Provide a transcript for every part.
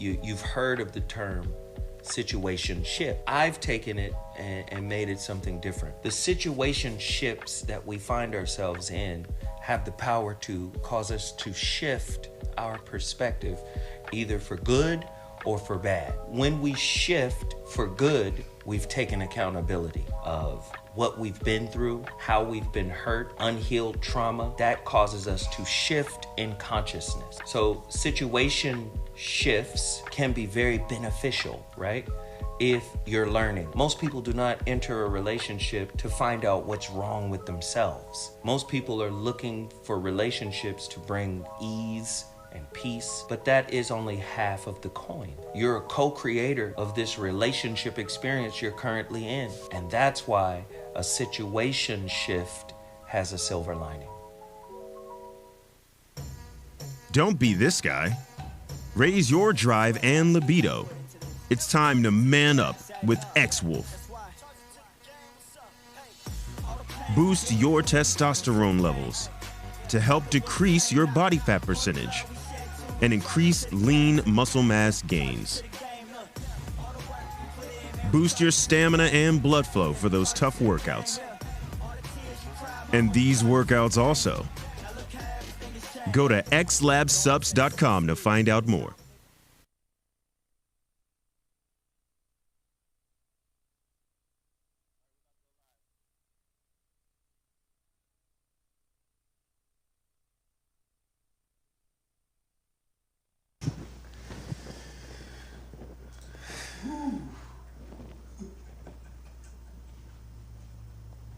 you've heard of the term situationship. I've taken it and made it something different. The situationships that we find ourselves in have the power to cause us to shift our perspective, either for good or for bad. When we shift for good, we've taken accountability of what we've been through, how we've been hurt, unhealed trauma. That causes us to shift in consciousness. So situation shifts can be very beneficial, right? If you're learning. Most people do not enter a relationship to find out what's wrong with themselves. Most people are looking for relationships to bring ease and peace, but that is only half of the coin. You're a co-creator of this relationship experience you're currently in, and that's why a situation shift has a silver lining. Don't be this guy. Raise your drive and libido. It's time to man up with X-Wolf. Boost your testosterone levels to help decrease your body fat percentage and increase lean muscle mass gains. Boost your stamina and blood flow for those tough workouts. And these workouts also. Go to xlabsubs.com to find out more.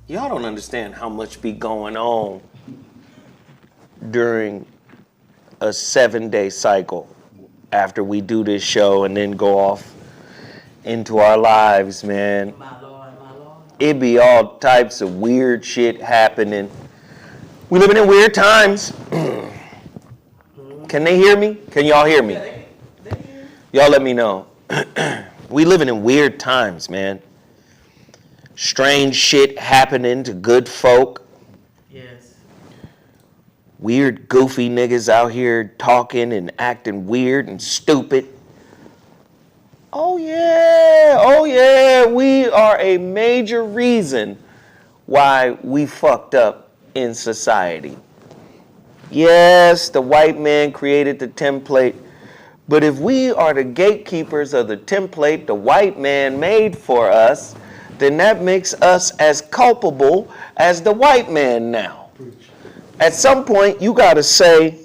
Y'all don't understand how much be going on during a 7-day cycle after we do this show and then go off into our lives, man. My Lord. It be all types of weird shit happening. We living in weird times. Can they hear me? Can y'all hear me? Y'all let me know. We living in weird times, man. Strange shit happening to good folk. Yes. Weird, goofy niggas out here talking and acting weird and stupid. Oh yeah, we are a major reason why we fucked up in society. Yes, the white man created the template, but if we are the gatekeepers of the template the white man made for us, then that makes us as culpable as the white man now. At some point, you gotta say,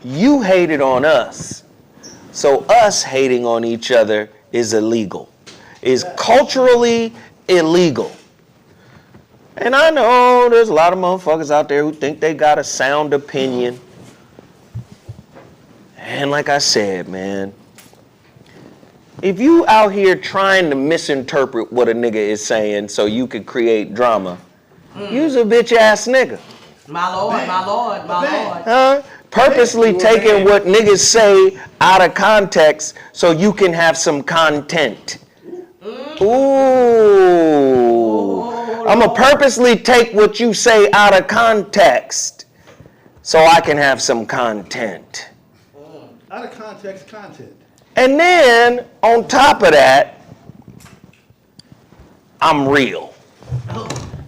you hated on us, so us hating on each other is illegal, is culturally illegal. And I know there's a lot of motherfuckers out there who think they got a sound opinion. And like I said, man, if you out here trying to misinterpret what a nigga is saying so you could create drama, you's a bitch ass nigga. My Lord. Huh? Purposely taking what niggas say out of context so you can have some content. Ooh. I'ma purposely take what you say out of context so I can have some content. Out of context, content. And then, on top of that, I'm real.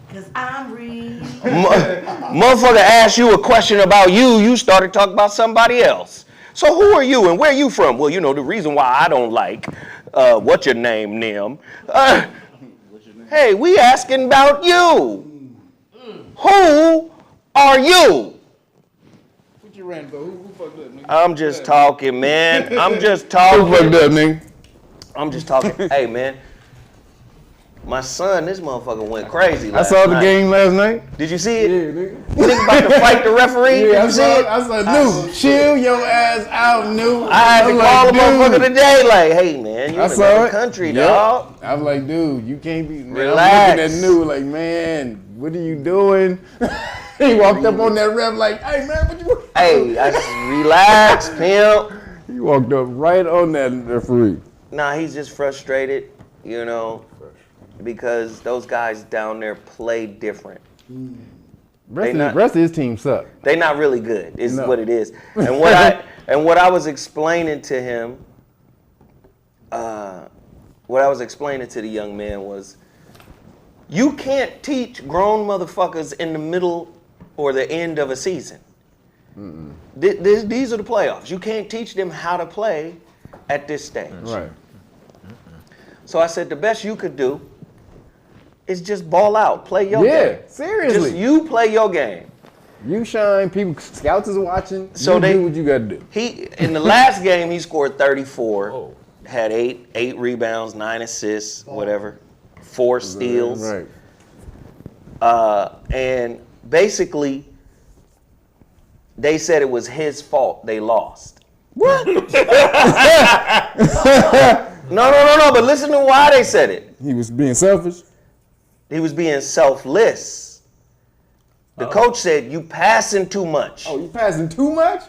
Because I'm real. Motherfucker asked you a question about you started talking about somebody else. So who are you and where you from? Well, you know, the reason why I don't like, what's your name, Nim? Hey, we asking about you. Who are you? What you ran, bro? Who fucked up, nigga? I'm just talking, man. I'm just talking. Who fucked up, nigga? I'm just talking. Hey, man. My son, this motherfucker went crazy I last saw the night. game last night. Did you see it? Yeah, nigga. Nigga about to fight the referee. Did you see it? I said, "New, chill your ass out, new." I had to call a motherfucker today, like, hey, man, you in another country, dog. I was like, dude, you can't be. Man, Relax. I'm looking at new, like, man, what are you doing? He walked up on that ref like, hey, man, what you? Hey, I just relax, pimp. He walked up right on that referee. Nah, he's just frustrated, you know, because those guys down there play different. Rest of his team suck. They not really good, is No. what it is. And what And what I was explaining to him, what I was explaining to the young man was, you can't teach grown motherfuckers in the middle or the end of a season. These are the playoffs. You can't teach them how to play at this stage. Right. So I said, the best you could do is just ball out, play your game. Yeah, seriously. Just you play your game. You shine. People, scouts is watching. So you they do what you gotta do. In the last game, he scored 34, had eight rebounds, 9 assists, whatever, 4 steals. Right. And basically, they said it was his fault they lost. What? No, but listen to why they said it. He was being selfish. He was being selfless. The coach said, you passing too much. Oh, you passing too much?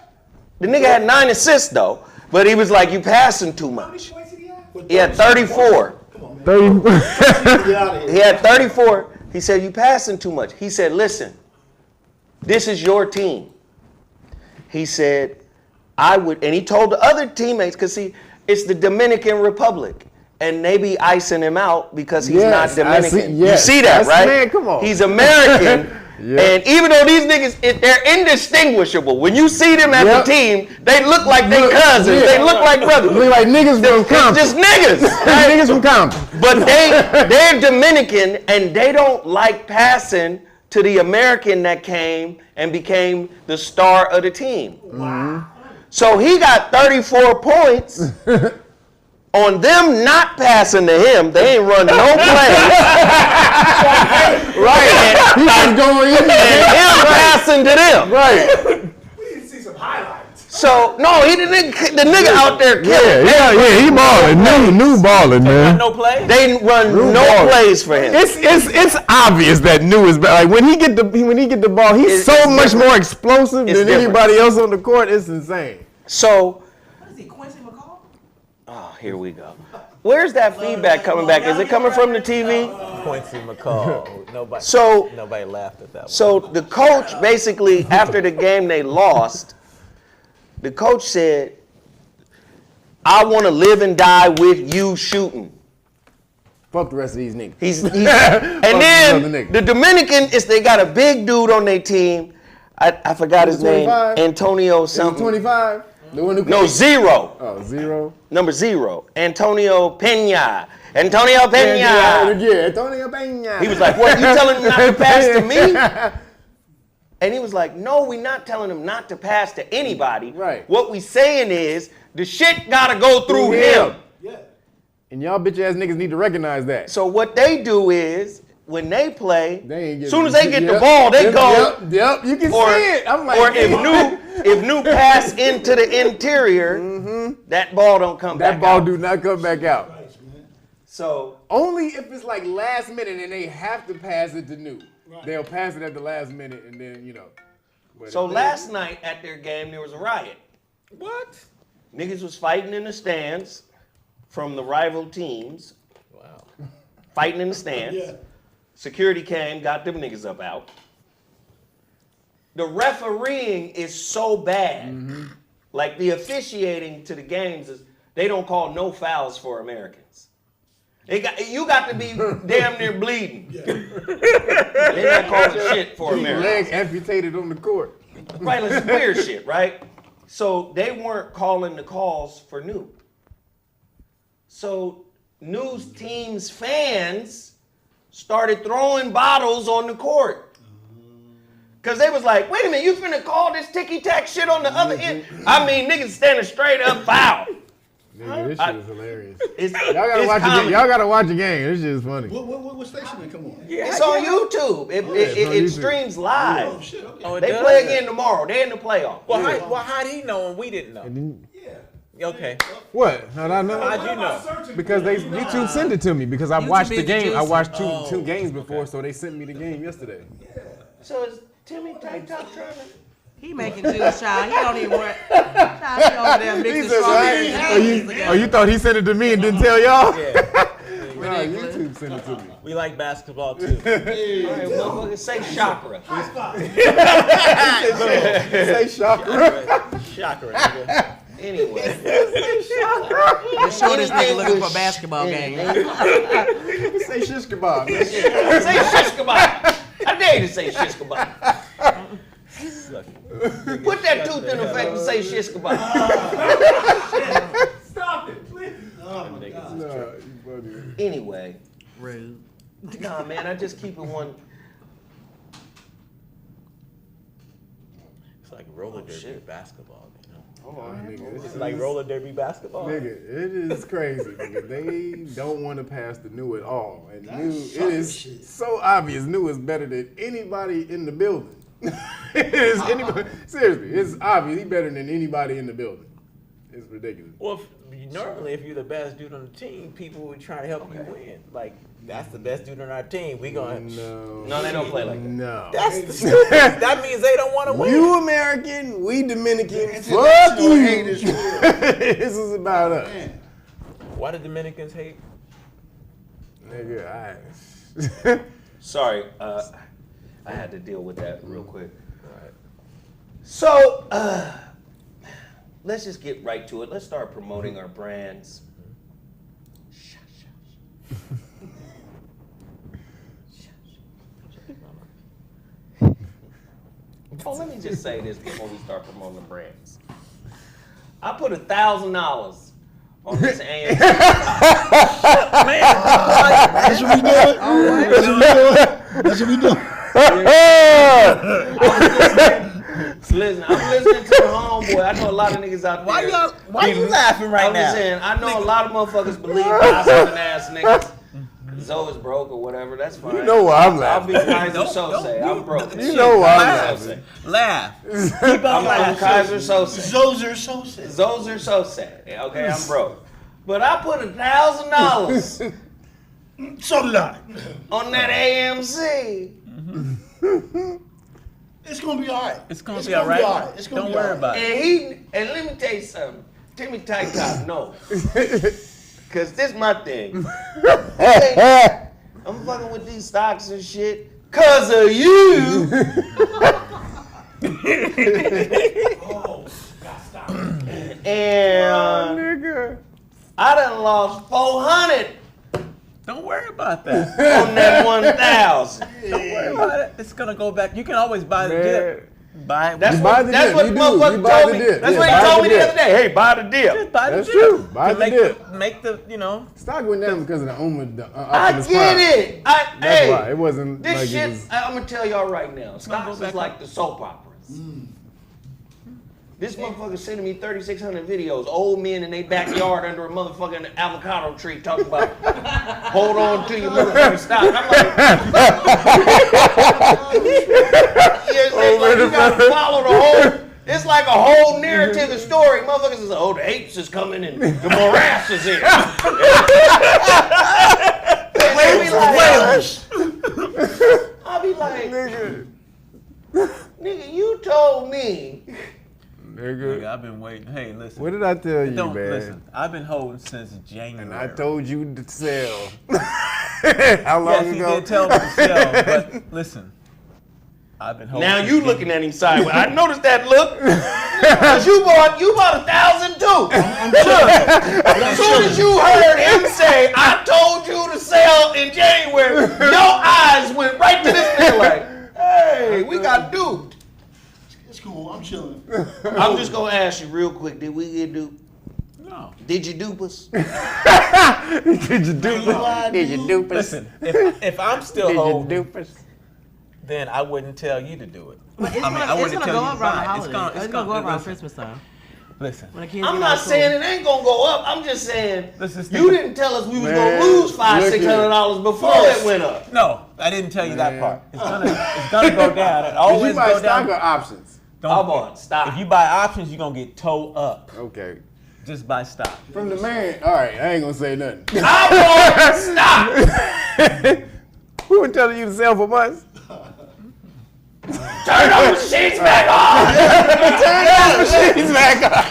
The nigga had 9 assists though, but he was like, you passing too much. He had 34. 30. He had 34. He said, you passing too much. He said, listen, this is your team. He said, I would, and he told the other teammates, because see, it's the Dominican Republic, and they be icing him out because he's not Dominican. You see that, right? Man, come on. He's American, and even though these niggas, they're indistinguishable. When you see them as a team, they look like they cousins. They look like brothers. Look like niggas from Compton. Just niggas. Niggas from Compton. But they're Dominican, and they don't like passing to the American that came and became the star of the team. Wow. So he got 34 points on them not passing to him. They ain't run no plays. Right. He was going in and him passing to them. Right. We need to see some highlights. So, no, the nigga out there killing. Yeah, he balling. New balling, man. No play? They run no plays for him. It's obvious that New is better. Like when he get the ball, he's so much more explosive than anybody else on the court. It's insane. So, What is he, Quincy McCall? oh, here we go. Where's that feedback coming back? Is it coming from the TV? Quincy McCall. Nobody laughed at that one. So the coach basically, after the game they lost, the coach said, I want to live and die with you shooting. Fuck the rest of these niggas. And then the Dominican, they got a big dude on their team. I forgot his name. Antonio something. 25? The one who No, 0. Oh, 0. Number 0. Antonio Pena. Antonio Pena. Yeah, Antonio Pena. He was like, what, you telling him not to pass to me? And he was like, no, we're not telling him not to pass to anybody. Right. What we saying is, the shit gotta go through him. Yeah. And y'all bitch ass niggas need to recognize that. So what they do is, when they play, as soon as they get the ball, they go. Yep, you can see it. I'm like, or if new pass into the interior, that ball don't come back out. That ball do not come back out. So only if it's like last minute and they have to pass it to New. Right. They'll pass it at the last minute and then, you know. So last night at their game, there was a riot. What? Niggas was fighting in the stands from the rival teams. Wow. Fighting in the stands. Yeah. Security came, got them niggas up out. The refereeing is so bad. Like the officiating to the games is, they don't call no fouls for Americans. You got to be damn near bleeding. They're not calling shit for Americans. Leg amputated on the court. Right, it's weird shit, right? So they weren't calling the calls for New. So New's team's fans started throwing bottles on the court. Because they was like, wait a minute, you finna call this ticky-tack shit on the other end? I mean, niggas standing straight up foul. Nigga, this shit is hilarious. Y'all gotta watch the game. This shit is funny. What station they come on? It's on YouTube. It streams live. Oh, shit, okay. Oh, it They does? play again tomorrow. They're in the playoffs. Well, how'd he know and we didn't know? Okay. What? How'd I know? How'd you know? Because YouTube sent it to me because I watched the YouTube game. I watched introduced- two games before, so they sent me the game yesterday. So is Timmy Tight Top trying to... He making Juice shine. He don't even work. Child, he over there mixing strawberries and apples together. Oh, you thought he sent it to me and didn't tell y'all? Yeah. No, YouTube sent it to me. We like basketball too. All right, motherfucker, say chakra. Say chakra. Chakra, nigga. Anyway. The shortest nigga looking for a basketball game. Say shish kebab. Say shish kebab. I dare you to say shish kebab. Put that tooth in effect and say shish kebab. Stop it, please. Anyway. Rude. Nah, man, I just keep it one. It's like roller derby basketball, you know. Oh, nigga, It's like roller derby basketball. Nigga, it is crazy, nigga. They don't want to pass the new at all. And new, it is so obvious new is better than anybody in the building. It is anybody, seriously, it's obvious he's better than anybody in the building. It's ridiculous. Well, normally if you're the best dude on the team, people would try to help you win. Like, that's the best dude on our team. We gonna... No, they don't play like that. No. That means they don't want to win. You American, we Dominican. Fuck you. This is about us. Why do Dominicans hate? Nigga, Sorry, I had to deal with that real quick. So, let's just get right to it. Let's start promoting our brands. Oh, let me just say this before we start promoting the brands. I put $1,000 on this AMC. That's what we doing? That's what we doing? Listen, I'm listening to the homeboy. I know a lot of niggas out there. Why you laughing right I'm now? just saying, I know a lot of motherfuckers believe gossiping ass niggas. Zoe is broke or whatever, that's fine. You know why I'm laughing. I'll be Kaiser Sose. I'm broke. You know why I'm laughing. Laugh. I'm Kaiser Sose. Zozer Sose. Zozer Sose. Okay, I'm broke. But I put $1,000 So did I. on that AMC. It's gonna be all right. It's gonna be all right. It's gonna Don't be worry all about it. And let me tell you something. Timmy Tight Top, no. Cause this my thing. I'm fucking with these stocks and shit. Cause of you. Oh, God, stop. And Nigga. I done lost 400 Don't worry about that. on that 1,000. Don't worry about it. It's gonna go back. You can always buy the dip. Buy it. That's You buy what the that's dip. what You the do. motherfucker You buy told the me. dip. That's Yeah, what buy he told the me the dip. other day. Hey, buy the dip. Just buy the That's dip. true. Buy To the make dip. make the Stock went down because of the I Optimus get Prime. it. That's why. It wasn't This like shit, it was. I'm gonna tell y'all right now. gonna Stocks go is back like up. the soap operas. This motherfucker sending me 3,600 videos, old men in their backyard under a motherfucking avocado tree talking about hold on to your motherfucking stock. I'm like, it's like you gotta follow the whole. It's like a whole narrative and story. Motherfuckers is like, oh, the apes is coming and the morass is here. I'll be like, nigga, you told me. Nigga, I've been waiting. Hey, listen. What did I tell you, Don't man? listen. I've been holding since January. And I told you to sell. How long Yes, he ago? did tell me to sell, but listen. I've been holding. Now since you January. looking at him sideways. I noticed that look. Cause you bought 1,000 too. I'm chilling. As soon as you heard him say, I told you to sell in January, your eyes went right to this nigga like, hey, we got duped. It's cool. I'm chilling. I'm just gonna ask you real quick, did we get duped? No. Did you dupe us? Did you dupe us? Did you dupe us? Listen, if I'm still Did you holding, dupe us? then I wouldn't tell you to do it. But it's I mean, I gonna wouldn't go tell you up to around buy it. the holidays. It's gonna go up around listen, Christmas time. Listen. When the kids I'm get not out of saying school. it ain't gonna go up. I'm just saying Let's just you think- didn't tell us we was Man, gonna lose $500, look $600 before it went up. No, I didn't tell you that Man. part. It's gonna go down. It Did always you buy go stock down. or options? Don't- I bought stock. If you buy options, you're gonna get towed up. Okay. Just buy stock. From the man. All right, I ain't gonna say nothing. I bought stock. We were telling you to sell for months. Turn those sheets back on. He's back up.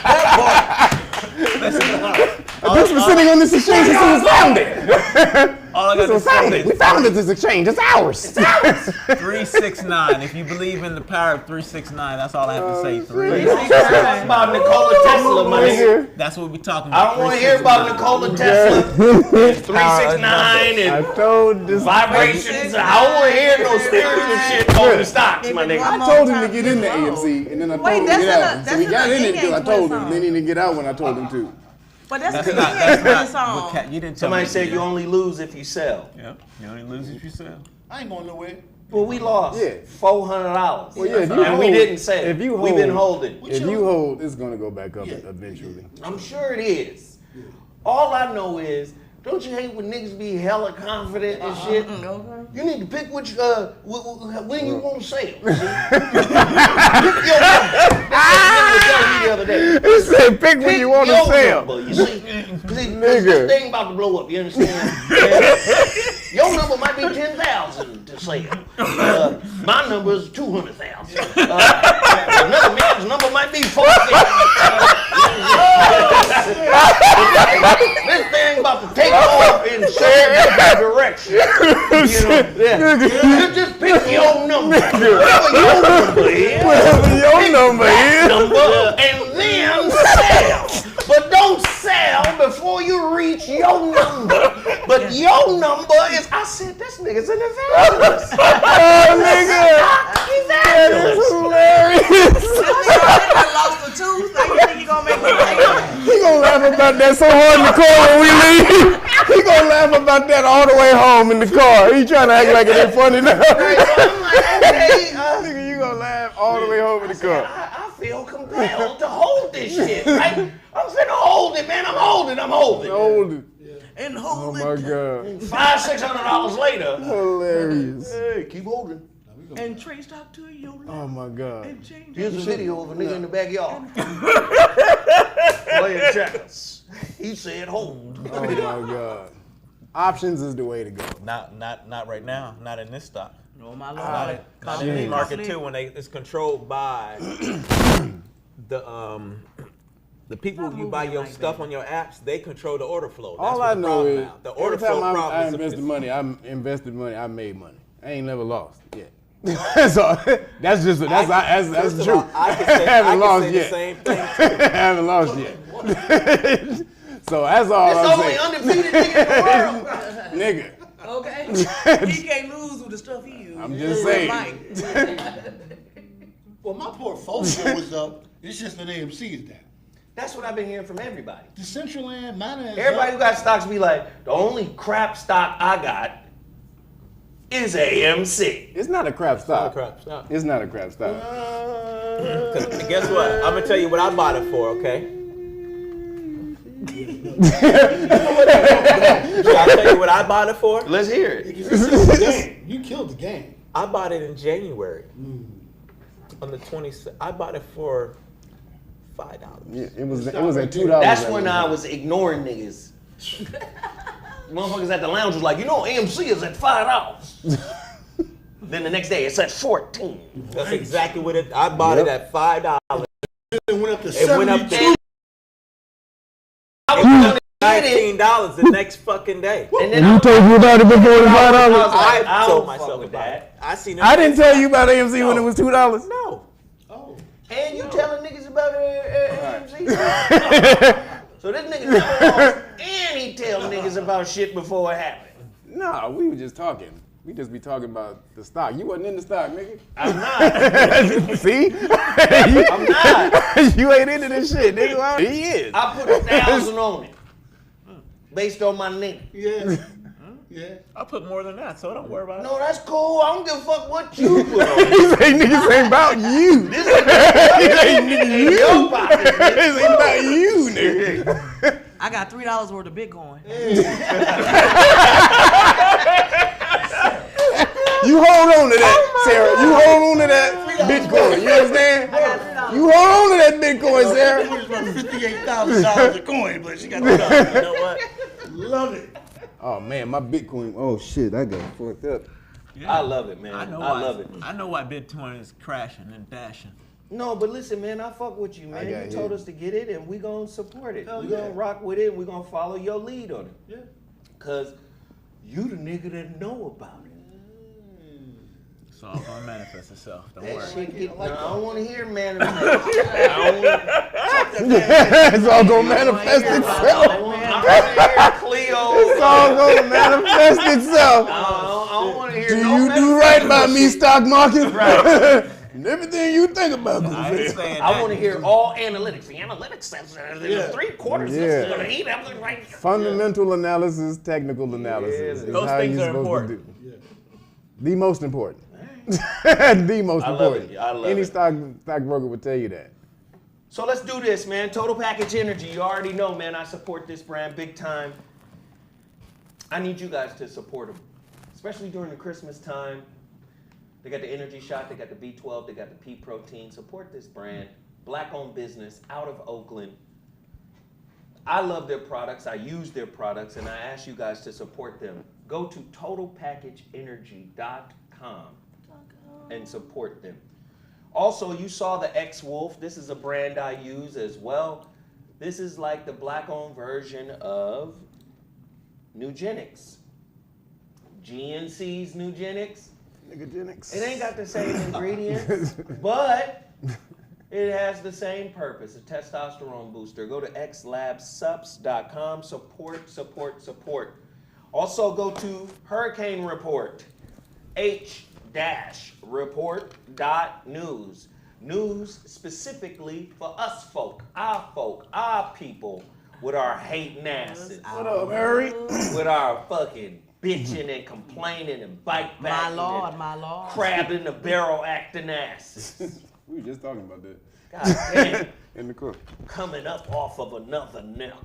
This was sitting on this exchange since he was founded. All all I got to say is we founded this exchange. It's ours. 369. If you believe in the power of 369, that's all I have to say. 369. Talk about Nikola Tesla, my nigga. That's what we're talking about. I don't want to hear about Nikola Tesla. 369 I and told this vibrations. I don't want to hear no spiritual shit on the stocks, my nigga. I told him to get in the AMC, and then I told him to get out. So he got in it because I told him. Then he didn't get out when I told him to. But that's the song. You didn't tell Somebody me. said you only lose if you sell. Yeah, you only lose if you sell. I ain't going nowhere. Well, we lost Yeah. $400. Well, yeah, if you and hold, we didn't sell. If you hold, we've been holding. If you hold, it's gonna go back up eventually. I'm sure it is. All I know is, don't you hate when niggas be hella confident and shit? You need to pick which when you want to sell. Pick your number. The other day. He said, pick when you want to sell. Number, you see, this thing about to blow up. You understand? Your number might be 10,000 to sell. My number is 200,000. Another man's number might be 4,000. This thing about to take off in certain direction. You just pick your number. Whatever your number is. Whatever your number is. Number and then sell. But don't sell before you reach your number. But your number is, I said, this nigga's an evangelist. Oh, nigga. That is hilarious. I lost the tooth. So you think you gonna make me He gonna laugh about that so hard in the car when we leave. He gonna laugh about that all the way home in the car. He trying to act like it ain't funny now. Nigga, you gonna laugh all the way home in the car. I feel compelled to hold this shit, right? I'm finna hold it, man. I'm holding. Hold it. and Oh hold my it. God. $500-$600 later. Hilarious. Hey, keep holding. And trace stock to your left. Oh my God. And change Here's a it. video of a nigga in the backyard playing checkers. He said hold. Oh my God. Options is the way to go. Not right now. Not in this stock. No, my Not lord. in the market too. When it's controlled by the people you buy your stuff on your apps, they control the order flow. That's All what I the know problem is now. The order every time flow problem I is invested money, I made money. I ain't never lost yet. so that's the truth. I can say, haven't lost the yet. same thing. I haven't lost yet. So that's all It's the I'm only saying. undefeated nigga in the world. Nigga. Okay. He can't lose with the stuff he used. I'm just saying. Well, my portfolio was up. It's just that AMC is down. That's what I've been hearing from everybody. The Centraland, mine is Everybody up. who got stocks be like, the only crap stock I got is AMC. It's not a crap stock. Crap. It's not a crap stock. Guess what? I'm gonna tell you what I bought it for. Okay. Should I tell you what I bought it for? Let's hear it. You killed the game. You killed the game. I bought it in January. On the 26th, I bought it for $5. Yeah, it was at $2. That's when I was ignoring niggas. Motherfuckers at the lounge was like, you know, AMC is at $5. Then the next day it's at $14. That's exactly what it. I bought it at $5. It went up to It went up to $72. I was gonna get it. $19 the next fucking day. And then You told me about it before the $5. I told myself with about that. it. I didn't tell you about AMC when it was $2. No. Oh. And you telling niggas about AMC? So this nigga never lost, and he tell niggas about shit before it happened. Nah, we were just talking. We just be talking about the stock. You wasn't in the stock, nigga. I'm not. See? I'm not. You ain't into this shit, nigga. He is. I put 1,000 on it. Based on my nigga. Yeah. Yeah. I put more than that, so don't worry about it. No, that's cool. I don't give a fuck what you put on it. He say niggas ain't about you. This ain't your pocket. This ain't about you, nigga. I got $3 worth of Bitcoin. You hold on to that, Sarah. You hold on to that Bitcoin. You understand? You hold on to that Bitcoin, Sarah. It was about $58,000 a coin, but she got the You know what? Love it. Oh man, my Bitcoin. Oh shit, I got fucked up. I love it, man. I love it. I know why Bitcoin is crashing and dashing. No, but listen, man, I fuck with you, man. got You told hit. us to get it, and we gonna support it. Hell We yeah. gonna rock with it, and we gonna follow your lead on it. Yeah. Cause you the nigga that know about it. It's all gonna manifest itself. Don't That worry. shit get, I don't want to hear manifest. It's all gonna manifest itself. I want to hear Cleo. It's all gonna manifest itself. I don't want to hear Do no you do right by me, bullshit. stock market? Right. And everything you think about. I ain't saying I that. want to hear all analytics. The analytics says in 3/4 this is going to eat everything right. Fundamental analysis, technical analysis. is those how things you're are supposed to important. do. The most important. The most I love important. it. I love Any it. stockbroker would tell you that. So let's do this, man. Total Package Energy. You already know, man. I support this brand big time. I need you guys to support them, especially during the Christmas time. They got the energy shot. They got the B12. They got the pea protein. Support this brand. Black-owned business out of Oakland. I love their products. I use their products, and I ask you guys to support them. Go to totalpackageenergy.com and support them. Also, you saw the X-Wolf. This is a brand I use as well. This is like the black-owned version of Nugenics. GNC's Nugenics. Nigga It ain't got the same ingredients, but it has the same purpose, a testosterone booster. Go to xlabsups.com. Support. Also go to HuriKane Report, H-report.news. News specifically for us folk, our people, with our hating asses. What up, Harry? With our fucking bitching and complaining and bike backing and My lord. crabbing the barrel acting asses. We were just talking about that God damn, in the car. coming up off of another nigga.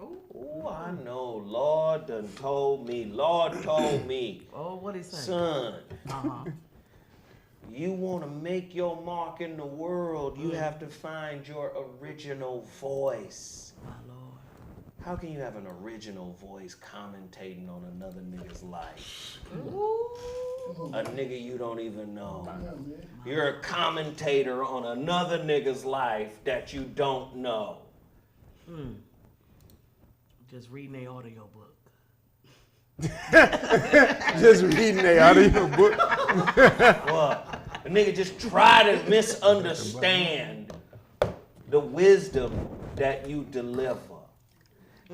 Oh, I know. Lord done told me. Lord told me. Oh, what he saying? Son, Uh-huh. you want to make your mark in the world, you have to find your original voice. My lord. How can you have an original voice commentating on another nigga's life? A nigga you don't even know. You're a commentator on another nigga's life that you don't know. Just reading their audio book. Just reading they out of your book. What? A nigga just try to misunderstand the wisdom that you deliver.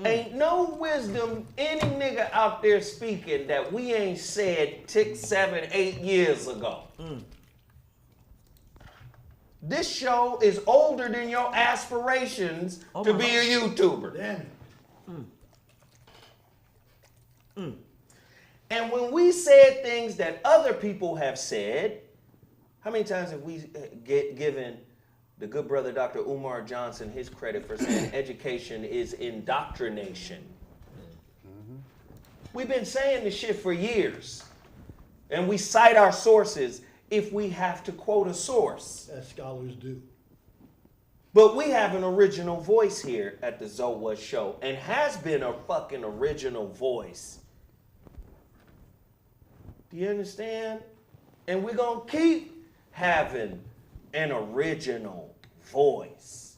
Ain't no wisdom any nigga out there speaking that we ain't said 6, 7, 8 years ago. This show is older than your aspirations to be a YouTuber. Damn it. And when we said things that other people have said, how many times have we given the good brother Dr. Umar Johnson his credit for saying education is indoctrination? We've been saying this shit for years. And we cite our sources if we have to quote a source. As scholars do. But we have an original voice here at the ZoWhat Show, and has been a fucking original voice. Do you understand? And we're going to keep having an original voice.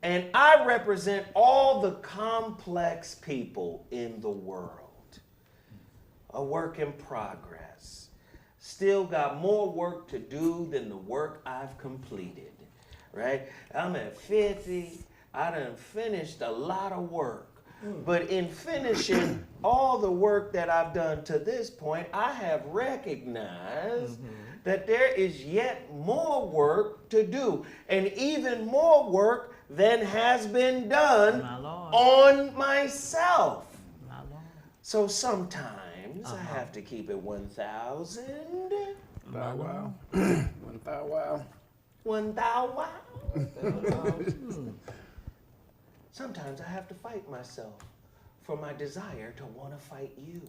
And I represent all the complex people in the world. A work in progress. Still got more work to do than the work I've completed. Right? I'm at 50. I done finished a lot of work. But in finishing all the work that I've done to this point, I have recognized that there is yet more work to do. And even more work than has been done My Lord. on myself. My lord. So sometimes I have to keep it 1,000. Wow. 1,000. 1,000. Sometimes I have to fight myself for my desire to want to fight you.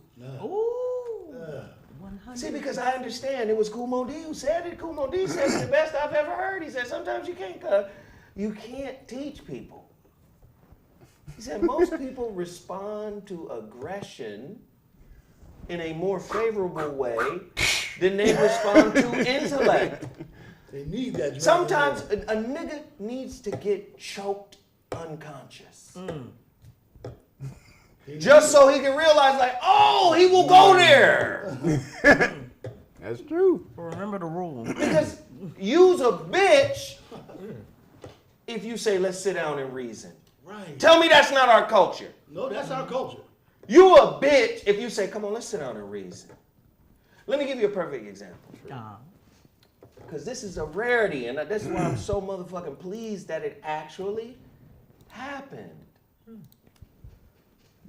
Ooh. 100. See, because I understand it was Kumo D who said it. Kumo D said it's the best I've ever heard. He said sometimes you can't teach people. He said most people respond to aggression in a more favorable way than they respond to intellect. They need that. Sometimes a nigga needs to get choked unconscious. Just so he can realize, like, oh, he will go there. That's true. Remember the rule. Because you's a bitch if you say, let's sit down and reason. Right. Tell me that's not our culture. No, that's our culture. You a bitch if you say, come on, let's sit down and reason. Let me give you a perfect example. Because this is a rarity, and that's why I'm so motherfucking pleased that it actually happened.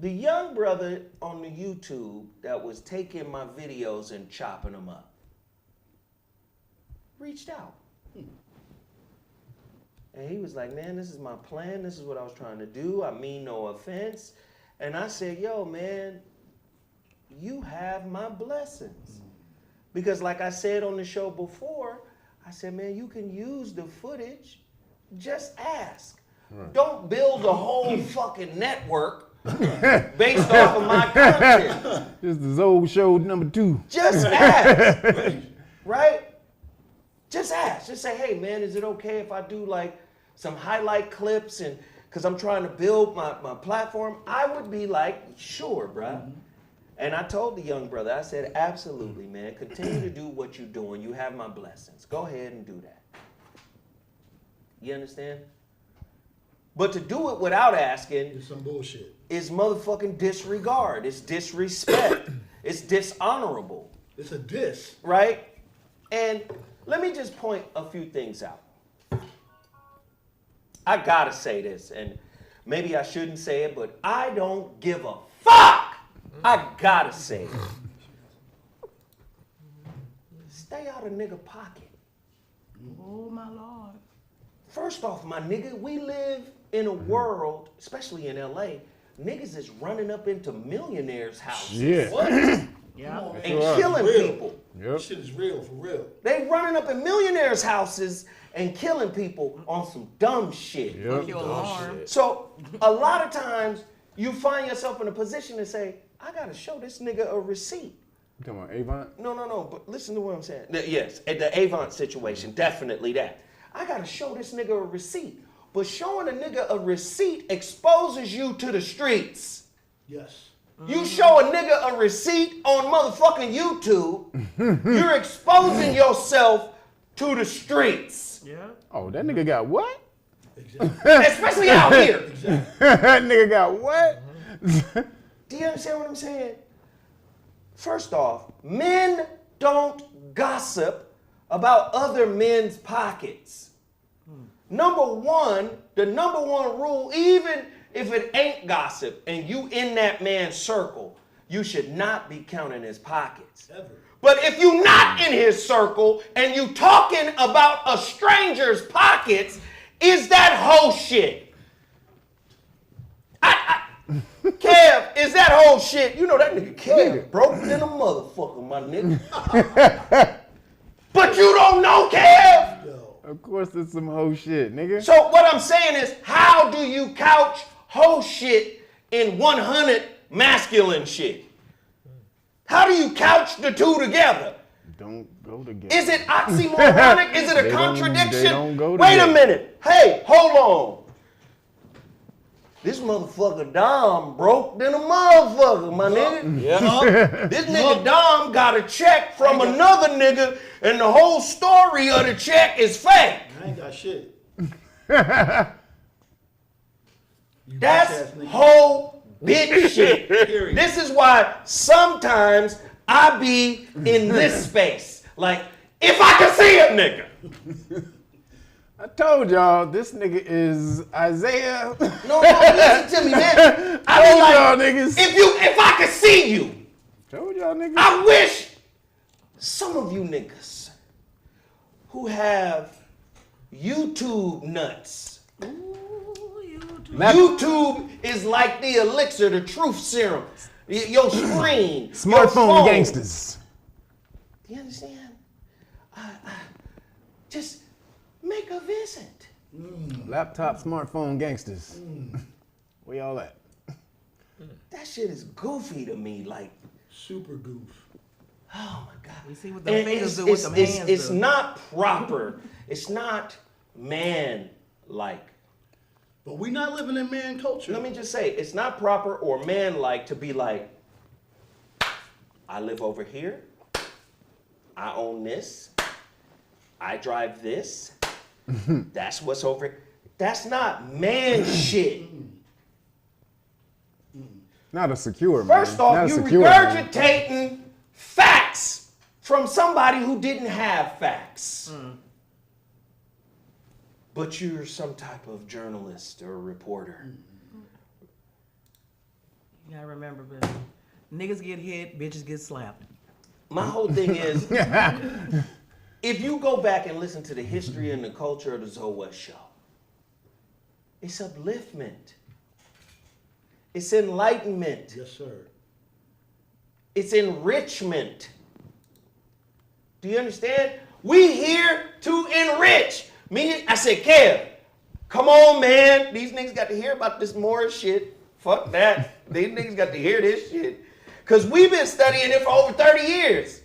The young brother on the YouTube that was taking my videos and chopping them up reached out. And he was like, man, this is my plan. This is what I was trying to do. I mean no offense. And I said, yo, man, you have my blessings. Because like I said on the show before, I said, man, you can use the footage. Just ask. Right. Don't build a whole fucking network based off of my content. This is the ZoWhat Show #2. Just ask. Right? Just ask. Just say, hey, man, is it okay if I do like some highlight clips and because I'm trying to build my platform? I would be like, sure, bruh. Mm-hmm. And I told the young brother, I said, absolutely, man. Continue to do what you're doing. You have my blessings. Go ahead and do that. You understand? But to do it without asking is some bullshit. Is motherfucking disregard. It's disrespect. It's dishonorable. It's a diss. Right? And let me just point a few things out. I gotta say this, and maybe I shouldn't say it, but I don't give a fuck. I gotta say it. Stay out of nigga pocket. Oh my Lord. First off, my nigga, we live in a world, especially in LA, niggas is running up into millionaires' houses. Yeah. What? Yeah. And killing people. Yep. This shit is real, for real. They running up in millionaires' houses and killing people on some dumb shit. Yep. Your alarm. So a lot of times you find yourself in a position to say, I gotta show this nigga a receipt. You talking about Avant? No, but listen to what I'm saying. Yes, at the Avant situation, definitely that. I gotta show this nigga a receipt. But showing a nigga a receipt exposes you to the streets. Yes. You show a nigga a receipt on motherfucking YouTube, you're exposing yourself to the streets. Yeah. Oh, that nigga got what? Exactly. Especially out here. Exactly. That nigga got what? Do you understand what I'm saying? First off, men don't gossip about other men's pockets. Number one, the number one rule, even if it ain't gossip and you in that man's circle, you should not be counting his pockets. Ever. But if you not in his circle and you talking about a stranger's pockets, is that whole shit? Kev, is that whole shit? You know that nigga Kev broke than a motherfucker, my nigga. But you don't know Kev. Yo. Of course, it's some hoe shit, nigga. So what I'm saying is, how do you couch hoe shit in 100 masculine shit? How do you couch the two together? Don't go together. Is it oxymoronic? Is it a They contradiction? don't go Wait a together. minute. Hey, hold on. This motherfucker Dom broke than a motherfucker, my nigga. Yeah. This nigga Dom got a check from another nigga, and the whole story of the check is fake. I ain't got shit. You That's bitch-ass nigga. whole bitch shit. Period. This is why sometimes I be in this space. Like, if I can see a nigga. I told y'all, this nigga is Isaiah. No, listen to me, man. I Told be like, y'all niggas. if I could see you, Told y'all niggas. I wish some of you niggas who have YouTube nuts. YouTube is like the elixir, the truth serum. Your screen, your Smartphone phone. gangsters. Do you understand? Just make a visit. Laptop smartphone gangsters. Where y'all at? That shit is goofy to me. Like, Super goof. oh my God. We see what the And fingers do, what the hands do. It's not proper. It's not man-like. But we not living in man culture. Let me just say, it's not proper or man-like to be like, I live over here, I own this, I drive this, that's what's over here. That's not man shit. Not a secure man. First off, Not a you secure man. regurgitating facts from somebody who didn't have facts. But you're some type of journalist or reporter. You gotta remember, but niggas get hit, bitches get slapped. My whole thing is, if you go back and listen to the history and the culture of the ZoWhat Show, it's upliftment. It's enlightenment. Yes, sir. It's enrichment. Do you understand? We here to enrich. I said, Kev, come on, man. These niggas got to hear about this Morris shit. Fuck that. These niggas got to hear this shit. Because we've been studying it for over 30 years.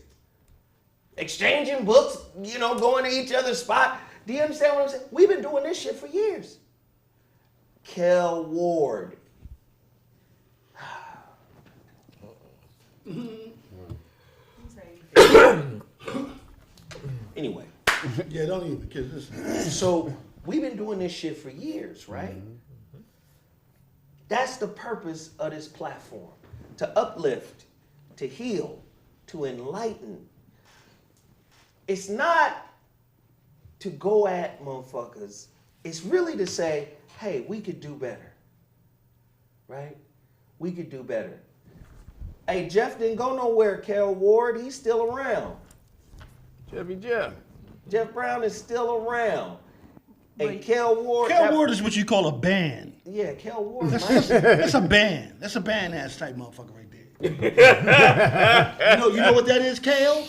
Exchanging books, going to each other's spot. Do you understand what I'm saying? We've been doing this shit for years. Kel Ward. Anyway. Yeah, don't even, kids. Listen. So we've been doing this shit for years, right? Mm-hmm. That's the purpose of this platform. To uplift, to heal, to enlighten. It's not to go at motherfuckers. It's really to say, hey, we could do better. Right? We could do better. Hey, Geoff didn't go nowhere, Kel Ward. He's still around. Jeff. Geoff Brown is still around. And Kel Ward. Kel Ward is what you call a band. Yeah, Kel Ward. That's a band. That's a band ass type motherfucker right there. you know what that is, Kel?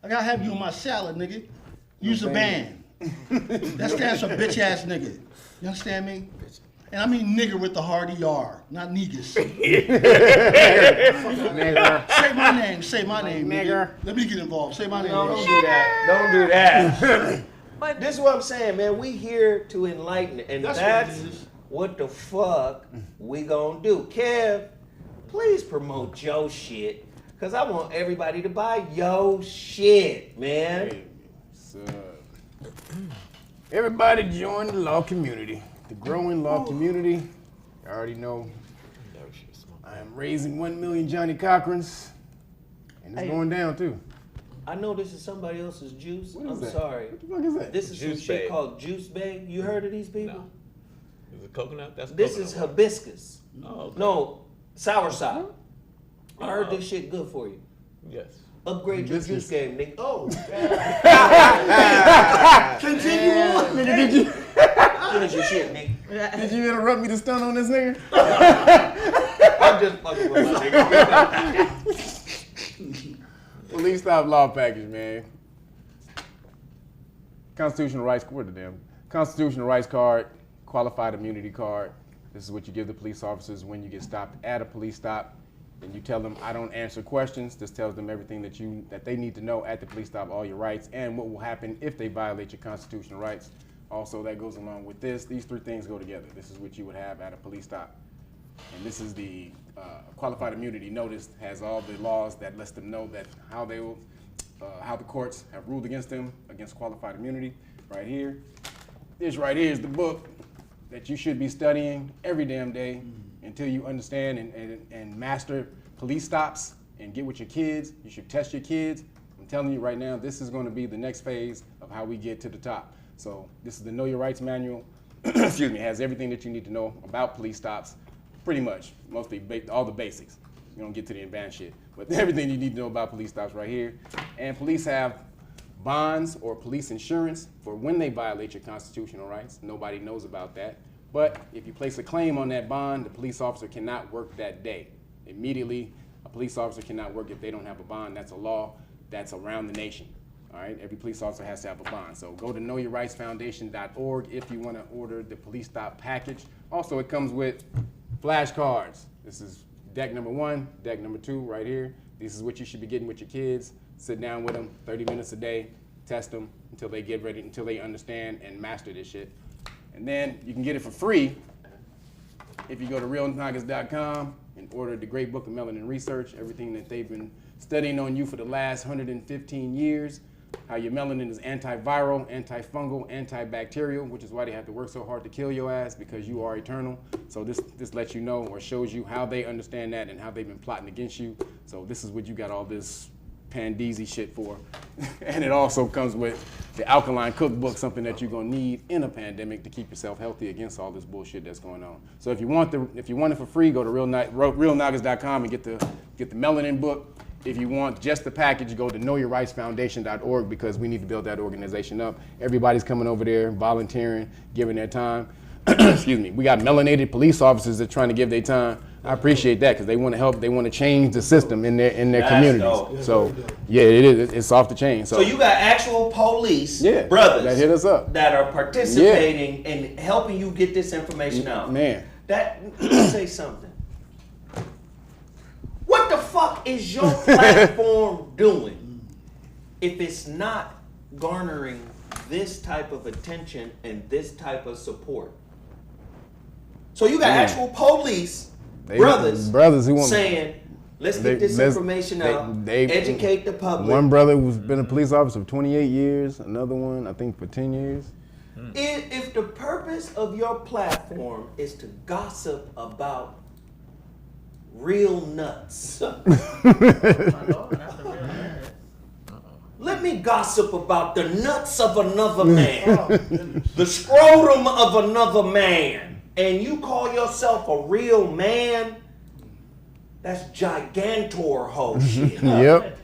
I gotta have you on my salad, nigga. Use a band. That stands for bitch ass nigga. You understand me? And I mean nigger with the hard ER, not niggas. Nigger. Say my name, nigger. Let me get involved. Say my name. No, don't do that. Don't do that. But This is what I'm saying, man. We here to enlighten, and that's what the fuck we gonna do. Kev, please promote your shit, cause I want everybody to buy your shit, man. Hey, so, everybody join the law community. The growing law community. You already know I am raising 1 million Johnny Cochrans. And it's going down too. I know this is somebody else's juice. What is I'm that? sorry. What the fuck is that? This is some Juice shit Bay. called Juice Bay. You heard of these people? No. Is it coconut? That's This coconut is water. hibiscus. Oh, okay. No, soursop. I heard Oh. this shit good for you. Yes. Upgrade your Hibiscus. juice game, nigga. Oh. Continue on. Nigga, did you Finish your shit, nigga. did you interrupt me to stun on this nigga? I'm just fucking with my nigga. Police stop law package, man. Constitutional rights, constitutional rights card, qualified immunity card. This is what you give the police officers when you get stopped at a police stop. And you tell them, I don't answer questions. This tells them everything that they need to know at the police stop, all your rights, and what will happen if they violate your constitutional rights. Also, that goes along with this. These three things go together. This is what you would have at a police stop. And this is the qualified immunity notice, has all the laws that lets them know that how the courts have ruled against them, against qualified immunity. Right here. This right here is the book that you should be studying every damn day until you understand and master police stops and get with your kids. You should test your kids. I'm telling you right now, this is going to be the next phase of how we get to the top. So this is the Know Your Rights Manual. Excuse me, it has everything that you need to know about police stops, pretty much, mostly all the basics. You don't get to the advanced shit, but everything you need to know about police stops right here. And police have bonds or police insurance for when they violate your constitutional rights. Nobody knows about that. But if you place a claim on that bond, the police officer cannot work that day. Immediately, a police officer cannot work if they don't have a bond. That's a law that's around the nation. All right, every police officer has to have a bond. So go to knowyourrightsfoundation.org if you want to order the police stop package. Also, it comes with flashcards. This is deck number 1, deck number 2 right here. This is what you should be getting with your kids. Sit down with them 30 minutes a day, test them until they get ready, until they understand and master this shit. And then you can get it for free if you go to realnoggets.com and order the Great Book of Melanin Research, everything that they've been studying on you for the last 115 years, how your melanin is antiviral, antifungal, antibacterial, which is why they have to work so hard to kill your ass, because you are eternal. So this lets you know or shows you how they understand that and how they've been plotting against you. So this is what you got all this pandeezy shit for. And it also comes with the alkaline cookbook, something that you're gonna need in a pandemic to keep yourself healthy against all this bullshit that's going on. So if you want it for free, go to realnoggets.com and get the melanin book. If you want just the package, go to knowyourrightsfoundation.org, because we need to build that organization up. Everybody's coming over there, volunteering, giving their time. Excuse me. We got melanated police officers that are trying to give their time. I appreciate that, because they want to help. They want to change the system in their communities. Dope. So yeah, it is. It's off the chain. So you got actual police brothers that hit us up, that are participating and helping you get this information out. Man, let me say something. What the fuck is your platform doing if it's not garnering this type of attention and this type of support? So you got actual police brothers who want saying, let's get this information out, educate the public. One brother who's been a police officer for 28 years, another one I think for 10 years. If the purpose of your platform is to gossip about real nuts, let me gossip about the nuts of another man, the scrotum of another man, and you call yourself a real man? That's gigantor hoe shit. Yep.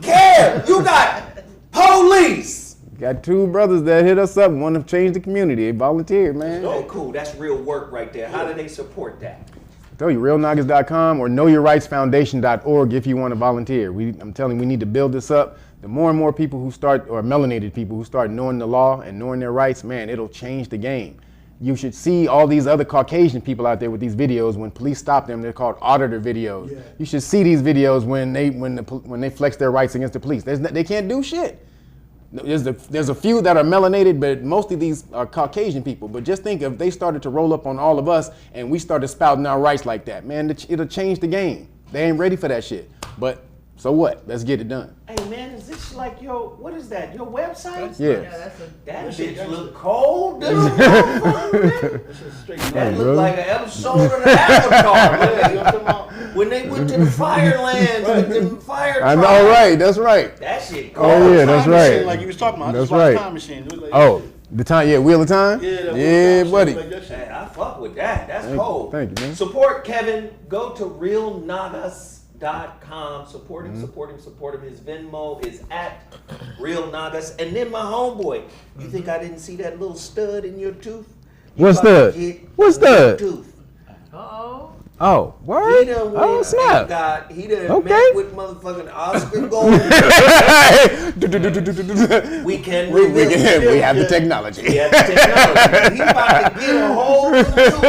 Care, you got police. Got two brothers that hit us up, want to change the community. They volunteered, man. Oh, cool. That's real work right there. How do they support that? I tell you, realnoggets.com or knowyourrightsfoundation.org if you want to volunteer. I'm telling you, we need to build this up. The more and more people who start, or melanated people who start knowing the law and knowing their rights, man, it'll change the game. You should see all these other Caucasian people out there with these videos. When police stop them, they're called auditor videos. Yeah. You should see these videos when they flex their rights against the police. They can't do shit. There's a few that are melanated, but most of these are Caucasian people. But just think if they started to roll up on all of us and we started spouting our rights like that, man, it'll change the game. They ain't ready for that shit. But so what? Let's get it done. Hey man, is this like what is that? Your website? Yeah. That bitch look cold, dude. That look like an episode of the Avatar. When they went to the Firelands with the fire trucks. I know, right? That's right. That shit cold. Oh yeah, that's right. Machine, like you was talking about. That's right. Time machine. Like the time, Wheel of Time. Yeah, buddy. Like hey, I fuck with that. That's cold. Thank you, man. Support Kevin. Go to realnagas.com. Support him. His Venmo is at realnagas. And then my homeboy. You think I didn't see that little stud in your tooth? What stud? What stud? Tooth. Oh, word? Oh, snap. He done met with motherfucking Oscar Gold. We have the technology. We have the technology. He about to get a whole new tooth.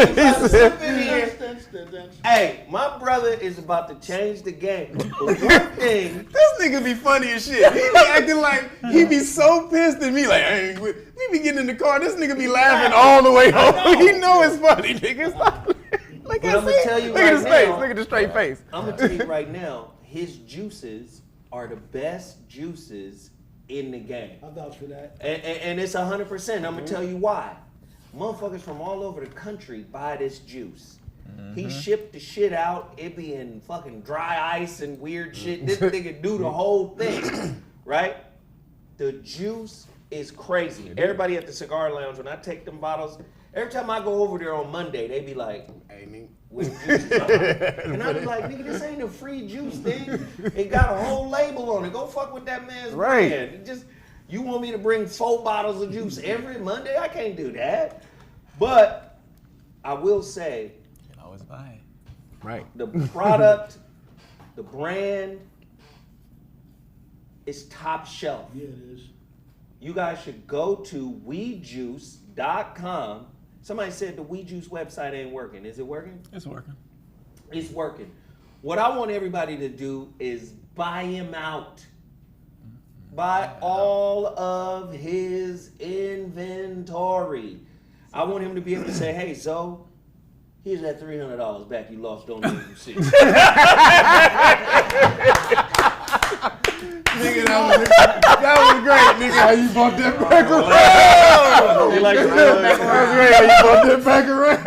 Hey, my brother is about to change the game. But one thing... This nigga be funny as shit. He be acting like, he be so pissed at me. Like, hey, we be getting in the car, this nigga be laughing all the way home. He know it's funny, nigga. But I'm gonna tell you right now. Look at the straight face. I'm gonna tell you right now, his juices are the best juices in the game. I vouch for that. And it's 100%. I'm gonna tell you why. Motherfuckers from all over the country buy this juice. He shipped the shit out. It be in fucking dry ice and weird shit. This nigga do the whole thing, right? The juice is crazy. Everybody at the cigar lounge, when I take them bottles, every time I go over there on Monday, they be like, "Hey, me, where the juice from?" And I be like, "Nigga, this ain't a free juice thing. It got a whole label on it. Go fuck with that man's brand. You want me to bring 4 bottles of juice every Monday? I can't do that." But I will say, you can always buy it. Right. The product, the brand, is top shelf. Yeah, it is. You guys should go to WeJuice.com. Somebody said the WeJuice website ain't working. Is it working? It's working. It's working. What I want everybody to do is buy him out. buy all of his inventory. I want him to be able to say, hey, Zo, here's that $300 back you lost on the receipt. Nigga, that was great, nigga. How you bought that back around? That was great. How you bought that back around?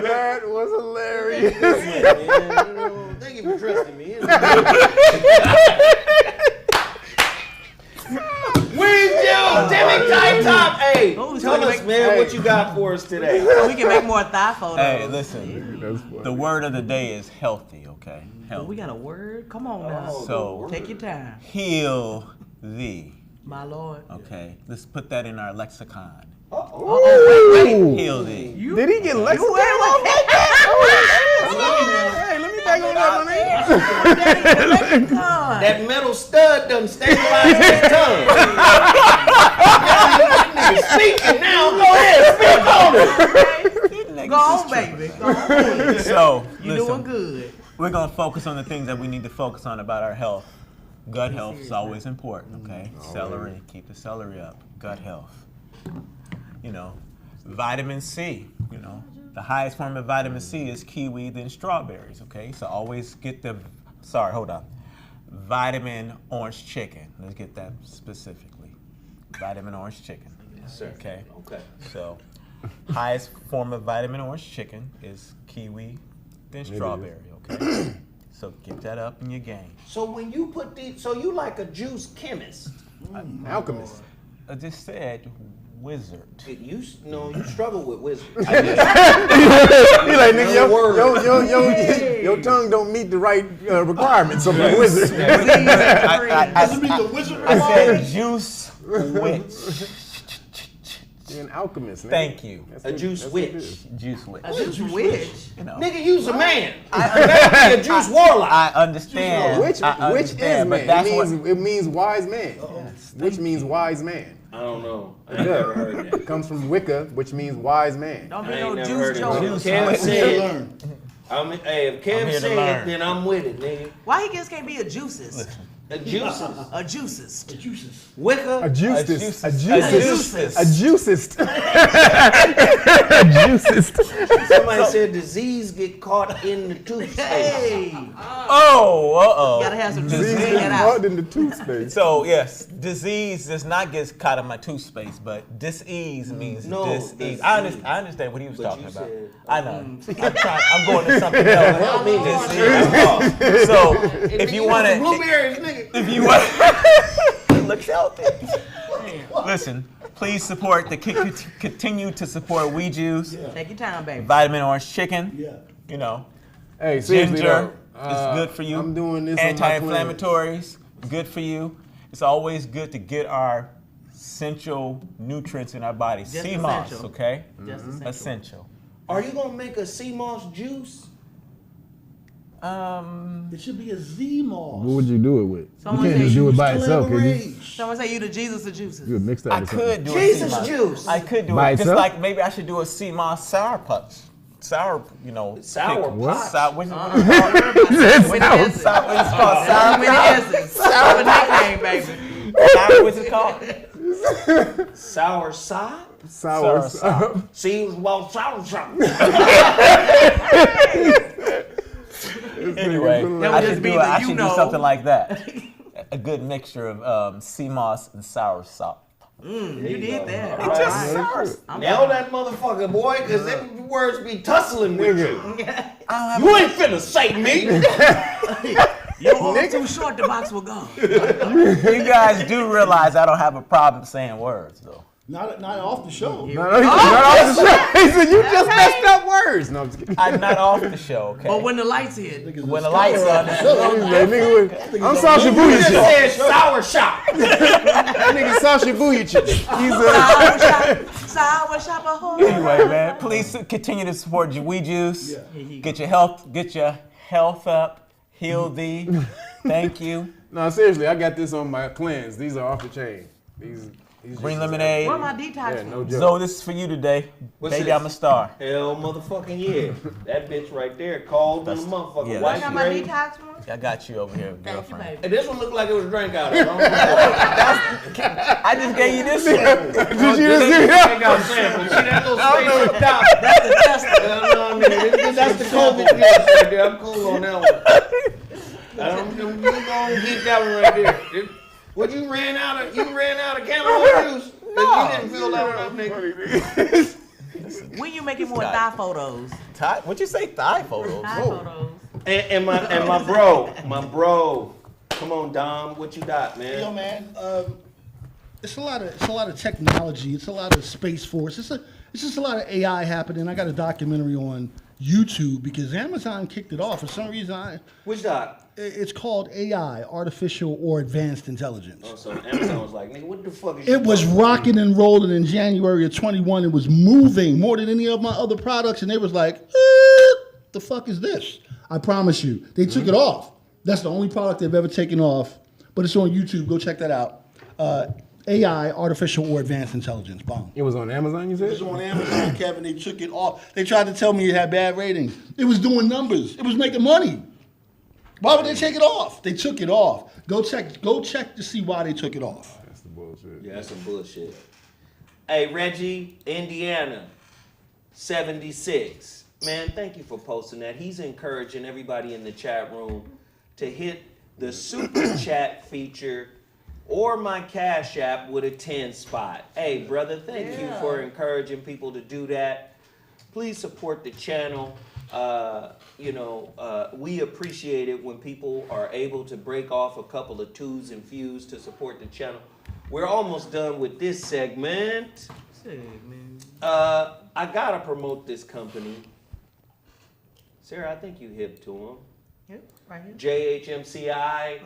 That was hilarious. Thank you for trusting me. Timmy Tight Top. Hey, tell us, man, what you got for us today. So we can make more thigh photos. Hey, listen. The word of the day is healthy, okay? Healthy. We got a word? Come on now. So, take your time. heal thee. My Lord. Okay, let's put that in our lexicon. Ooh. Heal thee. Did he get lexicon? Hey, let me back on that one. That metal stud done stabilized his tongue. Nigga speaking now. Go ahead, speak on it. Go on, baby. Go on. So, You doing good. We're gonna focus on the things that we need to focus on about our health. Gut health is always important, okay? Celery, keep the celery up. Gut health. You know, vitamin C, you know. The highest form of vitamin C is kiwi, then strawberries, okay? So always get vitamin orange chicken. Let's get that specifically. Vitamin orange chicken. Yes, sir. Okay. Okay. So, highest form of vitamin orange chicken is kiwi, then strawberry, okay? So get that up in your game. So when you put so you like a juice chemist. Alchemist. I just said wizard. You struggle with wizards. He like, nigga, your tongue don't meet the right requirements of a wizard. I said juice witch. You're an alchemist, nigga. Thank you. A juice witch. Juice witch. A juice witch? You know. Nigga, you's a man. I be a juice warlock. I understand. Which is understand, man. But It means wise man. Which means wise man. I don't know. I ain't never heard that. It comes from Wicca, which means wise man. Don't I be ain't no never juice heard it. joke. If Kev said, if Kev said it, then I'm with it, nigga. Why he just can't be a juicist? A juices. A juicist. Wicca. A juicist. A juicist. Somebody said disease get caught in the toothpaste. Hey. Uh-oh. Gotta have some Disease juice. is caught in the toothpaste. So, yes, disease does not get caught in my toothpaste, but dis-ease means dis-ease. I understand what he was talking about. I know. I'm going to something else. Dis-ease. So, if you want to... Blueberries, nigga. If you want... It looks healthy. Listen, please continue to support We Juice. Take your time, baby. Vitamin orange chicken. Yeah. You know. Hey, seriously, Ginger though, is good for you. I'm doing this Anti-inflammatories, good for you. It's always good to get our essential nutrients in our body. Just Sea moss, essential. okay? Just Essential. Are you gonna make a sea moss juice? It should be a Z-Moss. What would you do it with? Someone You can't say just do you it by itself, can you? Someone say you the Jesus of juices. You would mix that I with something. could do Jesus a sea moss. juice. I could do By it. Just itself? like maybe I should do a sea moss sour pups. Sour, you know. Sour what? pot? What's it called? With essence. It's called sour With essence. Sour nickname, baby. What's it called? Sour sop? Sour. See, well, sour sop. Anyway, That would just be the I should do something like that. A good mixture of sea moss and sour salt. You did that. All right. Nail that motherfucker, boy, because them words be tussling with you. You ain't finna say me. Your arm too short, the box will go. You guys do realize I don't have a problem saying words, though. Not off the show. Not off the show. He said you just messed up words. No, I'm just kidding. I'm not off the show, okay? But when the lights hit, When the lights on, I'm Sasha You just Booyachik. said sour shop. That nigga Sasha Booyachik. He's sour shop a whole. anyway, man, please continue to support your We Juice. Get your health up. Heal thee. Thank you. No, seriously, I got this on my cleanse. These are off the chain. These green lemonade. What my detox Yeah, no food? joke. Zoe, this is for you today. What's Baby, this? I'm a star. Hell motherfucking yeah. That bitch right there called the motherfucker. yeah, White I got my grape. detox one? I got you over here, Thank you, girlfriend. baby. And this one looked like it was drank out of. I just gave you this one. Did you just see that? Ain't got sample. See that little space up top? That's the test. That's the COVID test right there. I'm cool on that one. You gonna keep that one right there. What you ran out of? You ran out of camera juice. No. You didn't feel that enough, nigga. When you making more thigh photos? Thigh? What'd you say? Thigh photos? Thigh photos. And my bro. Come on, Dom. What you got, man? Yo, man, it's a lot of technology. It's a lot of Space Force. It's just a lot of AI happening. I got a documentary on YouTube because Amazon kicked it off for some reason. Which doc? It's called AI, artificial or advanced intelligence. Oh, so Amazon was like, nigga, what the fuck is It was rocking and rolling in January of 21. It was moving more than any of my other products, and they was like, the fuck is this? I promise you. They took it off. That's the only product they've ever taken off, but it's on YouTube. Go check that out. AI, artificial or advanced intelligence. Bomb. It was on Amazon, you It said? was on Amazon, Kevin. They took it off. They tried to tell me it had bad ratings. It was doing numbers. It was making money. Why would they take it off? They took it off. Go check to see why they took it off. That's the bullshit. Yeah, that's some bullshit. Hey, Reggie, Indiana, 76. Man, thank you for posting that. He's encouraging everybody in the chat room to hit the super chat feature or my Cash App with a 10 spot. Hey, brother, thank you for encouraging people to do that. Please support the channel. We appreciate it when people are able to break off a couple of twos and fews to support the channel. We're almost done with this segment. I gotta promote this company. Sarah, I think you hip to them. Yep, right here. JHMCI.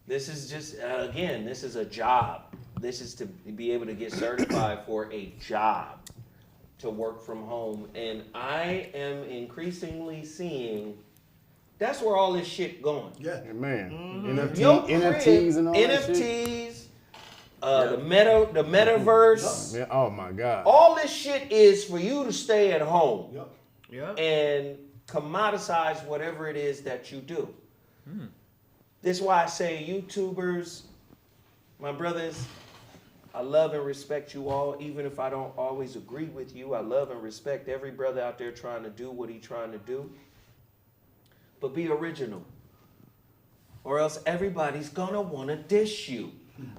This is just, again, this is a job. This is to be able to get certified for a job, to work from home. And I am increasingly seeing that's where all this shit going. Yeah. Man, NFTs and all that shit. NFTs, the metaverse. Yeah, oh my God. All this shit is for you to stay at home Yep. and commoditize whatever it is that you do. This is why I say YouTubers, my brothers, I love and respect you all, even if I don't always agree with you. I love and respect every brother out there trying to do what he's trying to do. But be original, or else everybody's gonna wanna dish you.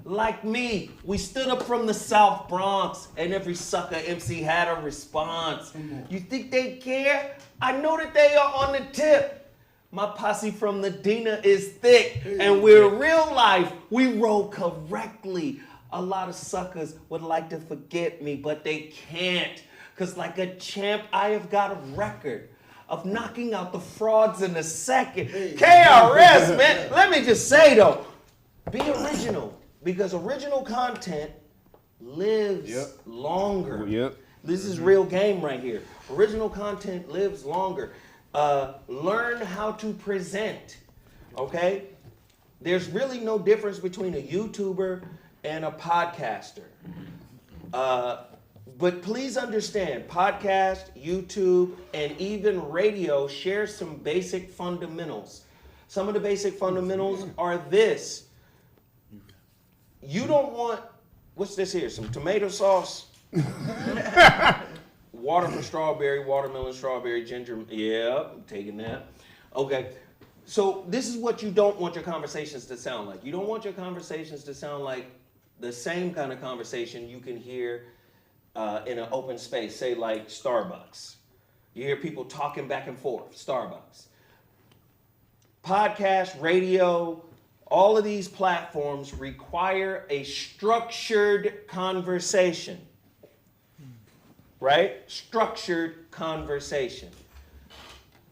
Like me, we stood up from the South Bronx and every sucker MC had a response. You think they care? I know that they are on the tip. My posse from the Dina is thick, and we're real life. We roll correctly. A lot of suckers would like to forget me, but they can't. Cause like a champ, I have got a record of knocking out the frauds in a second. KRS, man. Let me just say though, be original, because original content lives longer. This is real game right here. Original content lives longer. Learn how to present, okay? There's really no difference between a YouTuber and a podcaster. But please understand, podcast, YouTube, and even radio share some basic fundamentals. Some of the basic fundamentals are this. You don't want, what's this here? Some tomato sauce? Water for strawberry, watermelon, strawberry, ginger. Yeah, I'm taking that. Okay. So this is what you don't want your conversations to sound like. You don't want your conversations to sound like the same kind of conversation you can hear in an open space, say like Starbucks. You hear people talking back and forth, Starbucks. Podcast, radio, all of these platforms require a structured conversation. Right? Structured conversation.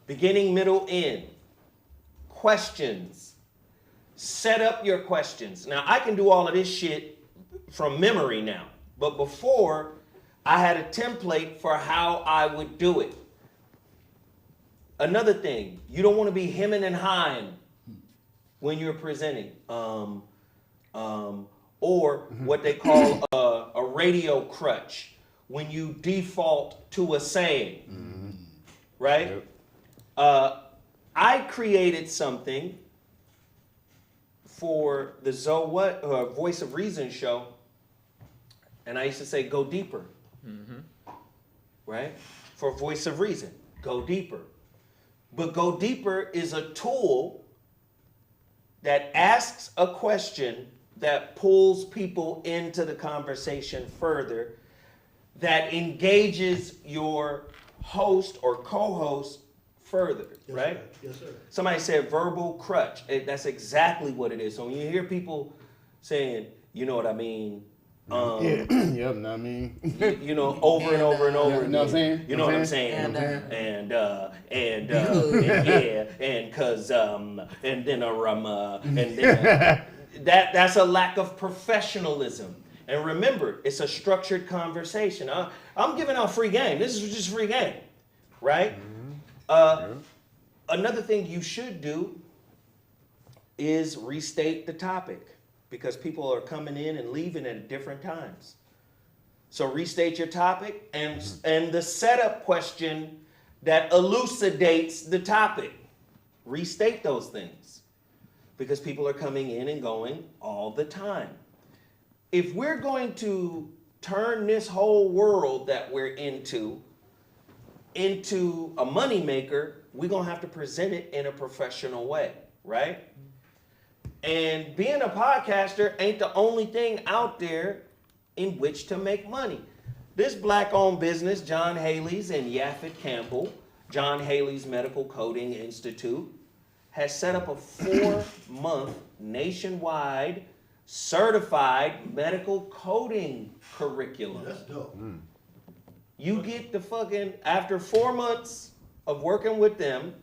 Beginning, middle, end. Questions. Set up your questions. Now, I can do all of this shit from memory now. But before, I had a template for how I would do it. Another thing, you don't want to be hemming and hawing when you're presenting. or what they call a radio crutch, when you default to a saying, right? I created something for the ZoWhat Voice of Reason show, and I used to say, go deeper, right? For Voice of Reason, go deeper. But go deeper is a tool that asks a question that pulls people into the conversation further, that engages your host or co-host further, right? Yes, sir. Somebody said verbal crutch. That's exactly what it is. So when you hear people saying, you know what I mean, Yep, know what I mean? you know, over and over and over. You know what I'm saying? You know what I'm saying? And yeah, and cause and then and then that's a lack of professionalism. And remember, it's a structured conversation. I'm giving out free game. This is just free game, right? Another thing you should do is restate the topic, because people are coming in and leaving at different times. So restate your topic and the setup question that elucidates the topic. Restate those things, because people are coming in and going all the time. If we're going to turn this whole world that we're into a moneymaker, we're gonna have to present it in a professional way, right? And being a podcaster ain't the only thing out there in which to make money. This black-owned business, John Haley's and Yaphet Campbell, John Haley's Medical Coding Institute, has set up a 4-month nationwide certified medical coding curriculum. That's dope. You get the fucking, after 4 months of working with them,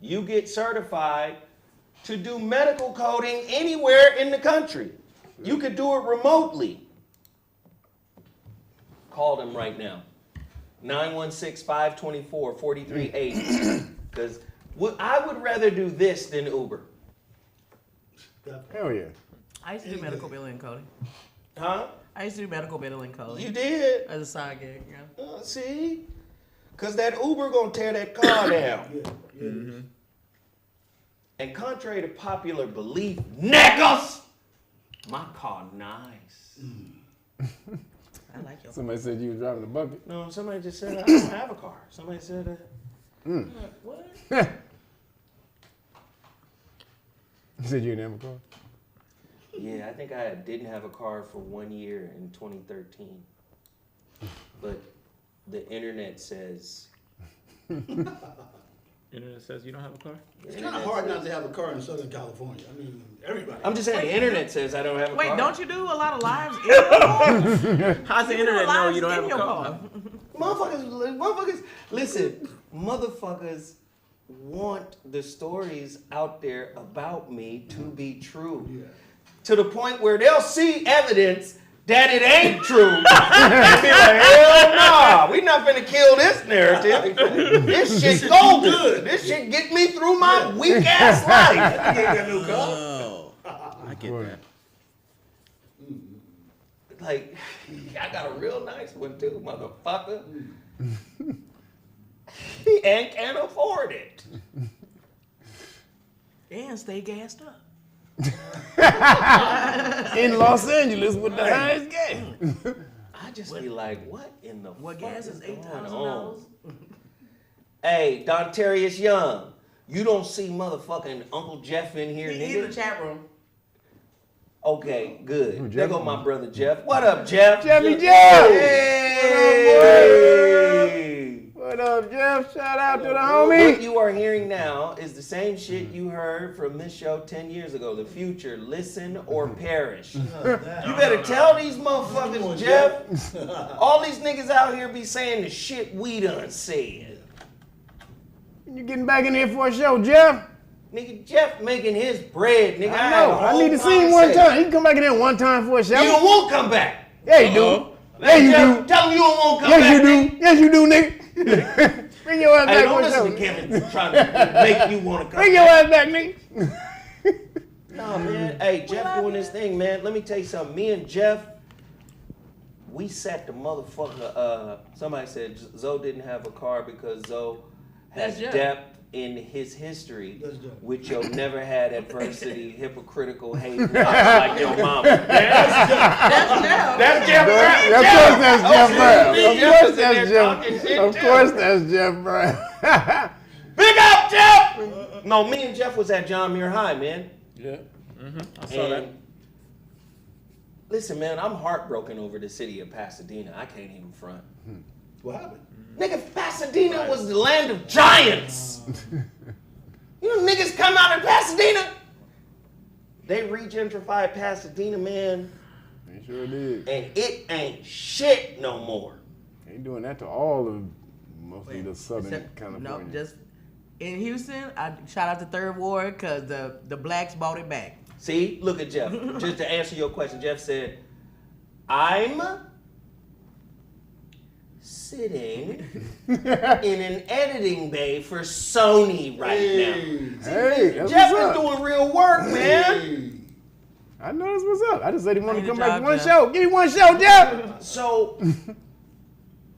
you get certified to do medical coding anywhere in the country. You could do it remotely. Call them right now. 916-524-4380. Because I would rather do this than Uber. Hell yeah. I used to do medical billing and coding. Huh? I used to do medical billing and coding. You did? As a side gig, yeah. See? Because that Uber gonna tear that car down. Yeah. And contrary to popular belief, niggas, my car nice. I like your Somebody said you was driving a bucket. No, somebody just said I don't have a car. Somebody said that. What? You said you didn't have a car? Yeah, I think I didn't have a car for 1 year in 2013. But the internet says... Internet says you don't have a car? It's kind of hard not to have a car in Southern California. I mean, everybody. I'm just saying, the internet says I don't have a car. Wait, don't you do a lot of lives in your car? How's the internet know you don't have a car? Motherfuckers, listen, motherfuckers want the stories out there about me to be true. Yeah. To the point where they'll see evidence that it ain't true. And be like, hell nah, we not finna kill this narrative. This shit golden. This shit get me through my weak ass life. I get that new car. Oh, I get that. Like, I got a real nice one too, motherfucker. And can't afford it. And stay gassed up. In Los Angeles with the highest gas. I just be like, what in the What fuck gas is going $8,000? on? Hey, Dontarius Young, you don't see motherfucking Uncle Geoff in here, He's in the nigga? chat room. Okay, good. Who, There Geoff? go my brother Geoff. What up, Geoff? Jeffy Joe! Hey! What up, Geoff? Shout out to the What homie. you are hearing now is the same shit you heard from this show 10 years ago. The future, listen or perish. You better tell these motherfuckers, Geoff. All these niggas out here be saying the shit we done said. You getting back in here for a show, Geoff? Nigga, Geoff making his bread, nigga. I know. I need to see him one time. He can come back in here one time for a show. You don't want to come back. Yeah, you do. Yeah, you do. Tell him you don't want to come Yes, back. you do. Yes, you do, nigga. Bring your ass Hey, back don't for a listen show. to Kevin trying to make you want to come Bring your back. ass back, nigga. No, man. Hey, Geoff doing this thing, man. Let me tell you something. Me and Geoff, we set the motherfucker. Somebody said Zo didn't have a car because Zo has depth in his history, which you'll never had adversity, hypocritical hate, like your mama. That's Geoff Brown. Of course that's Geoff Brown. Big up, Geoff! No, me and Geoff was at John Muir High, man. Yeah. I saw that. Listen, man, I'm heartbroken over the city of Pasadena. I can't even front. What happened? Nigga, Pasadena was the land of giants. You know niggas come out of Pasadena? They re-gentrified Pasadena, man. They sure did. And it ain't shit no more. Ain't doing that to all of mostly the southern California. No, just in Houston, I shout out to Third Ward because the blacks bought it back. See, look at Geoff. Just to answer your question, Geoff said, I'm sitting in an editing bay for Sony right now. Hey, that's Geoff what's is up. doing real work, man. I know that's what's up. I just said he wanted to Good come back job, to one Geoff. show. Give me one show, Geoff. So,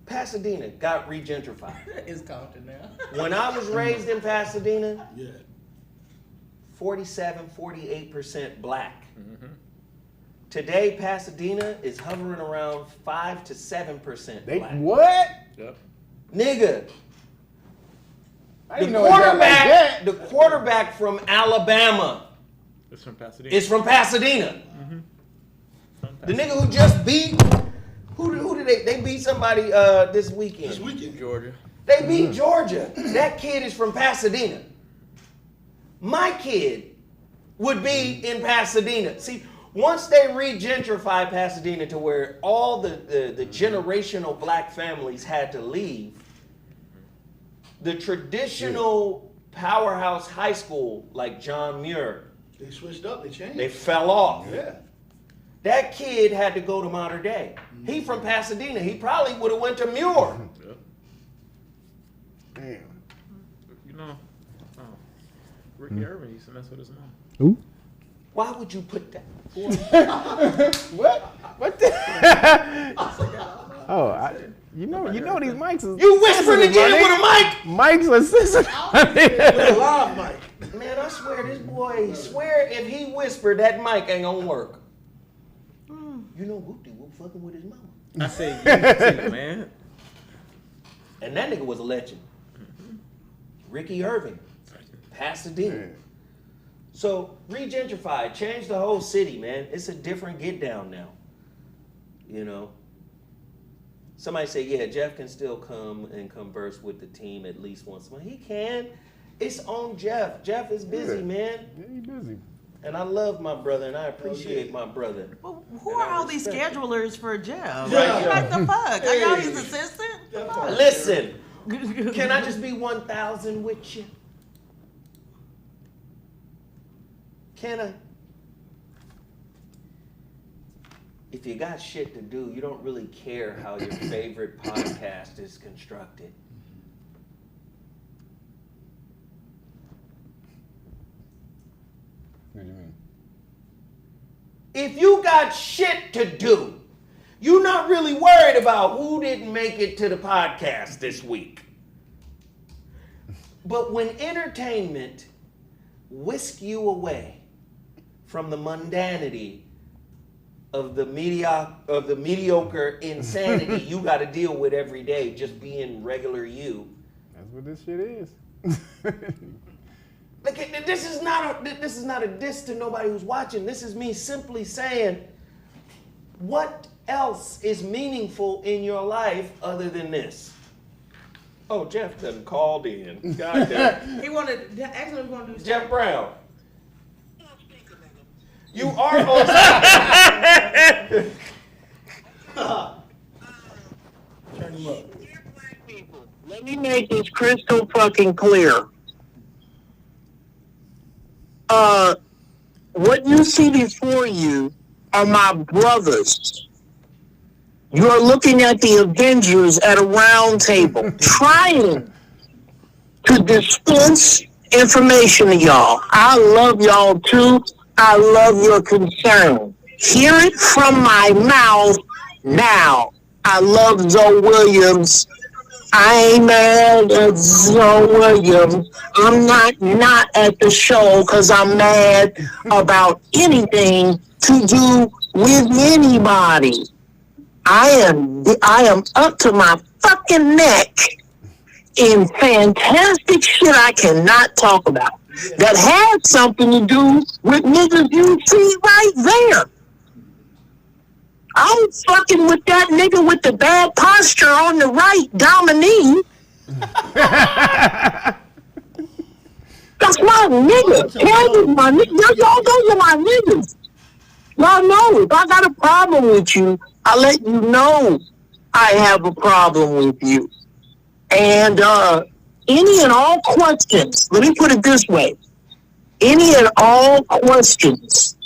Pasadena got re-gentrified. It's Compton now. When I was raised in Pasadena, Yeah. 48% black. Today, Pasadena is hovering around 5 to 7% They black. what? Yep. Nigga, I the didn't know it got like that. quarterback from Alabama It's from Pasadena. is from Pasadena. The nigga who just beat, who did they beat somebody this weekend? This weekend. Georgia. They beat Georgia. That kid is from Pasadena. My kid would be in Pasadena. See, once they re-gentrify Pasadena to where all the generational black families had to leave, the traditional powerhouse high school like John Muir, They switched up. They changed. they fell off. Yeah. That kid had to go to Mater Dei. He from Pasadena. He probably would have went to Muir. Damn. You know, Ricky Irving used to mess with his mom. Who? Why would you put that? What? What the? Oh, you know these mics is. You whispering again with a mic? Mics are sensitive. With a live mic. Man, I swear this boy swear if he whispered that mic ain't gonna work. You know Whoop-de-Whoop fucking with his mama. I say, you too, man. And that nigga was a legend. Ricky Irving, Pasadena. So re-gentrified, changed the whole city, man. It's a different get down now. You know. Somebody say, yeah, Geoff can still come and converse with the team at least once a month. He can. It's on Geoff. Geoff is busy, man. Yeah, he busy. And I love my brother and I appreciate my brother. Well, who are all these schedulers for Geoff? Yeah. What the fuck? Are y'all his assistant? Listen, can I just be 1,000 with you? Can I? If you got shit to do, you don't really care how your favorite podcast is constructed. What do you mean? If you got shit to do, you're not really worried about who didn't make it to the podcast this week. But when entertainment whisks you away from the mundanity of the mediocre insanity you got to deal with every day, just being regular you. That's what this shit is. Like, this is not a diss to nobody who's watching. This is me simply saying, what else is meaningful in your life other than this? Oh, Geoff done called in. God damn. He wanted, actually, we're going to do Geoff Brown. You are on. Turn him up. Dear black people, let me make this crystal fucking clear. What you see before you are my brothers. You are looking at the Avengers at a round table, trying to dispense information to y'all. I love y'all too. I love your concern. Hear it from my mouth now. I love Zoe Williams. I ain't mad at Zoe Williams. I'm not at the show because I'm mad about anything to do with anybody. I am up to my fucking neck in fantastic shit I cannot talk about that had something to do with niggas you see right there. I'm fucking with that nigga with the bad posture on the right, Dominique. That's my nigga. Tell me, my nigga. Y'all know you're my niggas. Y'all know if I got a problem with you, I let you know I have a problem with you. And any and all questions, let me put it this way. Any and all questions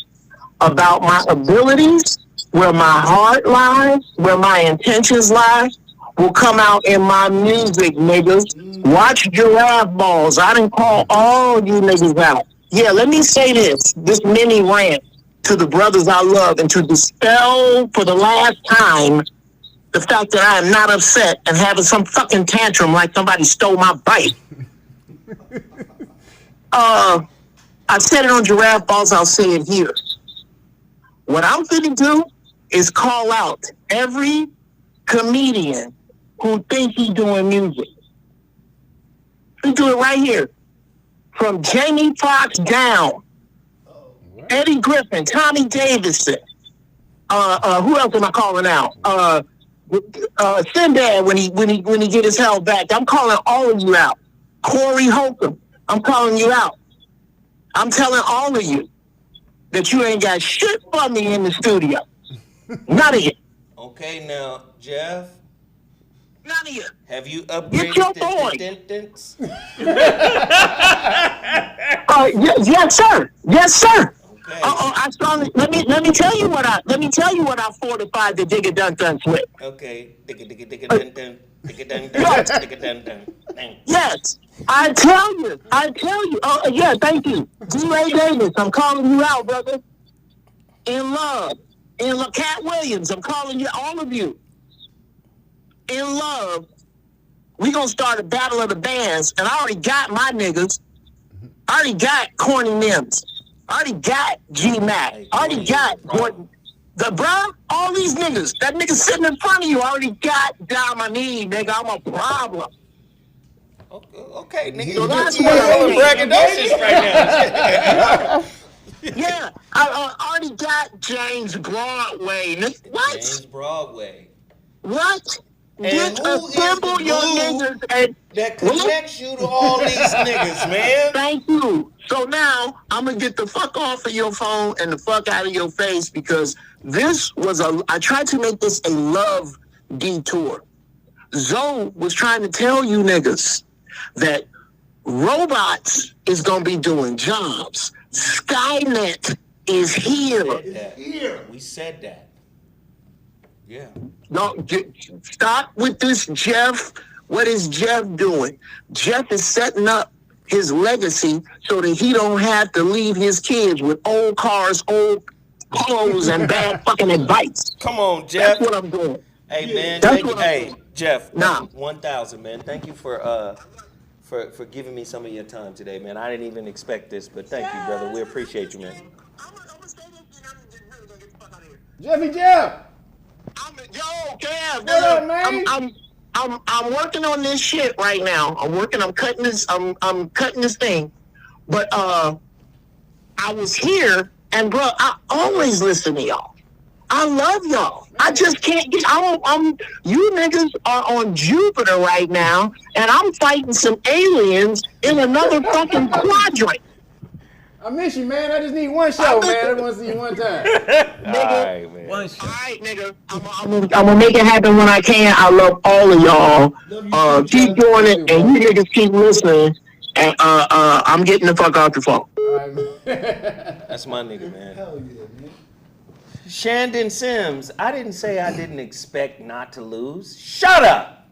about my abilities, where my heart lies, where my intentions lie, will come out in my music, niggas. Watch Giraffe Balls. I done call all you niggas out. Yeah, let me say this mini rant to the brothers I love and to dispel for the last time the fact that I am not upset and having some fucking tantrum like somebody stole my bike. I said it on Giraffe Balls, I'll say it here. What I'm finna do is call out every comedian who thinks he's doing music. We do it right here. From Jamie Foxx down. Eddie Griffin, Tommy Davidson. Who else am I calling out? Sinbad when he get his hell back. I'm calling all of you out. Corey Holcomb, I'm calling you out. I'm telling all of you that you ain't got shit for me in the studio. None of you. Okay, now, Geoff. None of you. Have you upgraded the distance? Yes, sir. Yes, sir. Okay. I strongly let me tell you what I fortified the digga dun duns with. Okay. Digga dun dun. Digga dun dun. Digga dun dun. Yes. I tell you. Oh yeah, thank you. D.A. Davis, I'm calling you out, brother. In love. In Cat Williams, I'm calling you, all of you. In love, we gonna start a battle of the bands, and I already got my niggas. I already got Corny Mims. I already got G-Mac. I already got Gordon. All these niggas. That nigga sitting in front of you, I already got Dominique, nigga. I'm a problem. Okay, nigga. So that's you braggadocious right now. Yeah, I already got James Broadway. What? James Broadway. What? And who is the glue that connects you to all these niggas, man? Thank you. So now I'm gonna get the fuck off of your phone and the fuck out of your face because I tried to make this a love detour. Zoe was trying to tell you niggas that robots is gonna be doing jobs. Skynet is here. We said that. Yeah. No, stop with this, Geoff. What is Geoff doing? Geoff is setting up his legacy so that he don't have to leave his kids with old cars, old clothes, and bad fucking advice. Come on, Geoff. That's what I'm doing. Hey, man. Doing. Geoff. Nah. 1,000, man. Thank you for giving me some of your time today, man. I didn't even expect this, but thank you, brother. We appreciate you, man. Jeff. Yo, Geoff, What up, man? I'm working on this shit right now. I'm cutting this thing. But I was here, and bro, I always listen to y'all. I love y'all. I just can't get. You niggas are on Jupiter right now, and I'm fighting some aliens in another fucking quadrant. I miss you, man. I just need one show, man. I want to see you one time. Nigga, All right, man. all right, nigga. I'm gonna make it happen when I can. I love all of y'all. Keep doing it, and you niggas keep listening. And I'm getting the fuck out the phone. That's my nigga, man. Hell yeah, man. Shandon Sims, I didn't say I didn't expect not to lose. Shut up!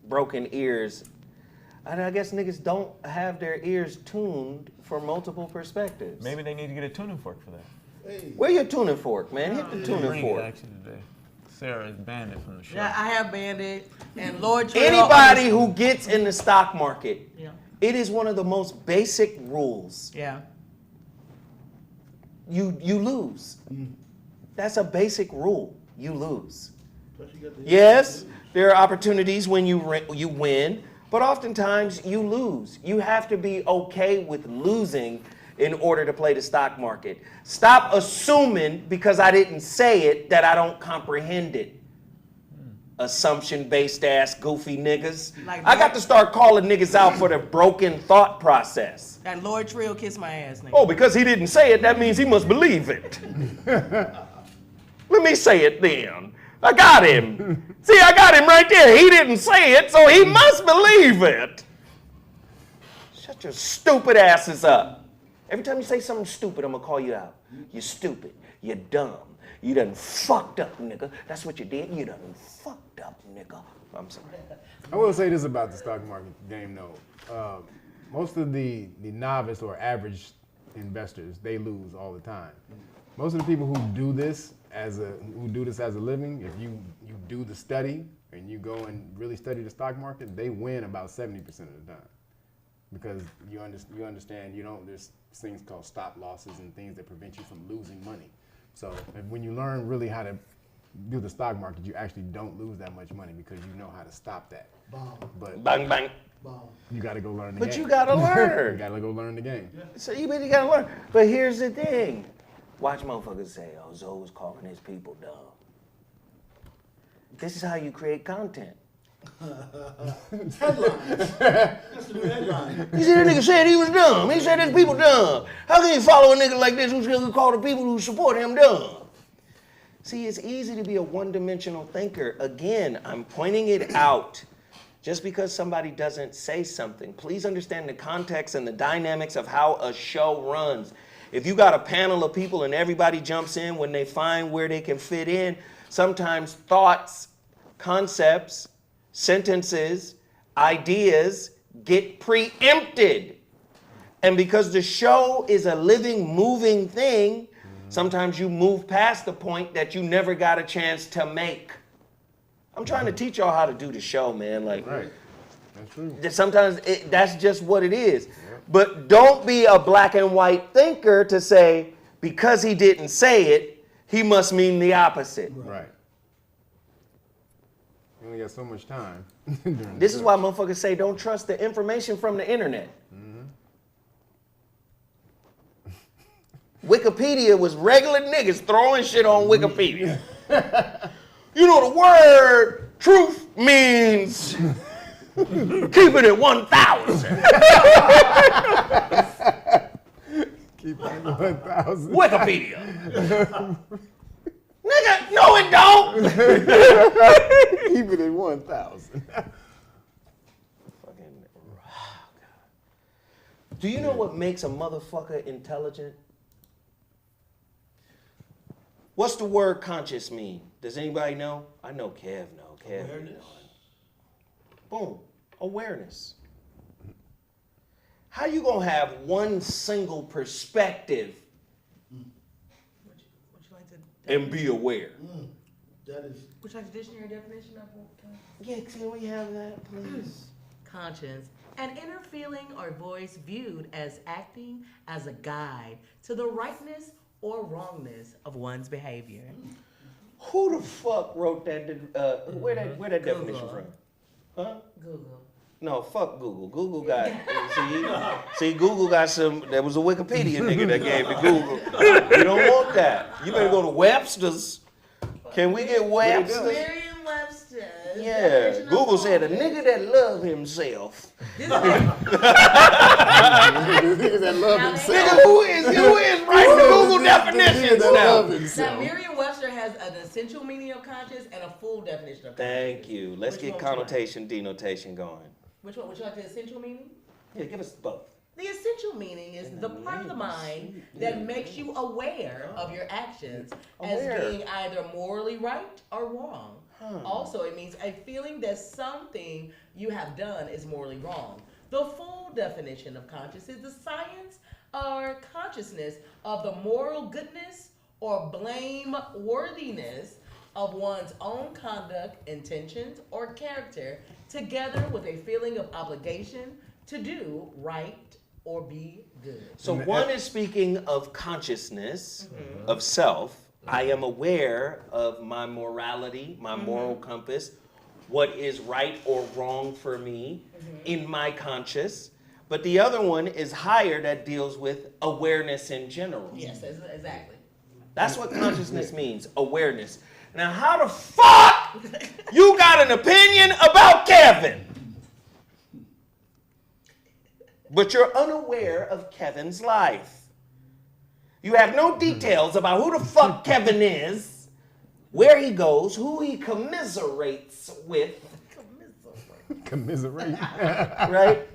Broken ears. I guess niggas don't have their ears tuned for for multiple perspectives. Maybe they need to get a tuning fork for that. Hey. Where your tuning fork, man? Hit the tuning Bring it fork. actually today. Sarah is banned it from the show. Yeah, I have banned it. And Lord Trail. Anybody who gets in the stock market, Yeah. it is one of the most basic rules. Yeah. You lose. That's a basic rule. You lose. Plus you got the- Yes, there are opportunities when you win, but oftentimes you lose. You have to be okay with losing in order to play the stock market. Stop assuming because I didn't say it that I don't comprehend it. Assumption-based ass goofy niggas. Like I got to start calling niggas out for their broken thought process. That Lord Trail kiss my ass, nigga. Oh, because he didn't say it, that means he must believe it. Let me say it then. I got him. See, I got him right there. He didn't say it, so he must believe it. Shut your stupid asses up. Every time you say something stupid, I'm gonna call you out. You're stupid. You're dumb. You done fucked up, nigga. That's what you did. You done fucked up, nigga. I'm sorry. I will say this about the stock market game, though. Most of the novice or average investors, they lose all the time. Most of the people who do this as a living, if you do the study and you go and really study the stock market, they win about 70% of the time. Because you understand, there's things called stop losses and things that prevent you from losing money. So when you learn really how to do the stock market, you actually don't lose that much money because you know how to stop that. Bomb. But Bang, bang. Bomb. you got to go learn the But game. you gotta learn. You got to go learn the game. So you really gotta learn. But here's the thing. Watch motherfuckers say, oh, Zoe was calling his people dumb. This is how you create content. Headlines. That's the new headline. You see that nigga said he was dumb. He said his people dumb. How can you follow a nigga like this who's gonna call the people who support him dumb? See, it's easy to be a one-dimensional thinker. Again, I'm pointing it out. Just because somebody doesn't say something, please understand the context and the dynamics of how a show runs. If you got a panel of people and everybody jumps in when they find where they can fit in, sometimes thoughts, concepts, sentences, ideas get preempted. And because the show is a living, moving thing, sometimes you move past the point that you never got a chance to make. I'm trying to teach y'all how to do the show, man. Like, Right. That's true. sometimes that's just what it is. But don't be a black and white thinker to say, because he didn't say it, he must mean the opposite. Right. You only got so much time. during This the is show. why motherfuckers say don't trust the information from the internet. Wikipedia was regular niggas throwing shit on Wikipedia. You know, the word truth means keeping it 1,000. Keep it 1,000. Wikipedia. Nigga, no it don't. Keep it at 1,000. Do you know what makes a motherfucker intelligent? What's the word conscious mean? Does anybody know? I know Kev know. Kev Awareness. know. Boom. Awareness. How you gonna have one single perspective Would you like to? and be aware? That is. Would you like the dictionary definition of Yeah, can we have that, please? conscience? An inner feeling or voice viewed as acting as a guide to the rightness or wrongness of one's behavior. Who the fuck wrote that? Where that definition from? Huh? Google. No, fuck Google. Google got see Google got some. There was a Wikipedia nigga that gave to Google. You don't want that. You better go to Webster's. Can we get Webster's? Merriam-Webster. Yeah. Google said a nigga that love himself. Niggas that love himself. Nigga, who is writing the Google definitions that love now? Now, himself. Merriam-Webster has an essential meaning of conscience and a full definition of conscience. Thank you. Let's Which get one would you like? connotation, denotation going. Which one? Would you like the essential meaning? Yeah, give us both. The essential meaning is the part of the mind that makes you aware of your actions Aware. as being either morally right or wrong. Also, it means a feeling that something you have done is morally wrong. The full definition of conscience is the science or consciousness of the moral goodness or blameworthiness of one's own conduct, intentions, or character, together with a feeling of obligation to do right or be good. So one is speaking of consciousness, of self. I am aware of my morality, my moral compass, what is right or wrong for me in my conscious. But the other one is higher, that deals with awareness in general. Yes, exactly. That's what consciousness means, awareness. Now, how the fuck you got an opinion about Kevin, but you're unaware of Kevin's life? You have no details about who the fuck Kevin is, where he goes, who he commiserates with. Commiserate. Right?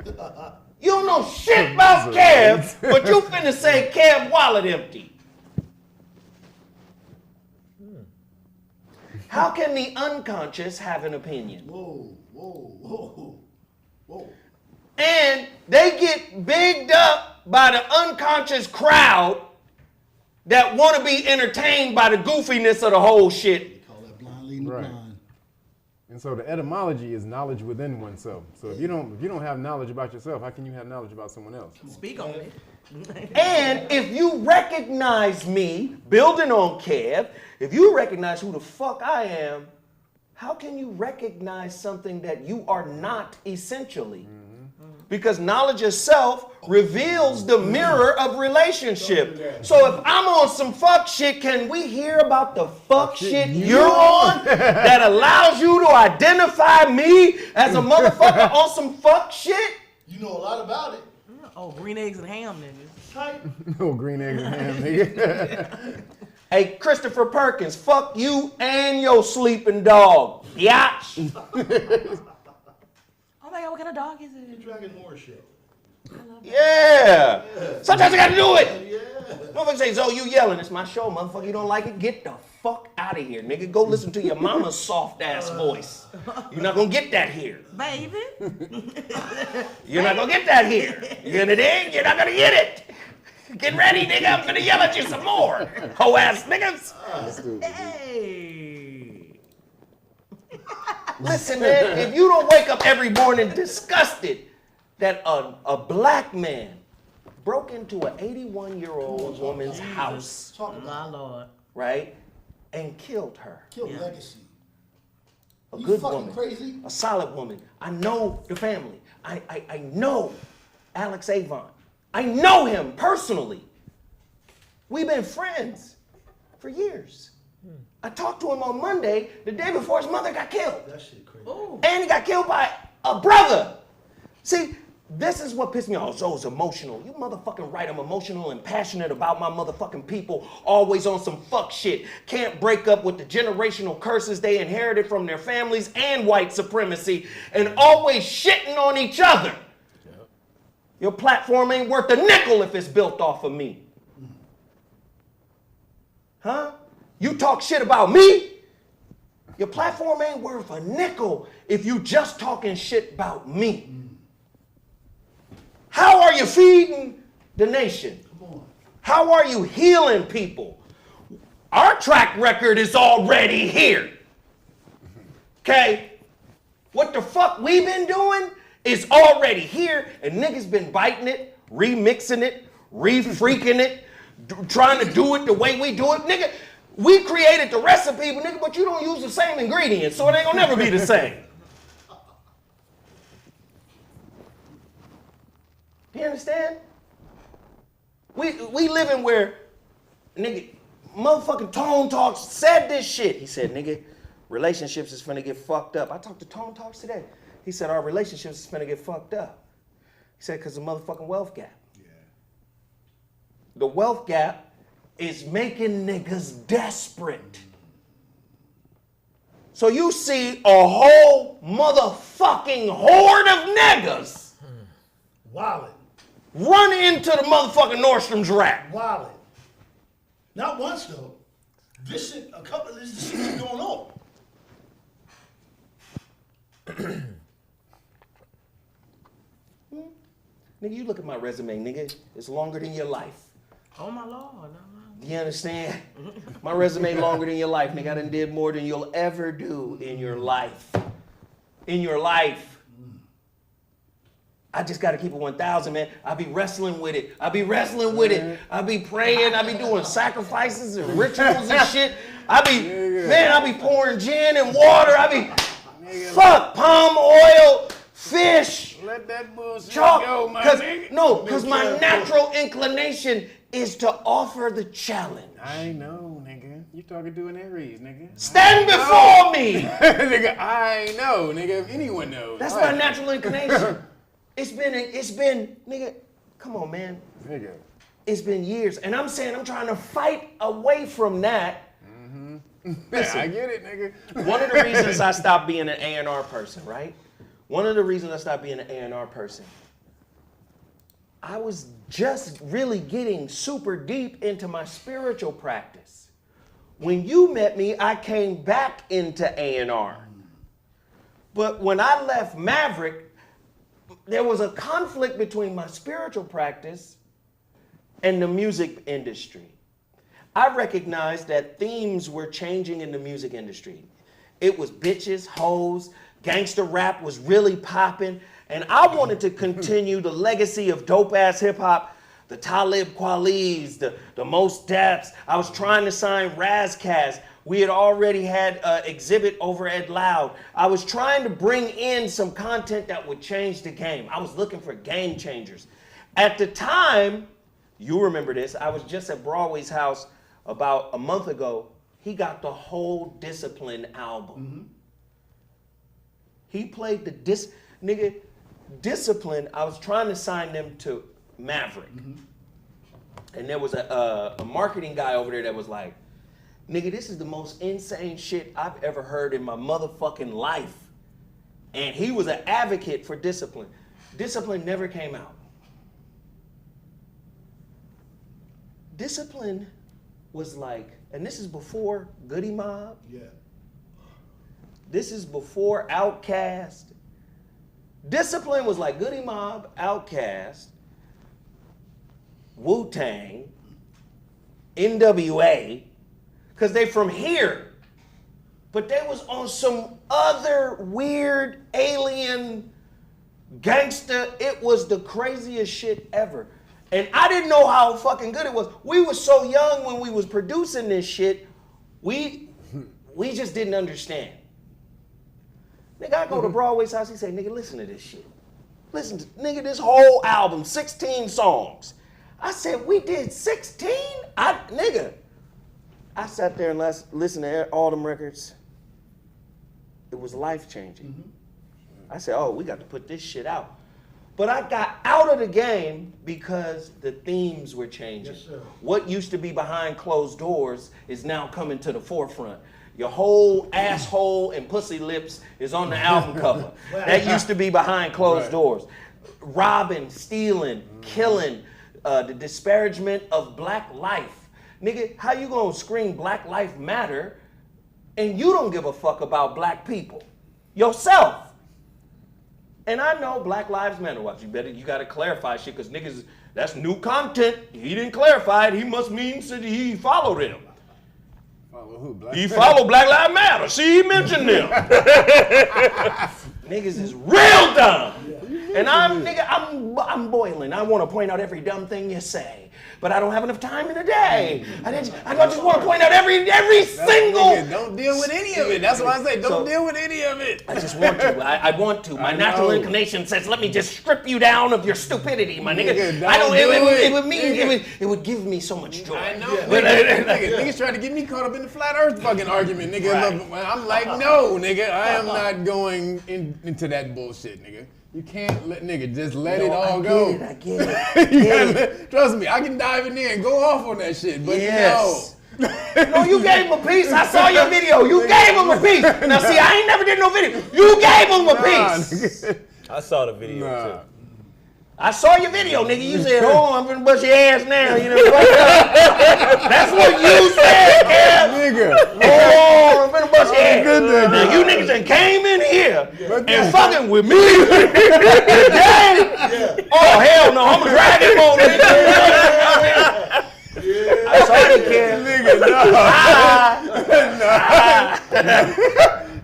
You don't know shit about Kev, but you finna say Kev wallet empty. How can the unconscious have an opinion? Whoa. And they get bigged up by the unconscious crowd that want to be entertained by the goofiness of the whole shit. They call that blind leading the blind. And so the etymology is knowledge within oneself. So if you don't have knowledge about yourself, how can you have knowledge about someone else? Speak on it. And if you recognize me, building on Kev, if you recognize who the fuck I am, how can you recognize something that you are not essentially? Because knowledge of self reveals the mirror of relationship. So if I'm on some fuck shit, can we hear about the fuck shit you're on that allows you to identify me as a motherfucker on some fuck shit? You know a lot about it. Oh, green eggs and ham, niggas. Type. No green eggs and ham, nigga. Hey, Christopher Perkins, fuck you and your sleeping dog, biatch. Oh my God, what kind of dog is it? Dragon Moore shit. Yeah. Sometimes I gotta do it. Motherfucker say, Zo, you yelling. It's my show, motherfucker. You don't like it? Get the fuck out of here, nigga. Go listen to your mama's soft ass voice. You're not gonna get that here. Baby. You're not gonna get that here. You're gonna dig? You're not gonna get it. Get ready, nigga. I'm gonna yell at you some more. Ho ass niggas. Hey. Listen, man, if you don't wake up every morning disgusted that a black man broke into an 81-year-old woman's house, My Lord. right, and killed her. Kill legacy. A You good fucking woman, crazy? a solid woman. I know the family. I know Alex Avon. I know him personally. We've been friends for years. I talked to him on Monday, the day before his mother got killed. That shit crazy. Ooh. And he got killed by a brother. See, this is what pissed me off. Zo's emotional. You motherfucking right, I'm emotional and passionate about my motherfucking people. Always on some fuck shit. Can't break up with the generational curses they inherited from their families and white supremacy. And always shitting on each other. Yep. Your platform ain't worth a nickel if it's built off of me. Huh? You talk shit about me? Your platform ain't worth a nickel if you just talking shit about me. How are you feeding the nation? How are you healing people? Our track record is already here. Okay? What the fuck we been doing is already here, and niggas been biting it, remixing it, re-freaking it, trying to do it the way we do it. Nigga, we created the recipe, but you don't use the same ingredients, so it ain't gonna never be the same. You understand? We living where, nigga, motherfucking Tone Talks said this shit. He said, nigga, relationships is finna get fucked up. I talked to Tone Talks today. He said, our relationships is finna get fucked up. He said, because of the motherfucking wealth gap. Yeah. The wealth gap is making niggas desperate. So you see a whole motherfucking horde of niggas Wallet. run into the motherfucking Nordstrom's rack. Wallet. Not once though. This shit, a couple of this shit is going on. Nigga, you look at my resume, nigga. It's longer than your life. Oh my Lord. Do you understand? My resume longer than your life, nigga. I done did more than you'll ever do in your life. In your life. I just got to keep it 1,000, man. I be wrestling with it. I be praying. I be doing sacrifices and rituals and shit. I be pouring gin and water. Fuck palm oil, fish. Let that bullshit chalk, go, my nigga. No, because my natural inclination is to offer the challenge. I know, nigga. You talking to an Aries, nigga. Stand before me. Nigga, I know, nigga. If anyone knows. That's my natural inclination. It's been, nigga, come on, man. Nigga. It's been years. And I'm saying I'm trying to fight away from that. Listen, I get it, nigga. One of the reasons I stopped being an A&R person, right? One of the reasons I stopped being an A&R person, I was just really getting super deep into my spiritual practice. When you met me, I came back into A&R. But when I left Maverick, there was a conflict between my spiritual practice and the music industry. I recognized that themes were changing in the music industry. It was bitches, hoes, gangster rap was really popping, and I wanted to continue the legacy of dope-ass hip-hop, the Talib Kweli's, the Mos Def's. I was trying to sign Razkaz. We had already had an exhibit over at Loud. I was trying to bring in some content that would change the game. I was looking for game changers. At the time, you remember this, I was just at Broadway's house about a month ago. He got the whole Discipline album. He played the nigga, Discipline, I was trying to sign them to Maverick. And there was a marketing guy over there that was like, nigga, this is the most insane shit I've ever heard in my motherfucking life. And he was an advocate for Discipline. Discipline never came out. Discipline was like, and this is before Goody Mob. Yeah. This is before Outkast. Discipline was like Goody Mob, Outkast, Wu-Tang, NWA, because they from here. But they was on some other weird alien gangster. It was the craziest shit ever. And I didn't know how fucking good it was. We were so young when we was producing this shit, we just didn't understand. Nigga, I go to Broadway's house, he say, nigga, listen to this shit. Listen to, nigga, this whole album, 16 songs. I said, we did 16? Nigga. I sat there and listened to all them records. It was life-changing. I said, oh, we got to put this shit out. But I got out of the game because the themes were changing. Yes, sir. What used to be behind closed doors is now coming to the forefront. Your whole asshole and pussy lips is on the album cover. That used to be behind closed doors. Robbing, stealing, killing, the disparagement of black life. Nigga, how you gonna scream Black Lives Matter and you don't give a fuck about black people? Yourself. And I know Black Lives Matter. Watch, you gotta clarify shit, because niggas, that's new content. He didn't clarify it. He must mean that he followed them. Follow who? He followed Black Lives Matter. See, he mentioned them. Niggas is real dumb. And I'm boiling. I want to point out every dumb thing you say, but I don't have enough time in the day. I just want to point out every single. Don't deal with any of it. That's why I say don't deal with any of it. I just want to. I want to. My natural inclination says, let me just strip you down of your stupidity, my nigga. It would give me so much joy. I know. Niggas trying to get me caught up in the flat Earth fucking argument, nigga. Right. I'm like, no, nigga. I am not going into that bullshit, nigga. You can't just let it all go. I get it. Trust me, I can dive in there and go off on that shit, but no, you gave him a piece. I saw your video. You gave him a piece. Now see, I ain't never did no video. You gave him a piece. I saw the video too. I saw your video, nigga. You said, "Oh, I'm gonna bust your ass now." You know, that's what you said, Kev. Nigga. Oh, I'm gonna bust your ass. Now, you niggas done came in here and fucking with me today. Oh hell no, I'm a dragon ball, nigga. I saw you, Kev. Nigga,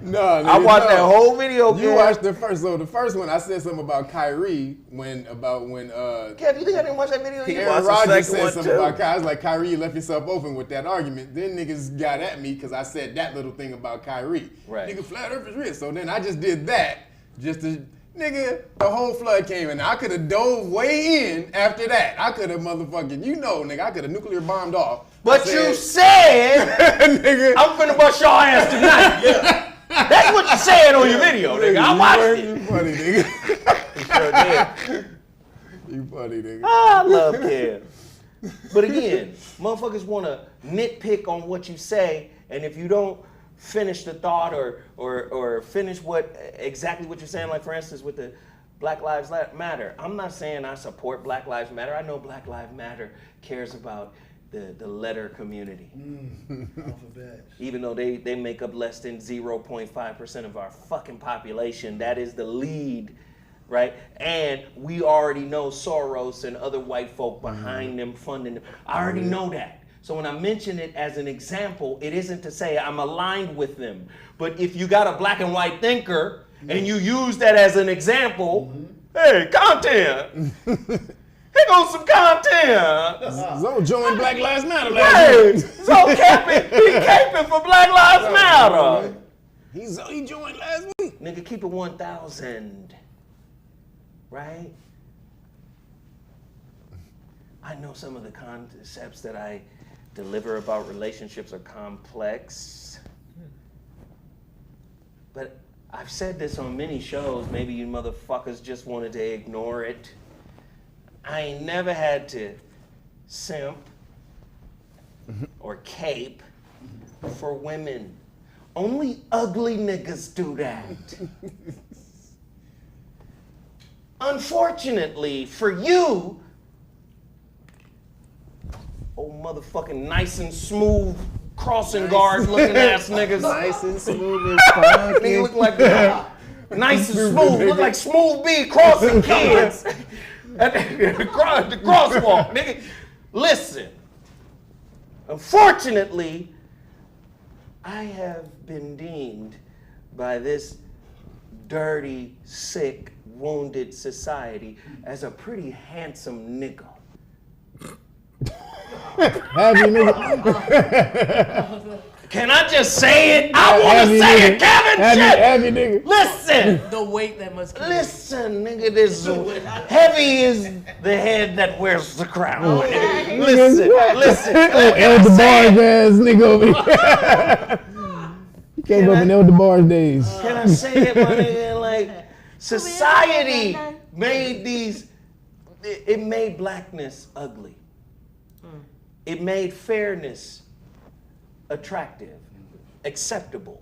no, nigga, I watched that whole video. You watched the first. So the first one, I said something about Kyrie when Kev, you think I didn't watch that video? Aaron Rodgers said something about Kyrie. I was like, Kyrie, you left yourself open with that argument. Then niggas got at me because I said that little thing about Kyrie. Right. Nigga, flat earth is real. So then I just did that just to, nigga, the whole flood came in. I could have dove way in after that. I could have motherfucking, nigga, I could have nuclear bombed off. But you said, nigga, I'm finna bust your ass tonight. Yeah. That's what you said on your video, nigga. I watched it. You funny, nigga. You sure did. You funny, nigga. I love Kev. But again, motherfuckers want to nitpick on what you say, and if you don't finish the thought or finish exactly what you're saying, like for instance with the Black Lives Matter. I'm not saying I support Black Lives Matter. I know Black Lives Matter cares about the letter community. Even though they make up less than 0.5% of our fucking population, that is the lead, right? And we already know Soros and other white folk behind them funding them. I already know that. So when I mention it as an example, it isn't to say I'm aligned with them. But if you got a black and white thinker and you use that as an example, hey, content. Here goes some content. Zo joined Black Lives Matter hey, Zo caping for Black Lives Matter. He joined last week. Nigga, keep it 1,000. Right? I know some of the concepts that I deliver about relationships are complex. But I've said this on many shows. Maybe you motherfuckers just wanted to ignore it. I ain't never had to simp or cape for women. Only ugly niggas do that. Unfortunately for you, old motherfucking nice and smooth crossing guard looking ass niggas. Nice and smooth and funky. Nigga look like nice and smooth. Look like Smooth B crossing kids. At the crosswalk, nigga. Listen. Unfortunately, I have been deemed by this dirty, sick, wounded society as a pretty handsome nigga. Have you, nigga? Can I just say it? I want to say it, Kevin. Have you, nigga? Listen. The weight that must carry. Listen, nigga, this heavy is the head that wears the crown. Nigga. Listen. Elder Barge ass nigga over here. He came up in Elder Barge days. Can I say it, my nigga? Like, society made it made blackness ugly. It made fairness attractive, acceptable,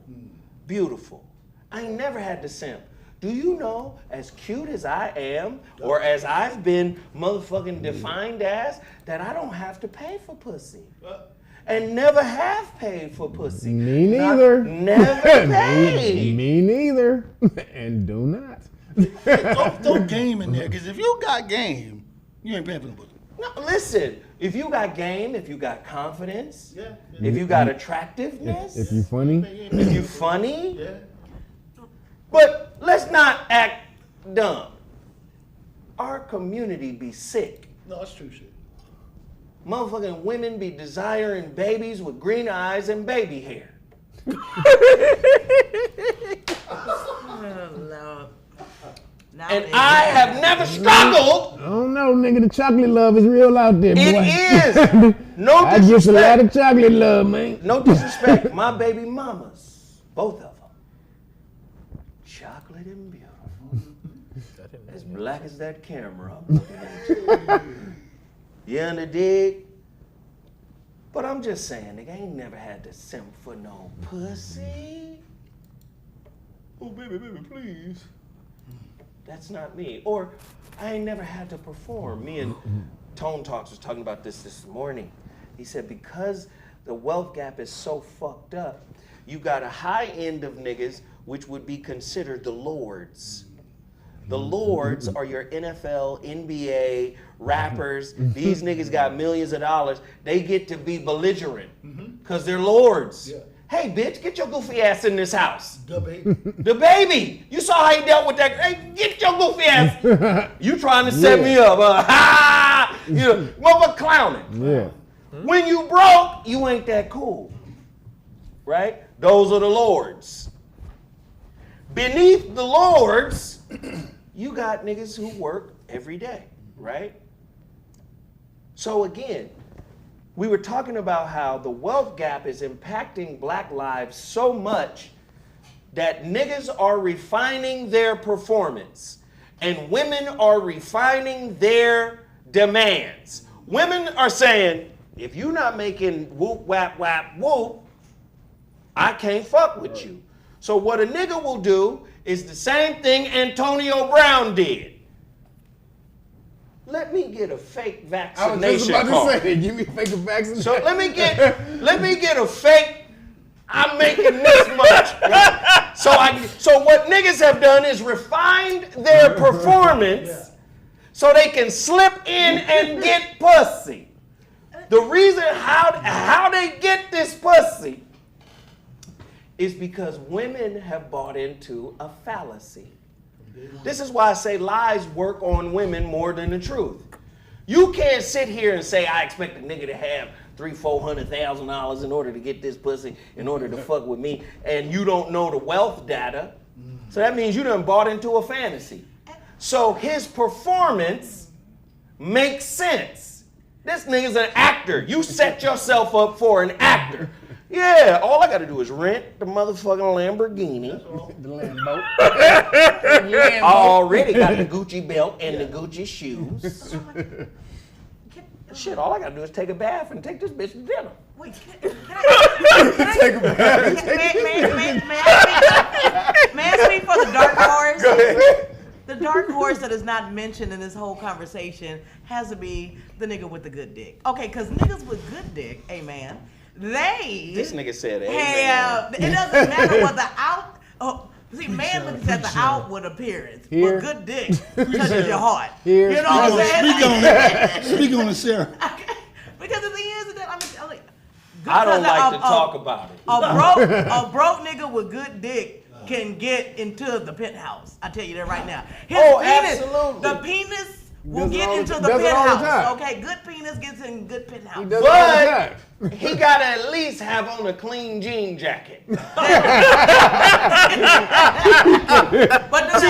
beautiful. I ain't never had to simp. Do you know, as cute as I am, or as I've been motherfucking defined as, that I don't have to pay for pussy? And never have paid for pussy. Me neither. Never paid. Me neither. And do not. Throw game in there, because if you got game, you ain't paying for the pussy. No, listen. If you got game, if you got confidence, if you got attractiveness, if you funny, but let's not act dumb. Our community be sick. No, that's true shit. Motherfucking women be desiring babies with green eyes and baby hair. And I have never struggled. I don't know, nigga. The chocolate love is real out there, boy. It is. No disrespect. I get a lot of chocolate love, man. No disrespect. My baby mamas, both of them, chocolate and beautiful. As black as that camera I'm looking at you. You under dig? But I'm just saying, nigga, I ain't never had to simp for no pussy. Oh, baby, please. That's not me. Or I ain't never had to perform. Me and Tone Talks was talking about this morning. He said because the wealth gap is so fucked up, you got a high end of niggas which would be considered the lords. The lords are your NFL, NBA, rappers. These niggas got millions of dollars. They get to be belligerent because they're lords. Yeah. Hey, bitch, get your goofy ass in this house. The baby. The baby. You saw how he dealt with that. Hey, get your goofy ass. You trying to set me up. Ha! You know, motherfucker clowning. Yeah. When you broke, you ain't that cool. Right? Those are the lords. Beneath the lords, you got niggas who work every day, right? So again, we were talking about how the wealth gap is impacting black lives so much that niggas are refining their performance and women are refining their demands. Women are saying, if you're not making whoop, whap, whap, whoop, I can't fuck with you. So what a nigga will do is the same thing Antonio Brown did. Let me get a fake vaccination I was just about card. to say, give me a fake vaccination. So let me get a fake. I'm making this much. Right? So what niggas have done is refined their performance so they can slip in and get pussy. The reason how they get this pussy is because women have bought into a fallacy. This is why I say lies work on women more than the truth. You can't sit here and say, I expect a nigga to have $300,000-$400,000 in order to get this pussy, in order to fuck with me, and you don't know the wealth data. So that means you done bought into a fantasy. So his performance makes sense. This nigga's an actor. You set yourself up for an actor. Yeah, all I gotta do is rent the motherfucking Lamborghini. The Lambo. I already got the Gucci belt and the Gucci shoes. Shit, all I gotta do is take a bath and take this bitch to dinner. Wait, can I Take a bath. may I speak for the dark horse? Go ahead. The dark horse that is not mentioned in this whole conversation has to be the nigga with the good dick. Okay, because niggas with good dick, amen, This nigga said amen. it doesn't matter what the out. See, man looks at the outward appearance, Here. but good dick touches your heart. Here. You know what I'm saying? Speak on it, Sarah. Because the thing is that I'm like, I don't like to talk about it. A broke nigga with good dick can get into the penthouse. I tell you that right now. His penis, absolutely. The penis will Does it get all into the- the does it all the penthouse. time. Okay, good penis gets in good penthouse. He does it all the time. But he gotta at least have on a clean jean jacket. But Because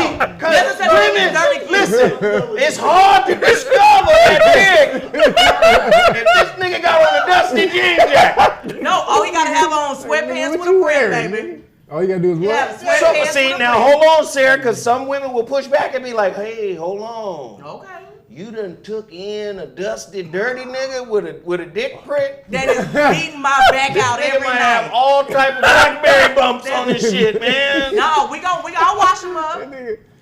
women, listen, it's hard to discover that dick if this nigga got on a dusty jean jacket. No, all he gotta have on sweatpants with a print, baby. All you gotta do is Yeah, what? So, sweatpants see, with a now print. hold on, Sarah, because some women will push back and be like, hey, hold on. Okay. You done took in a dusty, dirty nigga with a dick print? That is beating my back out This nigga every might night. have all type of blackberry bumps on his shit, man. No, we gonna wash him up.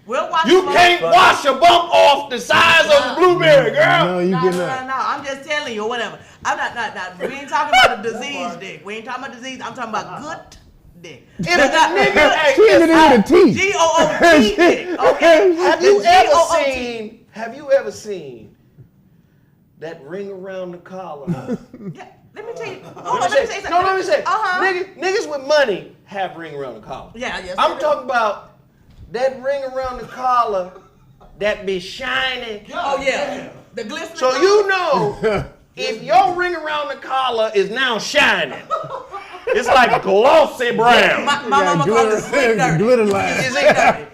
We'll wash You him can't up. wash a bump off the size of a blueberry, girl. No, you No, get no, that. no, I'm just telling you, whatever. I'm not. We ain't talking about a disease dick. We ain't talking about disease. I'm talking about good dick. If a nigga, hey, She even in the teeth. G-O-O-T dick. Okay. have you The ever G-O-O-T. seen? Have you ever seen that ring around the collar? Yeah, let me tell you. Hold on, let me say something. No, let me say. Uh-huh. Niggas with money have ring around the collar. Yeah, yes. I'm talking about that ring around the collar that be shining. Oh yeah, the glistening. So you know, if your ring around the collar is now shining, it's like glossy brown. My mama calls it slick dirty. Glitter line. Is it?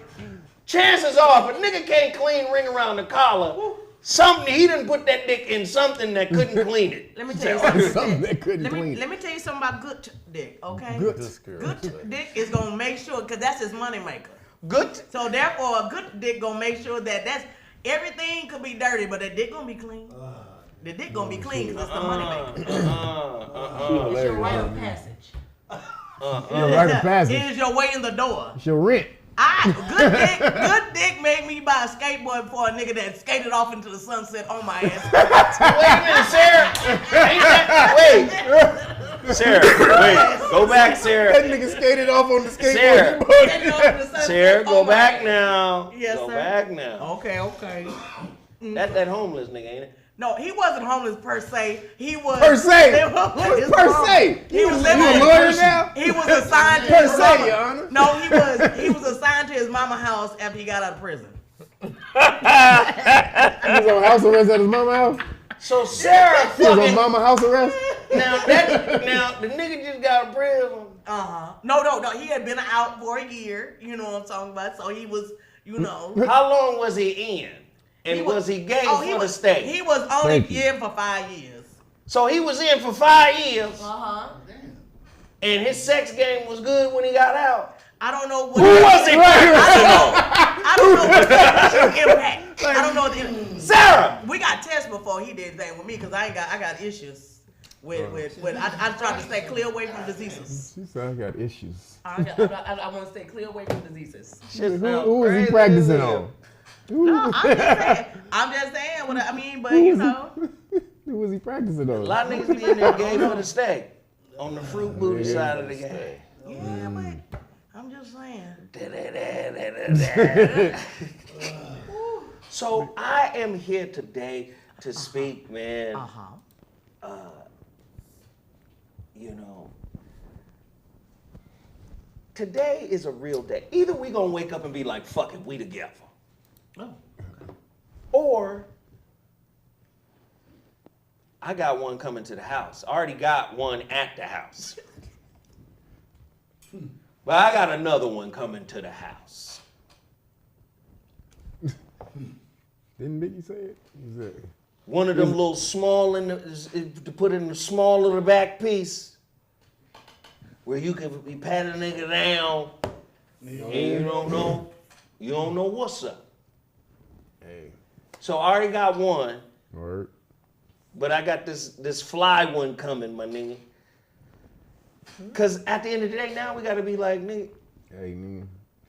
Chances are, if a nigga can't clean ring around the collar, something he done put that dick in something that couldn't clean it. Let me tell you something. Something that couldn't clean. Let me tell you something about good dick, okay? Good. Good dick is gonna make sure, cause that's his money maker. Good. So therefore, a good dick gonna make sure that everything could be dirty, but the dick gonna be clean. The dick gonna be clean because it's the money maker. Hilarious. Rite of passage. Your right of passage. It is your way in the door. It's your rent. Good dick made me buy a skateboard for a nigga that skated off into the sunset on my ass. Wait a minute, Sarah. Sarah, go back, Sarah. That nigga skated off on the skateboard. Sarah, go back now. Yes, go sir. back now. Okay. That homeless nigga, ain't it? No, he wasn't homeless per se. He was Per se. His Per mom- se. He was You living a lawyer now? He was assigned to Per his se, mama. Your Honor. No, he was assigned to his mama house after he got out of prison. He was on house arrest at his mama house. So Sarah He was on fucking mama house arrest. now the nigga just got out of prison. No. He had been out for a year. You know what I'm talking about. So he was, How long was he in? And was he gay for the state? He was only in for 5 years. So he was in for 5 years. And his sex game was good when he got out. I don't know what. Who was it? I don't know what the impact. I don't know the impact. Sarah! We got tests before he did that with me because I got issues with I tried to stay clear away from diseases. She said I got issues. I want to stay clear away from diseases. Who was he practicing on? No, I'm just saying what I mean, but Who was he practicing on? A lot of niggas be in there gay for the steak. On the fruit booty side of the game. Yeah, but I'm just saying. So I am here today to speak, man. Today is a real day. Either we gonna wake up and be like, fuck it, we together. Or I got one coming to the house. I already got one at the house. But I got another one coming to the house. Didn't Biggie say it? He said, One of them little small to put in the small of the back piece where you can be patting a nigga down and you don't know what's up. Hey. So I already got one. Word. But I got this fly one coming, my nigga. Cause at the end of the day, now we gotta be like, nigga. Hey, nigga.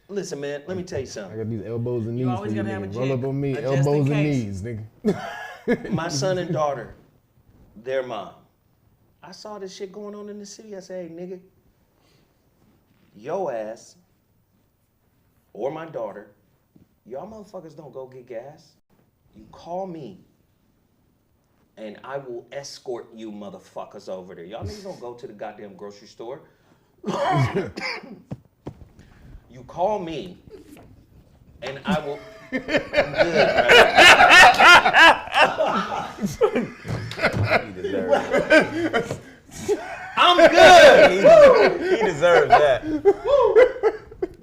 Listen, man, let me tell you something. I got these elbows and knees for always you, gotta have a nigga. Roll jig, up on me, just in elbows and case. knees, nigga. My son and daughter, their mom. I saw this shit going on in the city. I said, hey, nigga, yo ass or my daughter, y'all motherfuckers don't go get gas. You call me and I will escort you motherfuckers over there. Y'all niggas don't go to the goddamn grocery store. You call me and I will. I'm good, right? He deserves it. I'm good. He deserves that.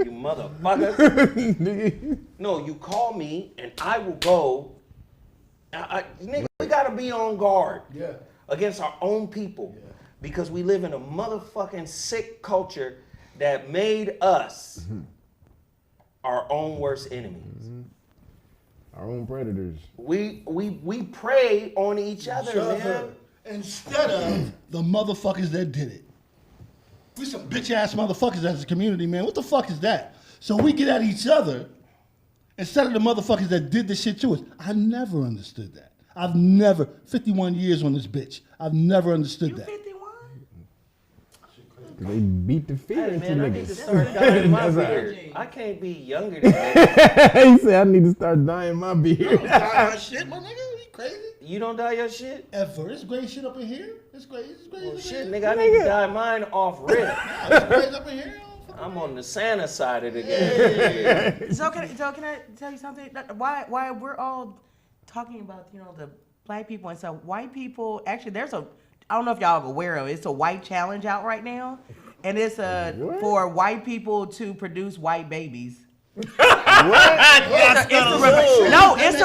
You motherfuckers. No, you call me and I will go. Nigga, we gotta be on guard against our own people because we live in a motherfucking sick culture that made us our own worst enemies. Our own predators. We prey on each other, man. Instead of the motherfuckers that did it. We some bitch ass motherfuckers as a community, man. What the fuck is that? So we get at each other instead of the motherfuckers that did this shit to us. I never understood that. I've never, 51 years on this bitch. I've never understood that. 51? They beat the fear Hey, into man, I need to niggas. start dyeing my beard. I can't be younger than that. He said, I need to start dyeing my beard. My shit, my nigga. You crazy? You don't dye your shit? Ever. It's gray shit up in here. It's gray. It's gray. Well, it's shit, gray. nigga, I need to dye mine off rip. It's gray up in here. I'm on the Santa side of the game. So can I tell you something? Why we're all talking about the black people and so white people? Actually, I don't know if y'all are aware of it. It's a white challenge out right now, and it's for white people to produce white babies. It's to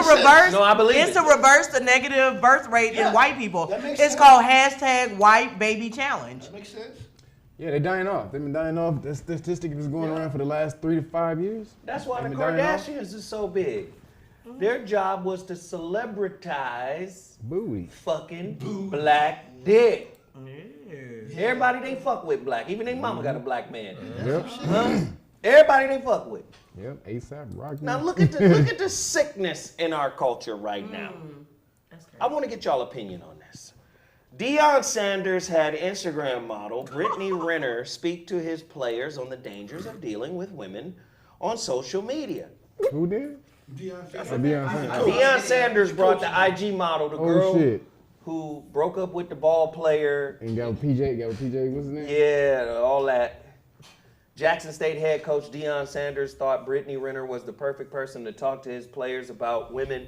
reverse. No, I believe it's it. to reverse the negative birth rate in white people. that makes It's sense. called #WhiteBabyChallenge. That makes sense. Yeah, they're dying off. They've been dying off. That statistic has been going around for the last 3 to 5 years. That's why the They've been dying off. Kardashians is so big. Their job was to celebritize Booey. fucking black dick. Everybody they fuck with black. Even their mama got a black man. Yep. Huh? Everybody they fuck with. Yep, ASAP Rocky. Now look at the sickness in our culture right now. That's crazy. I want to get y'all opinion on this. Deion Sanders had Instagram model Brittany Renner speak to his players on the dangers of dealing with women on social media. Who did? Deion Sanders. Deion Sanders. Deion Sanders brought the IG model, the Oh, girl shit. who broke up with the ball player. And got with PJ, what's his name? Yeah, all that. Jackson State head coach Deion Sanders thought Brittany Renner was the perfect person to talk to his players about women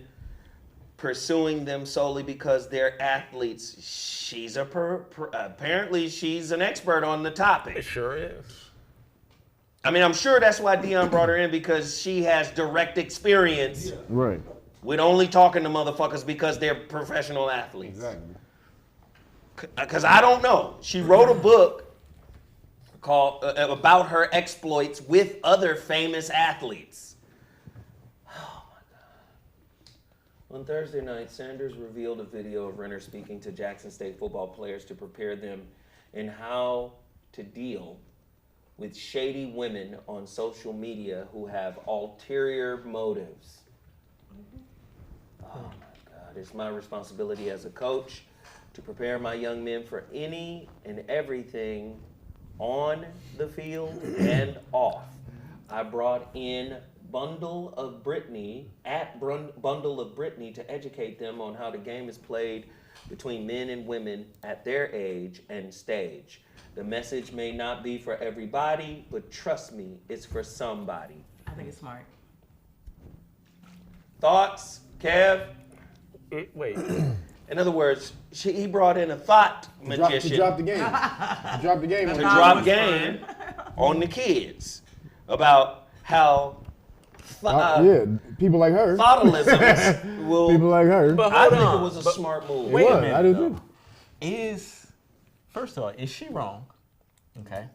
pursuing them solely because they're athletes. She's apparently she's an expert on the topic. It sure is. I mean, I'm sure that's why Deion brought her in, because she has direct experience Right. with only talking to motherfuckers because they're professional athletes. Exactly. Because I don't know. She wrote a book called about her exploits with other famous athletes. Oh my God. On Thursday night, Sanders revealed a video of Renner speaking to Jackson State football players to prepare them in how to deal with shady women on social media who have ulterior motives. Oh my God. It's my responsibility as a coach to prepare my young men for any and everything on the field and off. I brought in Bundle of Brittany to educate them on how the game is played between men and women at their age and stage. The message may not be for everybody, but trust me, it's for somebody. I think it's smart. Thoughts, Kev? Wait. In other words, he brought in a thought magician To drop the game. To drop the game. to drop game on the kids about how yeah, people like her. thoughtalisms will. People like her. But I hold think on. it was a smart move. Wait a What? minute, I do though. too. First of all, is she wrong? Okay.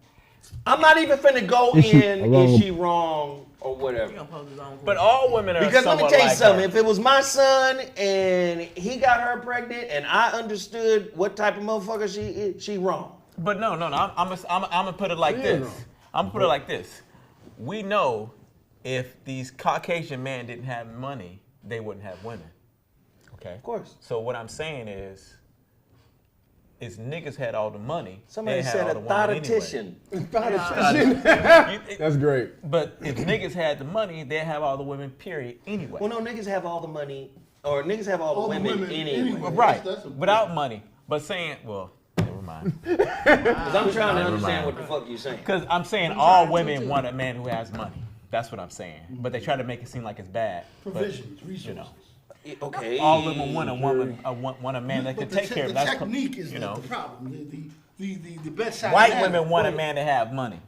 I'm not even finna go Is she in. wrong? Is she wrong or whatever? He gonna pose his own But all women are Because let me somewhat tell you like something. her. If it was my son and he got her pregnant and I understood what type of motherfucker she is, she wrong. But no. I'm gonna put it like this. I'm gonna put it like this. We know if these Caucasian men didn't have money, they wouldn't have women. Okay. Of course. So what I'm saying is niggas had all the money. Somebody they had said all a the women thoughtician. anyway. That's great. But if niggas had the money, they have all the women. Period. Anyway. Well, no, niggas have all the money, or niggas have all the women anyway. Right. That's a- Without money, but saying, well, never mind. Because I'm trying to understand what the fuck you saying. Because I'm saying all women want a man who has money. That's what I'm saying. But they try to make it seem like it's bad. But, Provisions, resources. you know, Okay. all women want a woman, want a man that can But take care of the them. That's technique is you the know. problem. The bedside White manner. women want a man to have money.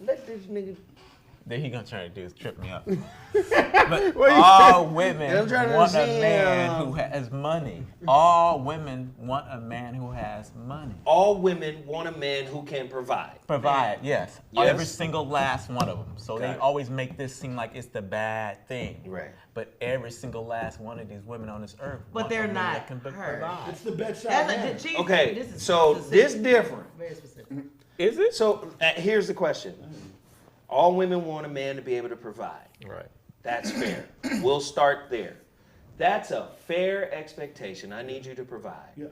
Let this nigga. Then he gonna try to do is trip me up. But all women I'm trying to want a understand. man who has money. All women want a man who has money. All women want a man who can provide. Provide, yes. Yes. Every single last one of them. So Got they it. always make this seem like it's the bad thing. Right. But every single last one of these women on this earth. But want they're a man not that can her. provide. It's the bedside That's manner. she's- Okay, this is so specific. this different. Very specific. Is it? So here's the question. All women want a man to be able to provide. Right. That's fair. We'll start there. That's a fair expectation. I need you to provide. Yeah.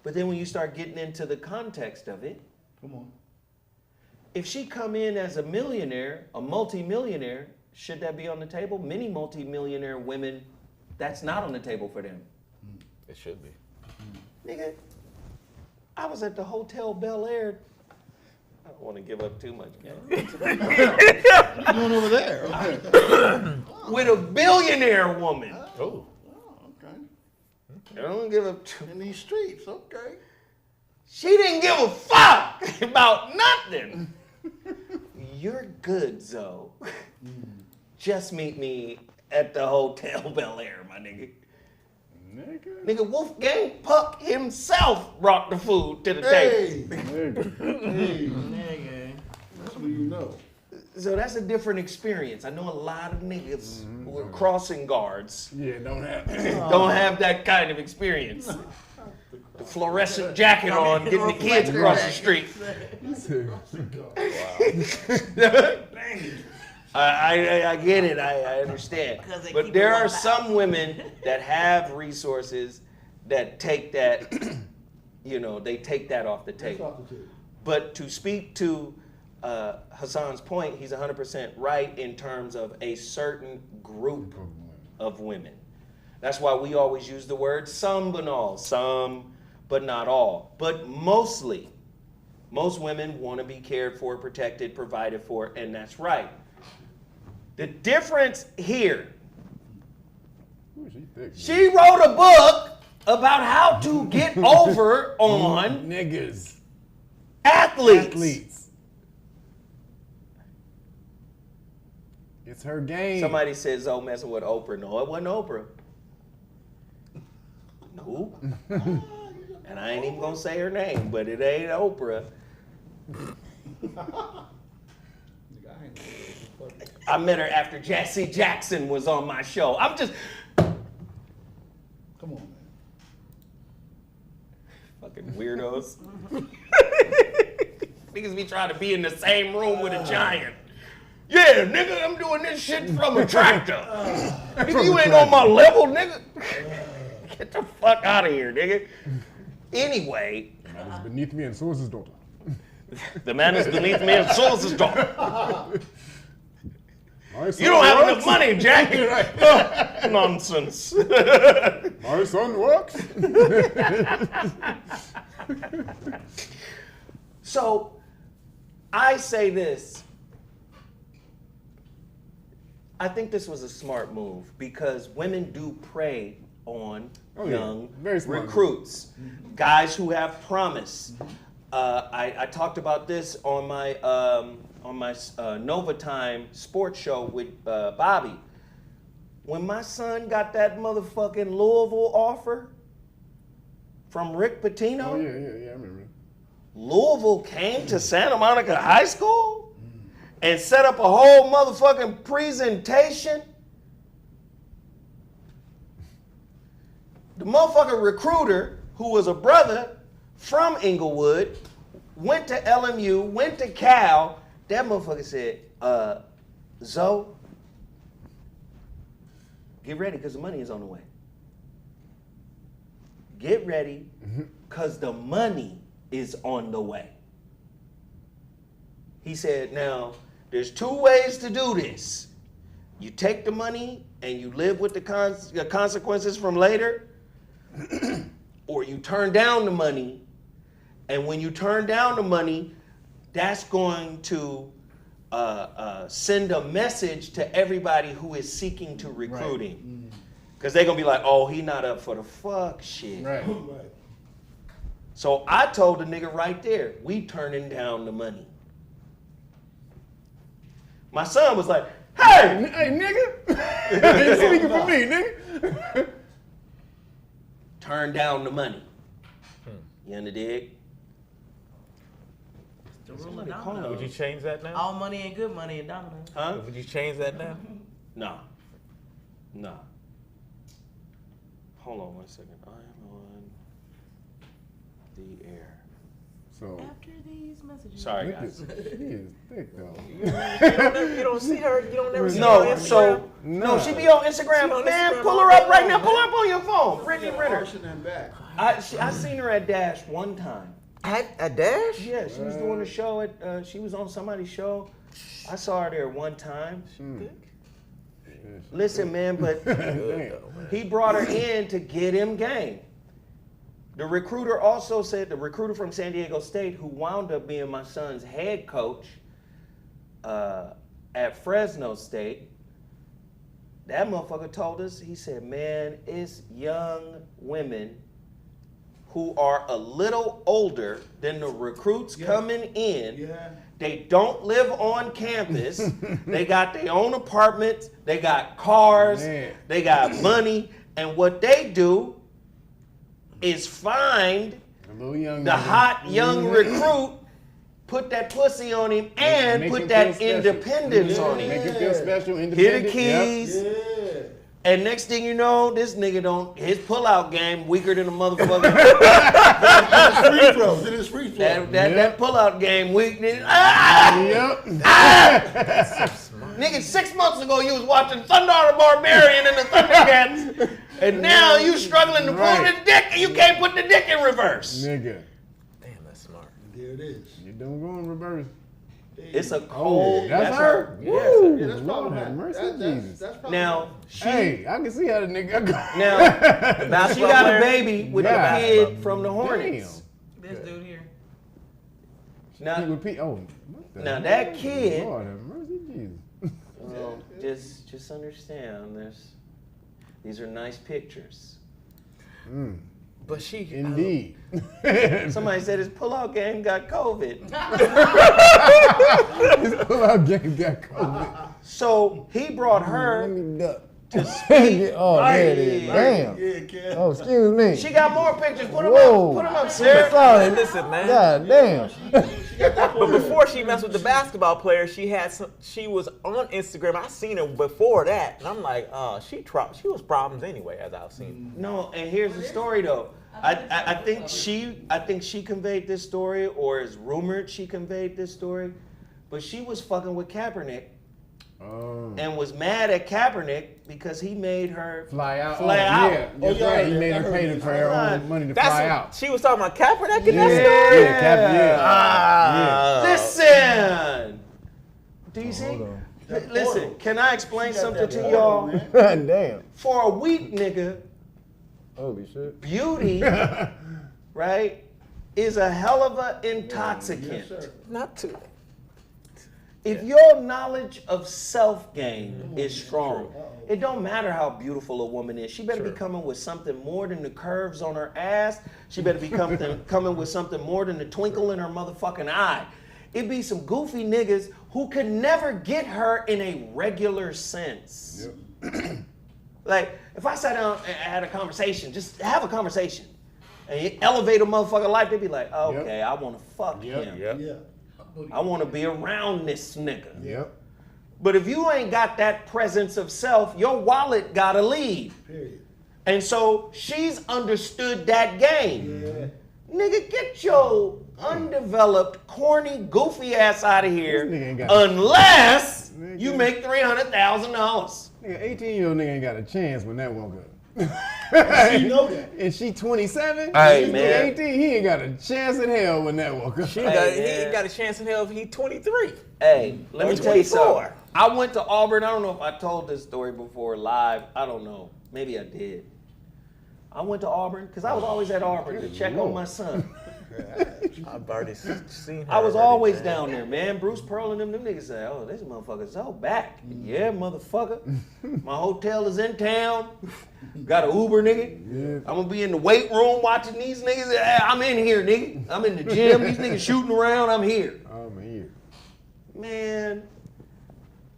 But then when you start getting into the context of it, Come on. if she come in as a millionaire, a multimillionaire, should that be on the table? Many multimillionaire women, that's not on the table for them. It should be. Nigga, I was at the Hotel Bel Air. I don't want to give up too much, gang. What you doing over there? With a billionaire woman. Oh. Okay. I don't give up too In these streets, okay. She didn't give a fuck about nothing. You're good, Zoe. Just meet me at the Hotel Bel Air, my nigga. Nigga, Wolfgang Puck himself brought the food to the table. Hey. That's what you know. So that's a different experience. I know a lot of niggas who are crossing guards Yeah, don't have. don't have that kind of experience. The fluorescent jacket on, getting the kids across the street. I get it. I understand. But there are some women that have resources that take that, they take that off the table. But to speak to Hassan's point, he's 100% right in terms of a certain group of women. That's why we always use the word some but all, some but not all. But mostly, most women want to be cared for, protected, provided for, and that's right. The difference here, she wrote a book about how to get over on niggas, athletes. It's her game. Somebody said Zoe messing with Oprah. No, it wasn't Oprah. No. And I ain't even gonna say her name, but it ain't Oprah. I met her after Jesse Jackson was on my show. I'm just... Come on, man. Fucking weirdos. Niggas be trying to be in the same room with a giant. Yeah, nigga, I'm doing this shit from a tractor. Nigga, you ain't on my level, nigga. Get the fuck out of here, nigga. Anyway. The man is beneath me and so is his daughter. The man is beneath me and so is his daughter. You don't have enough money, Jack. Right. Nonsense. My son works. So, I say this. I think this was a smart move because women do prey on young recruits, guys who have promise. I talked about this on my Nova Time sports show with Bobby. When my son got that motherfucking Louisville offer from Rick Pitino, I remember. Louisville came to Santa Monica High School and set up a whole motherfucking presentation. The motherfucking recruiter, who was a brother from Inglewood, went to LMU, went to Cal. That motherfucker said, Zoe, get ready because the money is on the way. Get ready because the money is on the way. He said, now, there's two ways to do this. You take the money and you live with the consequences from later, or you turn down the money, and when you turn down the money, that's going to send a message to everybody who is seeking to recruiting. Because they're going to be like, oh, he not up for the fuck shit. Right. So I told the nigga right there, we turning down the money. My son was like, hey! Hey, nigga! You're speaking for me, nigga! Turn down the money. You understand? The rule of dominoes. Would you change that now? All money ain't good money in dominoes. Huh? Would you change that now? No. No. Hold on 1 second. I am on the air. So, After these messages. Sorry, guys. he is thick, though. You don't see her. You don't never see her on No, Instagram? so no, she be on Instagram. Man, pull her up right now. Pull her up on your phone. Brittany Renner. I seen her at Dash one time. At Dash? Yeah, she was doing a show at. She was on somebody's show. I saw her there one time. Listen, man, but he brought her in to get him game. The recruiter also said, the recruiter from San Diego State, who wound up being my son's head coach at Fresno State, that motherfucker told us, he said, man, it's young women who are a little older than the recruits coming in. Yeah. They don't live on campus. They got their own apartments. They got cars. They got money. And what they do is find the hot young recruit, put that pussy on him, and put that independence on him. Make him feel special, independent. Here the keys. And next thing you know, this nigga his pullout game weaker than a motherfucker. Free throws. It is free throws. That pullout game weak. Yep. Nigga, 6 months ago you was watching Thundar the Barbarian and the Thundercats, and now you struggling to pull the dick and you can't put the dick in reverse. Nigga. Damn, that's smart. There it is. You don't go in reverse. It's a cold. That's her? Yes. Yeah, that's Lord problematic. have mercy, Jesus. That's problematic. Now Hey, I can see how the nigga go. now she got a baby with Yeah. a kid from the Hornets. This dude here. Now, What the now hell? that kid. Lord have mercy, Jesus. Well, just understand. These are nice pictures. But she Indeed. Somebody said his pullout game got COVID. His pullout game got COVID. So he brought her me duck. to speak. Oh, there it is. Damn. Yeah, Kev. Oh, excuse me. She got more pictures. Put them Whoa. up. Put them up, Sarah. Sorry. listen, man. God damn. But before she messed with the basketball player, she was on Instagram. I seen her before that, and I'm like, she was problems anyway, as I've seen. No, and here's the story though. I think she conveyed this story, or is rumored she conveyed this story, but she was fucking with Kaepernick. And was mad at Kaepernick because he made her Fly out. Fly out. Yeah, that's right. He made her pay for her own money to fly out. She was talking about Kaepernick in that story? Yeah. Listen. Do you see? Listen, can I explain something to y'all? Damn. For a weak nigga, Holy shit. beauty, right, is a hell of an intoxicant. Not too. If your knowledge of self-gain is strong, it don't matter how beautiful a woman is. She better be coming with something more than the curves on her ass. She better be coming with something more than the twinkle in her motherfucking eye. It be some goofy niggas who could never get her in a regular sense. Yep. Like, if I sat down and had a conversation, just have a conversation, and you elevate a motherfucking life, they'd be like, okay, I want to fuck him. Yeah. I want to be around this nigga. Yep. But if you ain't got that presence of self, your wallet gotta leave. Period. And so she's understood that game. Yeah. Nigga, get your undeveloped, corny, goofy ass out of here, This nigga ain't got unless Nigga. you make $300,000. Nigga, 18-year-old nigga ain't got a chance when that woke up. You know that. And she 27? Hey, This man. nigga 18, he ain't got a chance in hell when that woke up. He Hey, ain't got a chance in hell if he's 23. Hey, let Or me tell you 24. something. I went to Auburn. I don't know if I told this story before live. I don't know. Maybe I did. I went to Auburn because I was always at Auburn to check on my son. I've already seen her. I was already, always man. down there, man. Bruce Pearl and them niggas say, oh, this motherfucker's so back. Yeah, motherfucker. My hotel is in town. Got an Uber, nigga. I'm gonna be in the weight room watching these niggas. I'm in here, nigga. I'm in the gym. These niggas shooting around. I'm here. Oh, man. Man,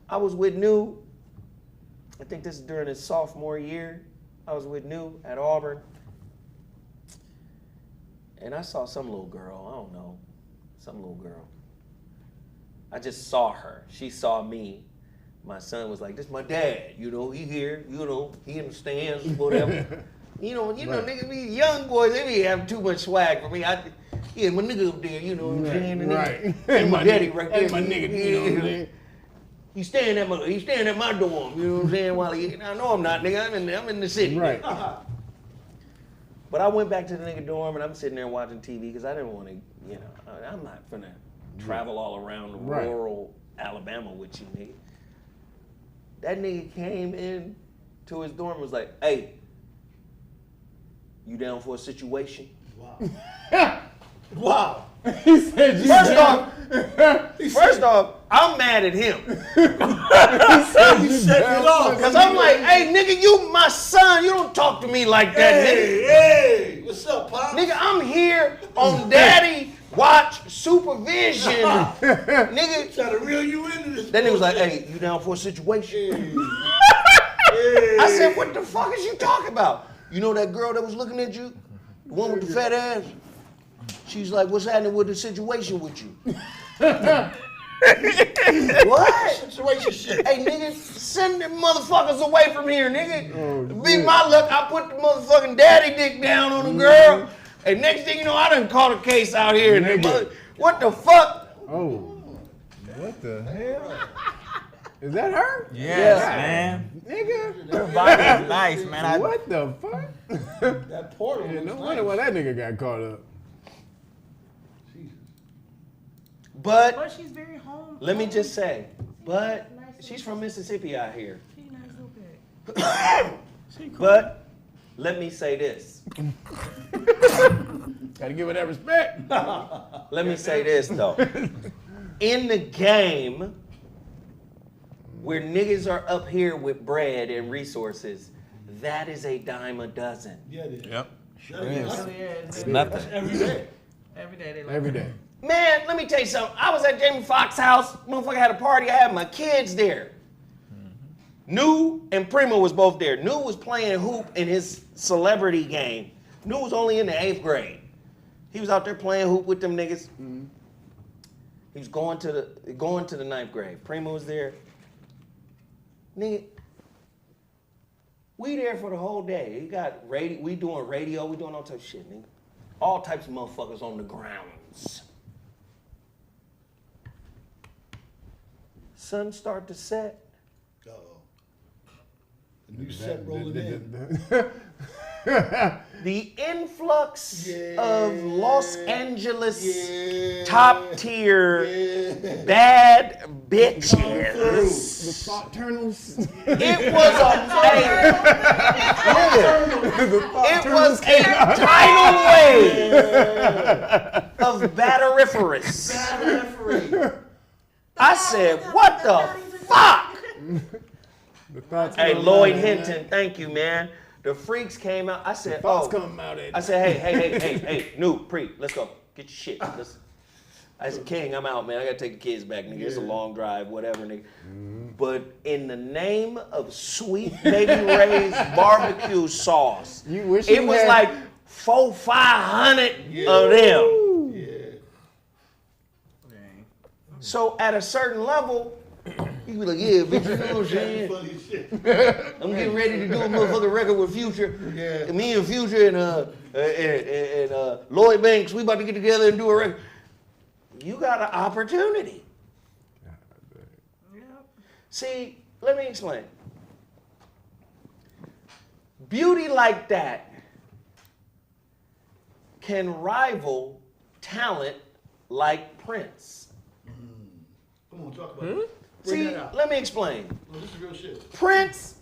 I was with New. I think this is during his sophomore year. I was with New at Auburn. And I saw some little girl, I don't know, some little girl. I just saw her. She saw me. My son was like, this my dad, you know, he here, you know, he in the stands, whatever. you know, niggas, these young boys, they be having too much swag for me. My nigga up there, you know what I'm saying? And Right. And my daddy right there. That's my nigga, you know what I'm saying? He's staying at my dorm, you know what I'm saying? While I know I'm not, nigga, I'm in the city. Right. But I went back to the nigga dorm and I'm sitting there watching TV because I didn't want to, I'm not finna travel all around rural Alabama with you, nigga. That nigga came in to his dorm and was like, hey, you down for a situation? Wow. Wow. He said, First off, I'm mad at him. He set it off. Because I'm like, hey, nigga, you my son. You don't talk to me like that, nigga. Hey, what's up, Pop? Nigga, I'm here on daddy watch supervision. Nigga. Trying to reel you into this. That nigga was like, hey, you down for a situation? Hey. I said, what the fuck is you talking about? You know that girl that was looking at you? The one with the fat ass? She's like, what's happening with the situation with you? What? Situation shit. Hey, nigga, send them motherfuckers away from here, nigga. Oh, Be shit. my luck, I put the motherfucking daddy dick down on the girl. And next thing you know, I done caught a case out here. And what the fuck? Oh. What the hell? Is that her? Yes, man. Nigga. Her body is nice, man. What the fuck? That portal. Yeah, no wonder why that nigga got caught up. But But she's very home. let me just say, but she's from Mississippi out here. She's nice little bitch. But let me say this. Gotta give her that respect. Let me say this though. In the game where niggas are up here with bread and resources, that is a dime a dozen. Yeah, it is. Yep. That is. It's Nothing. Every day. every day they like Every day. Man, let me tell you something. I was at Jamie Foxx's house. Motherfucker had a party. I had my kids there. New and Primo was both there. New was playing hoop in his celebrity game. New was only in the 8th grade. He was out there playing hoop with them niggas. He was going to the 9th grade. Primo was there. Nigga, we there for the whole day. He got radio. We doing radio. We doing all types of shit, nigga. All types of motherfuckers on the grounds. Sun start to set. Uh-oh. The new set rolling in. The influx of Los Angeles top tier bad bitches. The thought turnals. It was a tidal wave of batteriferous. I said, what the fuck? Hey, Lloyd Hinton, thank you, man. The freaks came out. I said, come out I said, hey, new, let's go. Get your shit. I said, King, I'm out, man. I gotta take the kids back, nigga. It's a long drive, whatever, nigga. But in the name of Sweet Baby Ray's barbecue sauce, it was like 400-500 of them. So at a certain level, you be like, yeah, bitch, you know what I'm saying? I'm getting ready to do a motherfucking record with Future. Yeah. Me and Future and Lloyd Banks, we about to get together and do a record. You got an opportunity. See, let me explain. Beauty like that can rival talent like Prince. Come on, talk about it. See, let me explain. No, this is real shit. Prince,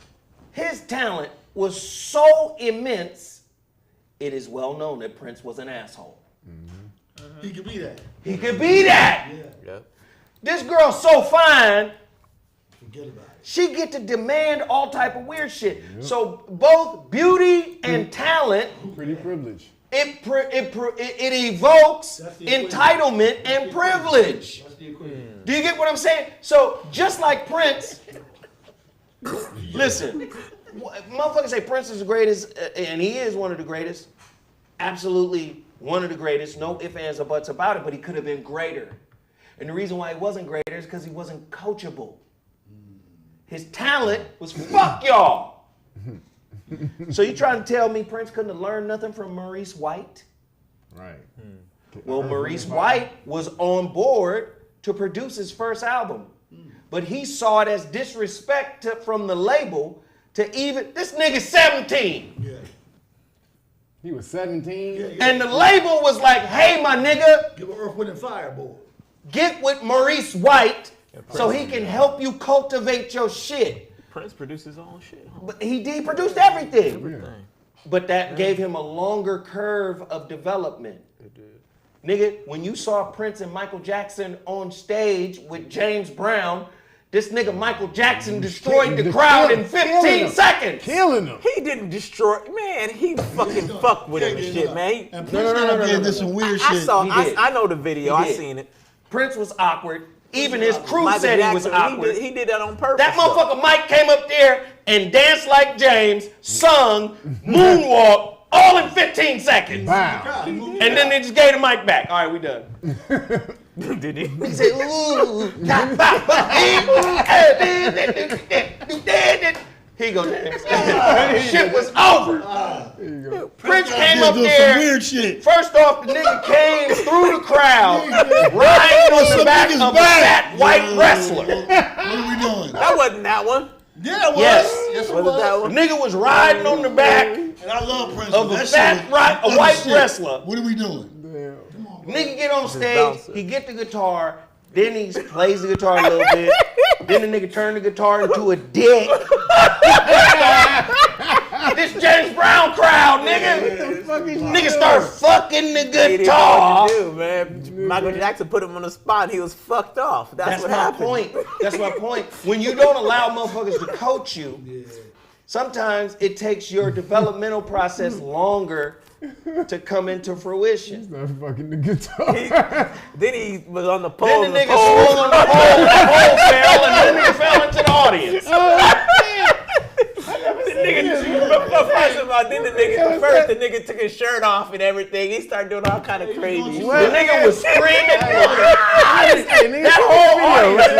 his talent was so immense, it is well known that Prince was an asshole. He could be that. He could be that. Yeah. This girl's so fine, Forget about it. she get to demand all type of weird shit. So both beauty and talent, Pretty privileged. it evokes That's the entitlement and privilege. That's the equation. Do you get what I'm saying? So just like Prince, listen, motherfuckers say Prince is the greatest, and he is one of the greatest. Absolutely one of the greatest. No ifs, ands, or buts about it, but he could have been greater. And the reason why he wasn't greater is because he wasn't coachable. His talent was fuck y'all. So you trying to tell me Prince couldn't have learned nothing from Maurice White? Right. Well, Maurice White was on board to produce his first album. But he saw it as disrespect from the label to even, this nigga's 17. Yeah. He was 17. And the label was like, hey, my nigga, Give an Earth, Wind, and Fire boy. get with Maurice White so he can help you cultivate your shit. Prince produced his own shit. Huh? But he produced everything. Everything. But that gave him a longer curve of development. It did. Nigga, when you saw Prince and Michael Jackson on stage with James Brown, this nigga Michael Jackson destroyed the crowd in 15 seconds. Killing him. He didn't destroy, man, he fucking fucked with him and shit, man. And Prince did some weird shit. I know the video, He I did. seen it. Prince was awkward. Even his crew Michael said he was Jackson, awkward. He did that on purpose. That motherfucker Mike came up there and danced like James, sung, moonwalk, all in 15 seconds. Wow. And then they just gave the mic back. All right, we done. Did he? He said, ooh, he go dance. Shit was over. Prince came up there. Some weird shit. First off, the nigga came through the crowd, riding on the back of a fat white wrestler. What are we doing? That wasn't that one. Yeah, it was. Yes. it was. That The one? nigga was riding on the back And I love Prince. of a That fat shit was a white shit. wrestler. What are we doing? Nigga get on stage, bouncer. he get the guitar, then he plays the guitar a little bit, then the nigga turn the guitar into a dick. This James Brown crowd, nigga. Nigga start fucking the He didn't know guitar. what to do, man. Michael Jackson put him on the spot and he was fucked off. That's what my happened. point. That's my point. When you don't allow motherfuckers to coach you, sometimes it takes your developmental process longer to come into fruition. Start fucking the guitar. Then he was on the pole. Then the and nigga swung on the pole fell, and then the nigga fell into the audience. Then the nigga first, the nigga took his shirt off and everything. He started doing all kind of crazy. The nigga was screaming. That whole audience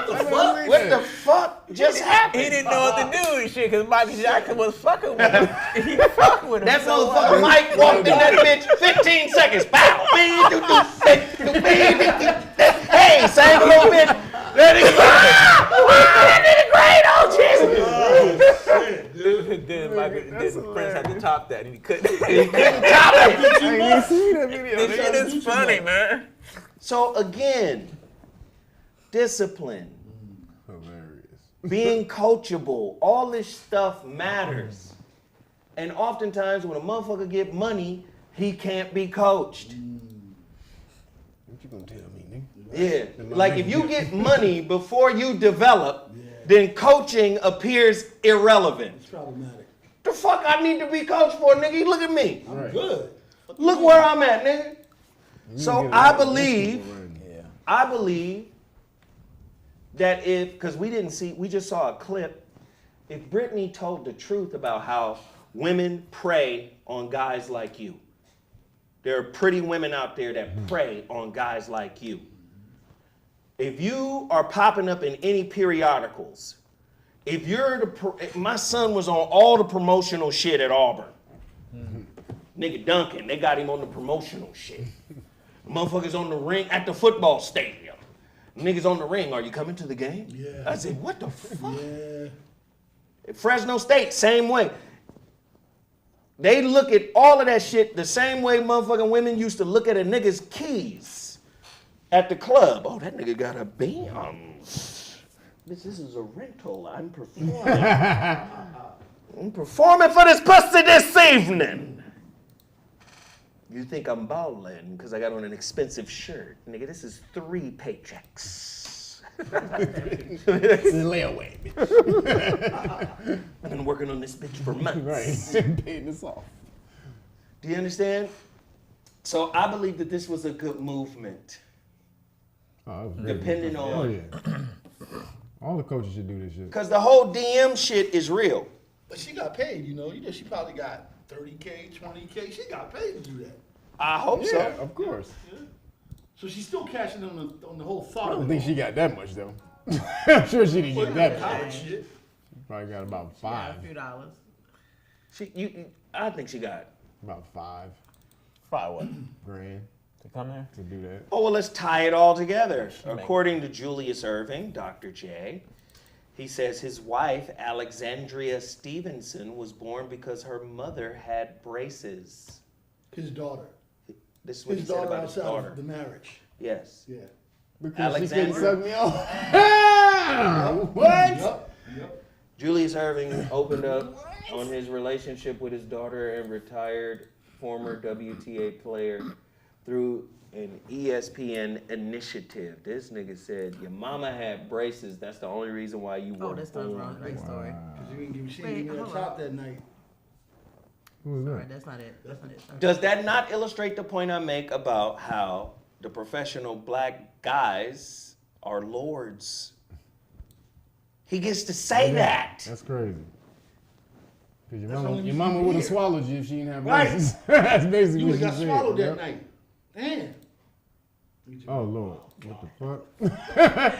was like, what the fuck just happened? He didn't know what to do and shit because Michael Jackson was fucking with him. He fucking with him. That so motherfucker Mike walked in that bitch 15 seconds. Bow. Hey, same little bitch. That nigga great, oh Jesus. Then Prince had to top that and he couldn't. He couldn't top it. I ain't seen that video. This shit is funny, man. So again, discipline, Hilarious. being coachable, all this stuff matters. And oftentimes when a motherfucker get money, he can't be coached. What you gonna tell me, nigga? Yeah. Like if you get money before you develop, then coaching appears irrelevant. It's problematic. The fuck I need to be coached for, nigga? Look at me. I'm good. Look where I'm at, nigga. So get a I lot of believe people that because we just saw a clip. If Brittany told the truth about how women prey on guys like you, there are pretty women out there that prey on guys like you. If you are popping up in any periodicals, if you're my son was on all the promotional shit at Auburn. Nigga Duncan, they got him on the promotional shit. Motherfuckers on the ring at the football stadium. Niggas on the ring, are you coming to the game? Yeah. I said, what the fuck? Yeah. Fresno State, same way. They look at all of that shit the same way motherfucking women used to look at a nigga's keys at the club. Oh, that nigga got a Benz. This is a rental. I'm performing. I'm performing for this pussy this evening. You think I'm ballin' because I got on an expensive shirt. Nigga, this is 3 paychecks. It's a layaway, bitch. I've been working on this bitch for months. Right. Paying this off. Do you understand? So I believe that this was a good movement. Oh, it was great. Depending on... Oh, yeah. All the coaches should do this shit. Because the whole DM shit is real. But she got paid, you know. She probably got 30K, 20K. She got paid to do that. I hope Yeah, so. of course. Yeah. So she's still cashing on the whole thought I of don't it. think she got that much, though. I'm sure she didn't Well, get you that got much. college shit. She probably got about Yeah, $5. a few dollars. I think she got... About $5 Probably what? grand To come there? to do that. Oh, well, let's tie it all together. According to Julius Irving, Dr. J, he says his wife, Alexandria Stevenson, was born because her mother had braces. His daughter. This is what His he said daughter about his outside daughter. of the marriage. Yes. Yeah. Because she couldn't Alexandria. suck me off. What? Yep. Julius Irving opened up on his relationship with his daughter and retired former WTA player through an ESPN initiative. This nigga said, your mama had braces. That's the only reason why you Oh, were that sounds wrong. Great story. Because you didn't give Wait, me that hold top on. that night. Who was All right, that? that's not it. That's not it. Sorry. Does that not illustrate the point I make about how the professional black guys are lords? He gets to say that. That's crazy. Because That's only your reason mama you're would have here. swallowed you if she didn't have Right. braces. That's basically You what was she got said. swallowed that Yep. night. Damn. Oh Lord, what the fuck?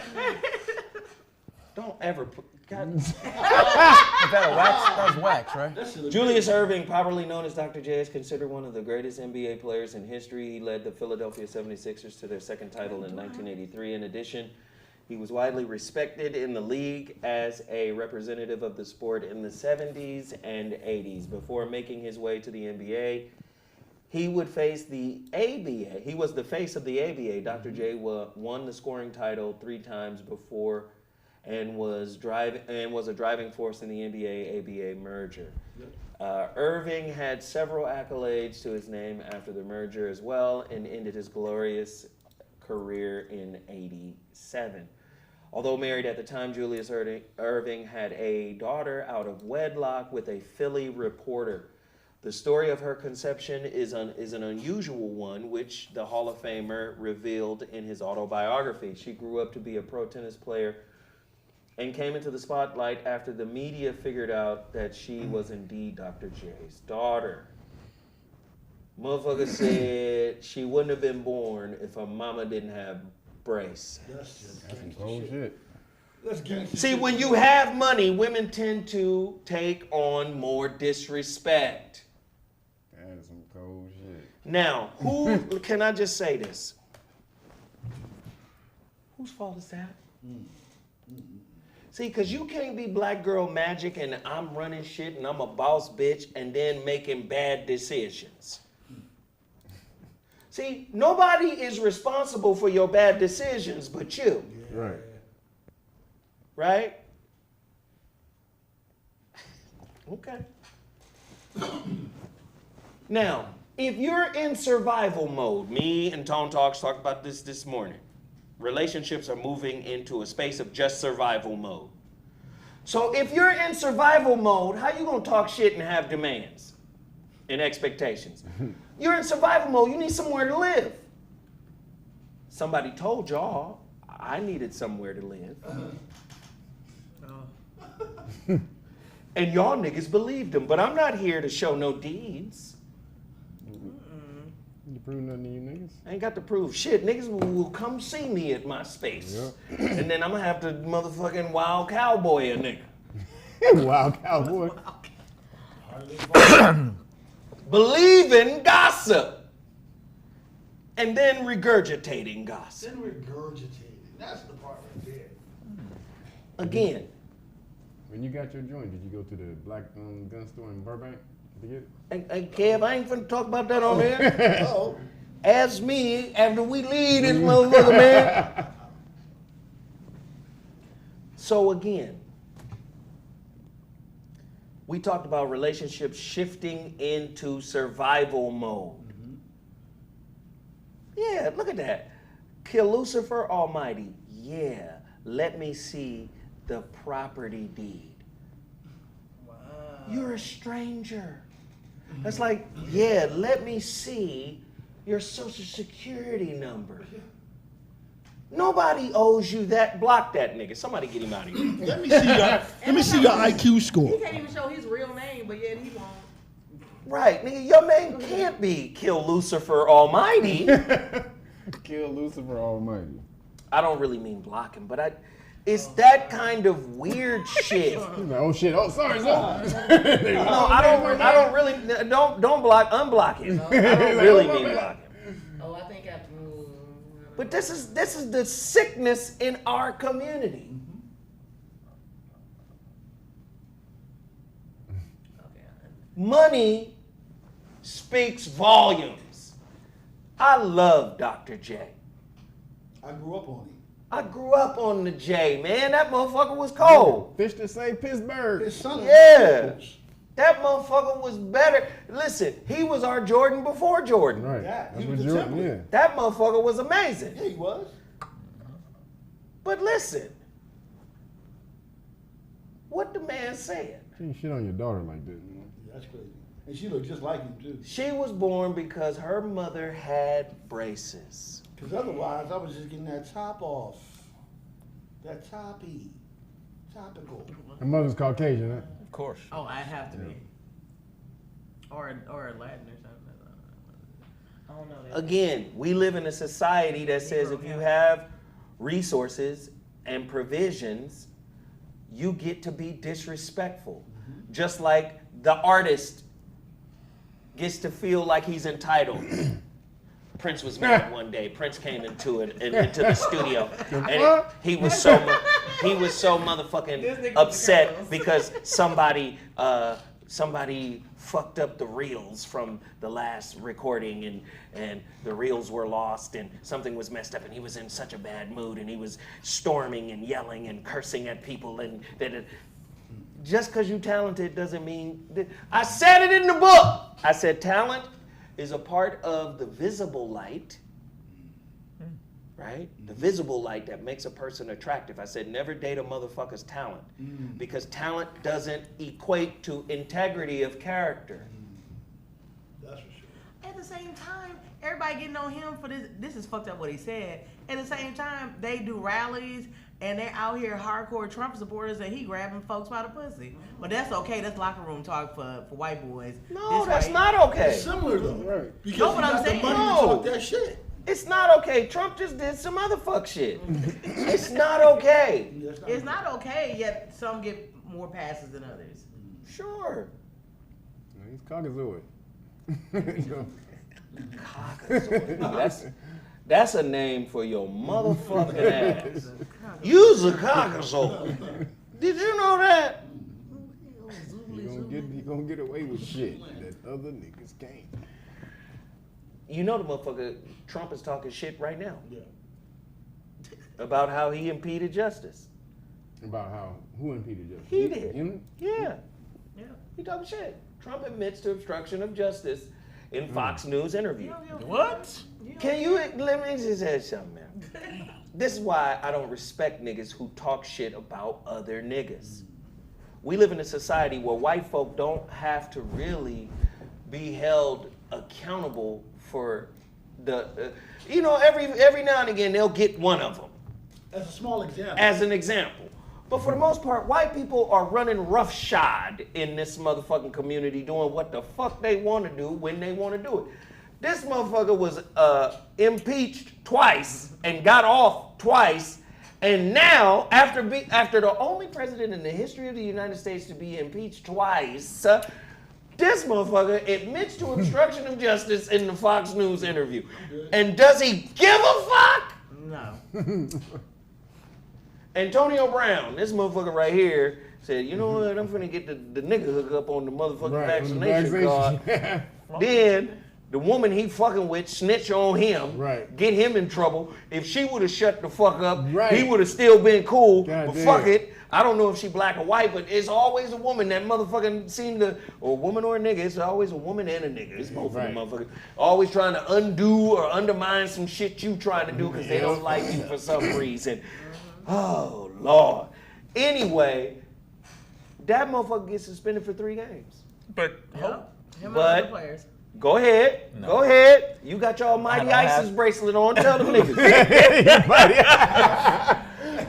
Don't ever put. God. Is that a wax? That's wax, right? Julius Irving, popularly known as Dr. J, is considered one of the greatest NBA players in history. He led the Philadelphia 76ers to their second title in 1983. In addition, he was widely respected in the league as a representative of the sport in the 70s and 80s. Before making his way to the NBA, he would face the ABA. He was the face of the ABA. Dr. J won the scoring title 3 times before and was a driving force in the NBA-ABA merger. Irving had several accolades to his name after the merger as well, and ended his glorious career in '87. Although married at the time, Julius Irving had a daughter out of wedlock with a Philly reporter. The story of her conception is an unusual one, which the Hall of Famer revealed in his autobiography. She grew up to be a pro tennis player and came into the spotlight after the media figured out that she was indeed Dr. J's daughter. Motherfucker said she wouldn't have been born if her mama didn't have braces. That's some cold shit. See, when you have money, women tend to take on more disrespect. That is some cold shit. Now, who can I just say this? Whose fault is that? See, because you can't be black girl magic and I'm running shit and I'm a boss bitch and then making bad decisions. See, nobody is responsible for your bad decisions but you. Right. Right? Okay. Now, if you're in survival mode, me and Tone Talks talked about this morning. Relationships are moving into a space of just survival mode. So if you're in survival mode, how you gonna talk shit and have demands and expectations? You're in survival mode, you need somewhere to live. Somebody told y'all I needed somewhere to live. And y'all niggas believed them, but I'm not here to show no deeds. You prove nothing to you niggas? I ain't got to prove shit. Niggas will come see me at my space. Yep. And then I'm gonna have to motherfucking wild cowboy a nigga. Wild cowboy. Believe in gossip. And then regurgitating gossip. Then regurgitating. That's the part right there. Again. When you got your joint, did you go to the black gun store in Burbank to get it? Hey, Kev, I ain't finna talk about that on there. Uh-oh. Ask me after we leave this motherfucker, man. So again, we talked about relationships shifting into survival mode. Mm-hmm. Yeah, look at that. Kill Lucifer Almighty. Yeah, let me see the property deed. Wow. You're a stranger. That's like, yeah, let me see your social security number. Nobody owes you that. Block that nigga. Somebody get him out of here. Let me see your IQ score. He can't even show his real name, but yet he won't. Right, nigga, your name can't be Kill Lucifer Almighty. Kill Lucifer Almighty. I don't really mean block him, but it's that kind of weird shit. Oh shit! Oh, sorry. No, I don't really. Don't block. Unblock him. I don't really mean block him. Oh, I think after. But this is the sickness in our community. Money speaks volumes. I love Dr. J. I grew up on him. I grew up on the J, man. That motherfucker was cold. Fish to say Pittsburgh. His son. Yeah. That motherfucker was better. Listen, he was our Jordan before Jordan. Right. Yeah, That's what Jordan, yeah. That motherfucker was amazing. Yeah, he was. But listen, what the man said. You shit on your daughter like that, man. Yeah, that's crazy. And she looked just like him, too. She was born because her mother had braces. Because otherwise, I was just getting that top off. That topical. Her mother's Caucasian, huh? Of course. Oh, I have to be. Or Latin or something. don't know that. Again, we live in a society that says if you have resources and provisions, you get to be disrespectful. Just like the artist gets to feel like he's entitled. Prince was mad one day. Prince came into the studio, and he was so motherfucking upset because somebody fucked up the reels from the last recording, and the reels were lost, and something was messed up, and he was in such a bad mood, and he was storming and yelling and cursing at people, and just because you're talented doesn't mean that. I said it in the book. I said talent is a part of the visible light, right? The visible light that makes a person attractive. I said never date a motherfucker's talent because talent doesn't equate to integrity of character. That's for sure. At the same time, everybody getting on him for this. This is fucked up what he said. At the same time, they do rallies and they're out here hardcore Trump supporters and he grabbing folks by the pussy. But that's okay. That's locker room talk for white boys. No, This that's right- not okay. It's similar though. Right. Because No, you but I'm got the saying- money No. to talk that shit. It's not okay. Trump just did some other fuck shit. It's not okay. It's not okay, yet some get more passes than others. Sure. He's caucasoid. That's a name for your motherfucking ass. You's a caucasoid. Did you know that? You gonna get away with shit that other niggas can't. You know the motherfucker Trump is talking shit right now Yeah. about how he impeded justice. About how who impeded justice? He did. Him? Yeah. Yeah. He talking shit. Trump admits to obstruction of justice in Fox News interview. What? Can you let me just say something, man? This is why I don't respect niggas who talk shit about other niggas. We live in a society where white folk don't have to really be held accountable for the, every now and again they'll get one of them As a small example. as an example. But for the most part, white people are running roughshod in this motherfucking community doing what the fuck they want to do when they want to do it. This motherfucker was impeached twice and got off twice. And now, after the only president in the history of the United States to be impeached twice, this motherfucker admits to obstruction of justice in the Fox News interview. And does he give a fuck? No. Antonio Brown, this motherfucker right here, said, you know what, I'm finna get the nigga hook up on the motherfucking vaccination card. Then the woman he fucking with snitch on him, get him in trouble. If she would have shut the fuck up, he would have still been cool. God but damn. fuck it. I don't know if she black or white, but it's always a woman that motherfucking seem to, or a woman or a nigga, it's always a woman and a nigga. It's both of them motherfuckers. Always trying to undo or undermine some shit you trying to do because they don't like you for some reason. Oh, Lord. Anyway, that motherfucker gets suspended for 3 games. But Him and But- other players. Go ahead. No. Go ahead. You got your Mighty I don't ISIS have- bracelet on. Tell them niggas.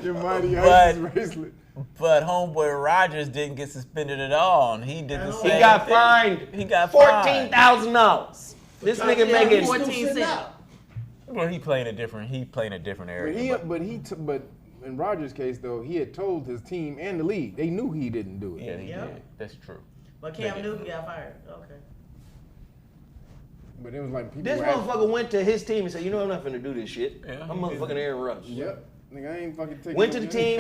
Your mighty But- ISIS bracelet. But homeboy Rogers didn't get suspended at all, and he did the same. He got thing. fined He got fined. $14,000. This nigga making 14 cents. Well, he playing a different area. But in Rogers' case though, he had told his team and the league they knew he didn't do it. Yeah, he Yep. did. That's true. But Cam Newton got fired. Okay. But it was like people. This were asking- motherfucker went to his team and said, you know I'm not finna do this shit. Yeah, I'm he did. motherfucking Aaron Rush. Yep. Nigga, I ain't fucking taking. Went to the team,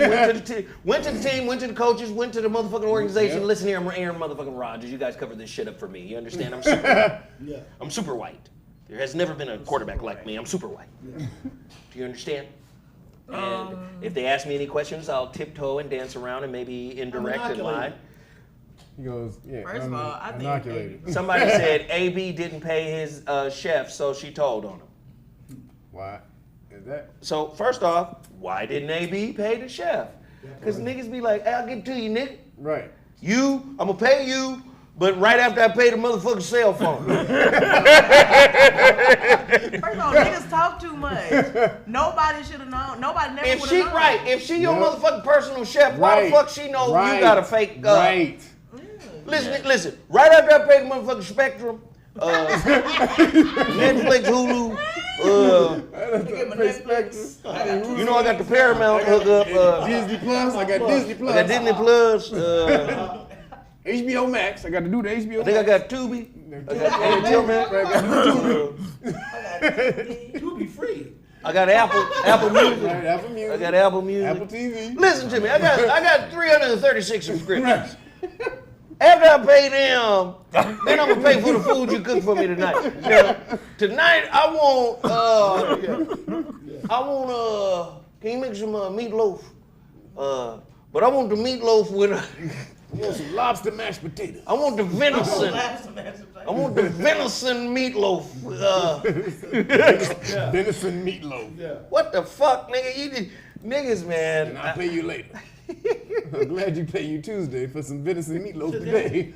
went to the coaches, went to the motherfucking organization. Yep. Listen here, I'm Aaron motherfucking Rodgers. You guys cover this shit up for me. You understand? I'm super Yeah. I'm super white. There has never been a quarterback like me. I'm super white. Do you understand? And if they ask me any questions, I'll tiptoe and dance around and maybe indirect and lie. He goes, yeah. First of all, I think inoculated. Somebody said AB didn't pay his chef, so she told on him. Why? Is that? So first off, why didn't AB pay the chef? Because niggas be like, hey, I'll give it to you, nigga. Right. I'm gonna pay you, but right after I pay the motherfucking cell phone. First of all, niggas talk too much. Nobody should have known. Nobody never If would she have known. right, if she your Yep. motherfucking personal chef, why the fuck she know you got a fake? Right. Listen. Right after I pay the motherfucking Spectrum, Netflix, Hulu. You know I got the Paramount hookup. Disney Plus. I got Disney Plus. I got Disney Plus. HBO Max. I got to do the HBO. I think I got Tubi. I got HBO Max. Tubi free. I got Apple Music. Right, Apple Music. I got Apple Music. Apple TV. Listen to me. I got 336 subscriptions. After I pay them, then I'm gonna pay for the food you cook for me tonight. Tonight I want can you make some meatloaf? But I want the meatloaf with I want some lobster mashed potatoes. I want the venison. I want the venison meatloaf. Venison meatloaf. Yeah. What the fuck, nigga? Niggas, man. And I'll pay you later. I'm glad you pay you Tuesday for some venison meatloaf today.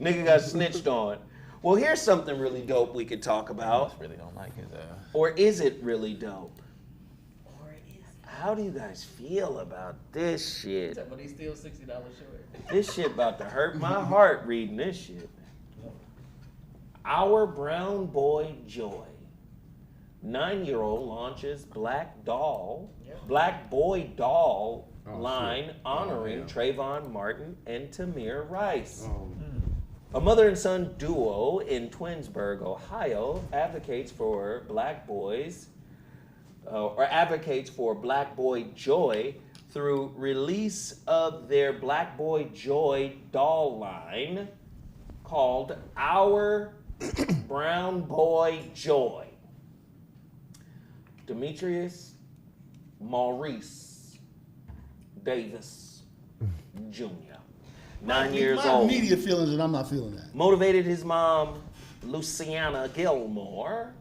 Nigga got snitched on. Well, here's something really dope we could talk about. Really don't like his Or is it really dope? How do you guys feel about this shit? But he's still $60 short. This shit about to hurt my heart reading this shit. Our brown boy Joy, 9-year-old launches Black Boy Doll line honoring Trayvon Martin and Tamir Rice. A mother and son duo in Twinsburg, Ohio, advocates for Black Boy Joy through release of their Black Boy Joy doll line called Our Brown Boy Joy. Demetrius Maurice Davis Jr., 9 years My old. immediate feelings, and I'm not feeling that. Motivated his mom, Luciana Gilmore,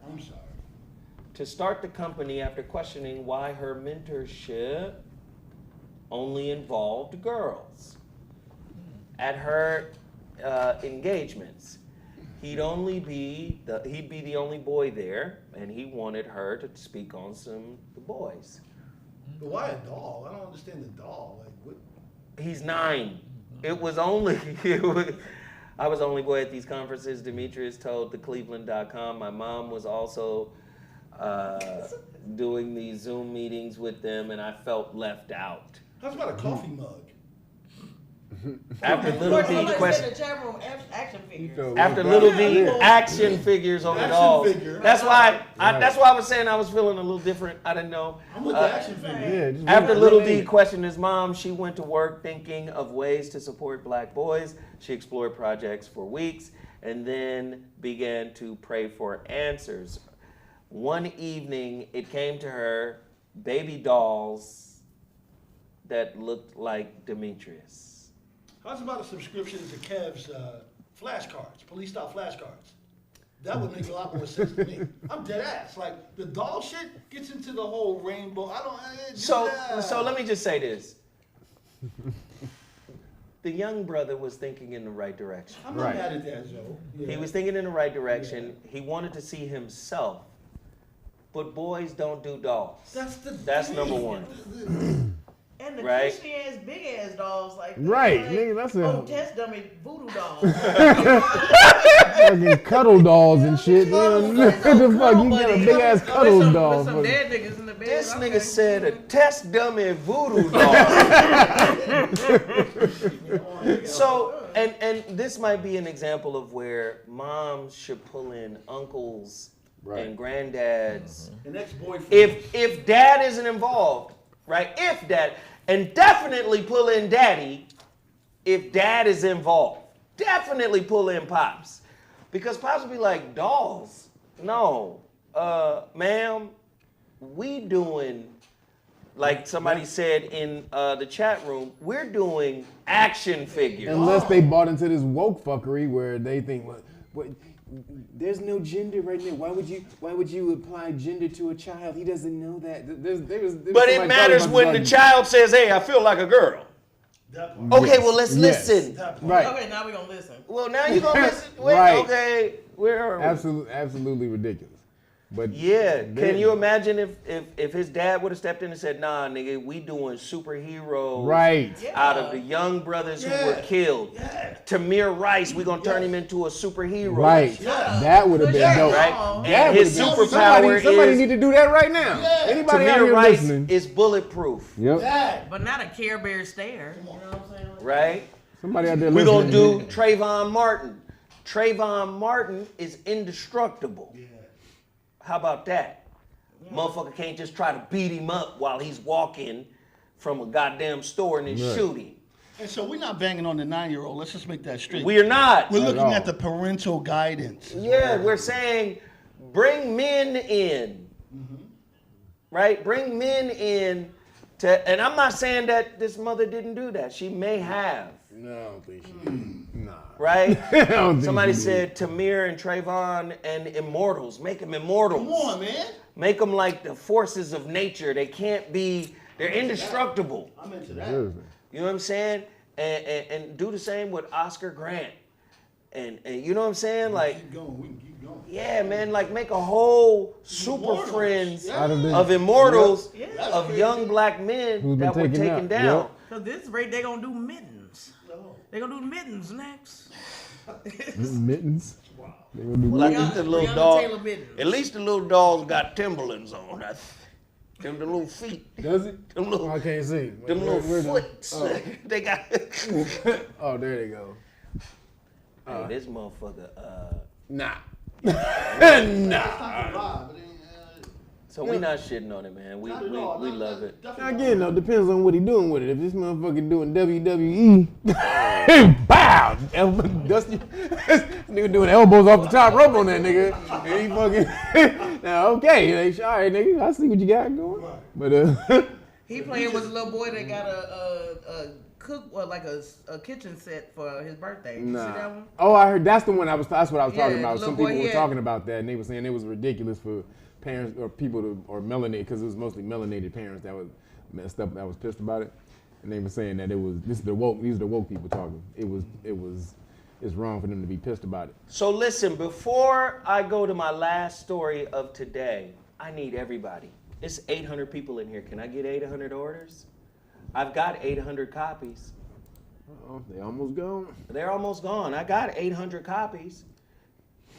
to start the company after questioning why her mentorship only involved girls. At her engagements, he'd be the only boy there, and he wanted her to speak on the boys. But why a doll? I don't understand the doll. Like what? He's 9. I was the only boy at these conferences, Demetrius told thecleveland.com. My mom was also doing these Zoom meetings with them, and I felt left out. How's about a coffee mug? After Little D question, action figures. after Little D action figures on the dolls. That's why I was saying I was feeling a little different. I didn't know. I'm with the action figure. Yeah, After Little D questioned his mom, she went to work thinking of ways to support Black boys. She explored projects for weeks and then began to pray for answers. One evening, it came to her, baby dolls that looked like Demetrius. How's about a subscription to Kev's flashcards, police-style flashcards? That would make a lot more sense to me. I'm dead ass. Like, the doll shit gets into the whole rainbow. I don't... So let me just say this. The young brother was thinking in the right direction. I'm not mad at that, Joe. Yeah. He was thinking in the right direction. Yeah. He wanted to see himself. But boys don't do dolls. That's number one. And the right? cushy ass, big ass dolls like nigga, that's a test dummy voodoo dolls. fucking cuddle dolls and shit. What the fuck? You got a big ass cuddle doll. Some dead niggas in the bed. This nigga said a test dummy voodoo doll. So, and this might be an example of where moms should pull in uncles and granddads. An ex-boyfriend. If dad isn't involved, right? If dad, and definitely pull in daddy if dad is involved. Definitely pull in pops. Because pops will be like, dolls? No. Ma'am, we doing, like somebody said in the chat room, we're doing action figures. Unless they bought into this woke fuckery where they think, what there's no gender right now. Why would you apply gender to a child? He doesn't know that. But it matters when the child says, "Hey, I feel like a girl." Okay, well let's listen. Right. Okay, now we're gonna listen. Well, now you're gonna listen. Wait, Right. Okay, where are we? Absolutely ridiculous. But Yeah, then- can you imagine if his dad would have stepped in and said, "Nah, nigga, we doing superheroes Right. out of the young brothers who were killed. Tamir Rice, we gonna turn him into a superhero." Right. That would have been dope. Right? That And his would've been- superpower somebody is need to do that right now. Anybody out Tamir here Rice listening? is bulletproof. Yep. But not a Care Bear stare. You know what I'm saying? Right? Somebody out there We're listening. gonna do Trayvon Martin. Trayvon Martin is indestructible. How about that? Motherfucker can't just try to beat him up while he's walking from a goddamn store and then shoot him. And so we're not banging on the 9-year-old. Let's just make that straight. We're not. We're Not at looking all. at the parental guidance. Yeah, we're saying bring men in. Right? Bring men in to, and I'm not saying that this mother didn't do that. She may have. No, I don't think she did. Nah. Right? I don't think Somebody she did. said Tamir and Trayvon and immortals. Make them immortals. Come on, man. Make them like the forces of nature. They can't be, they're indestructible. I'm into that. Seriously. You know what I'm saying? And do the same with Oscar Grant. And you know what I'm saying? Like, Keep going. We can keep going. yeah, man, like make a whole super Immortals. friends Yeah. Out of this. of immortals Yep. That's of crazy. young black men Who's been that were taken taken out. down. Yep. So this rate, they're gonna do mittens. They're gonna do mittens next. Mittens. They gonna do Well, I mittens. think the little Breonna dog, Taylor mittens. at least the little dog's got Timberlands on. Them the little feet. Does it? Them little, Oh, I can't see. them Where- little where the- foots. They got. Oh, there they go. Hey, this motherfucker. Nah. So we not shitting on it, man. We love it. Again, though, depends on what he doing with it. If this motherfucker doing WWE, bow, Dusty, this nigga doing elbows off the top rope on that nigga, and he fucking, now okay, like, all right, nigga, I see what you got going. But He playing with a little boy that got a cook or like a kitchen set for his birthday. You see that nah. one? Oh, I heard that's the one that's what I was Yeah, talking about. the Some little people boy, were yeah. talking about that, and they were saying it was ridiculous for parents or people to, or melanated, because it was mostly melanated parents that was messed up, that was pissed about it, and they were saying that it was these are the woke people talking. It's wrong for them to be pissed about it. So listen, before I go to my last story of today, I need everybody. It's 800 people in here. Can I get 800 orders? I've got 800 copies. Oh, they almost gone. They're almost gone. I got 800 copies.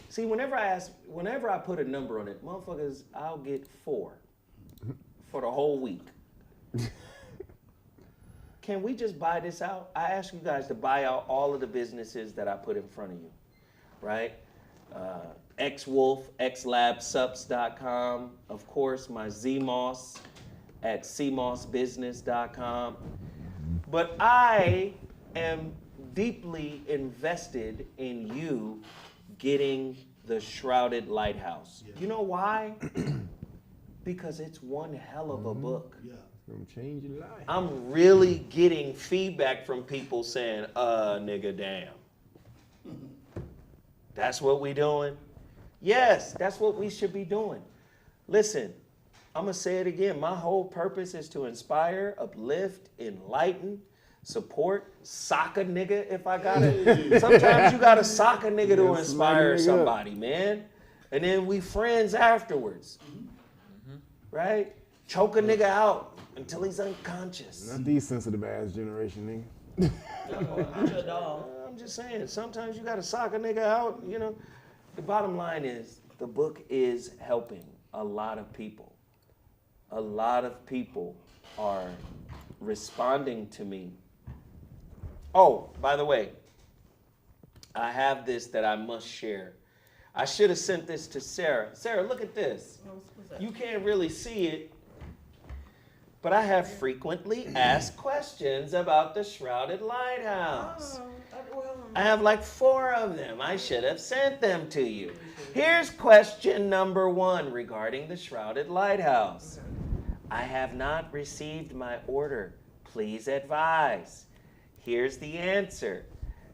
See, whenever I put a number on it, motherfuckers, I'll get 4 for the whole week. Can we just buy this out? I ask you guys to buy out all of the businesses that I put in front of you, right? XWolf, xlabsups.com, of course, my ZMoss at cmossbusiness.com. But I am deeply invested in you getting the Shrouded Lighthouse. You know why? Because it's one hell of a book. Yeah. It's gonna change your life. I'm really getting feedback from people saying, nigga, damn. That's what we doing? Yes, that's what we should be doing. Listen, I'm gonna say it again. My whole purpose is to inspire, uplift, enlighten, support, sock a nigga if I gotta. Sometimes you gotta sock a nigga to inspire somebody, man. And then we friends afterwards. Right? Choke a nigga out until he's unconscious. Not these sensitive ass generation, nigga. I'm just saying, sometimes you gotta sock a nigga out, you know. The bottom line is, the book is helping a lot of people. A lot of people are responding to me. Oh, by the way, I have this that I must share. I should have sent this to Sarah. Sarah, look at this. You can't really see it, but I have frequently asked questions about the Shrouded Lighthouse. I have like 4 of them. I should have sent them to you. Here's question number 1 regarding the Shrouded Lighthouse. I have not received my order. Please advise. Here's the answer.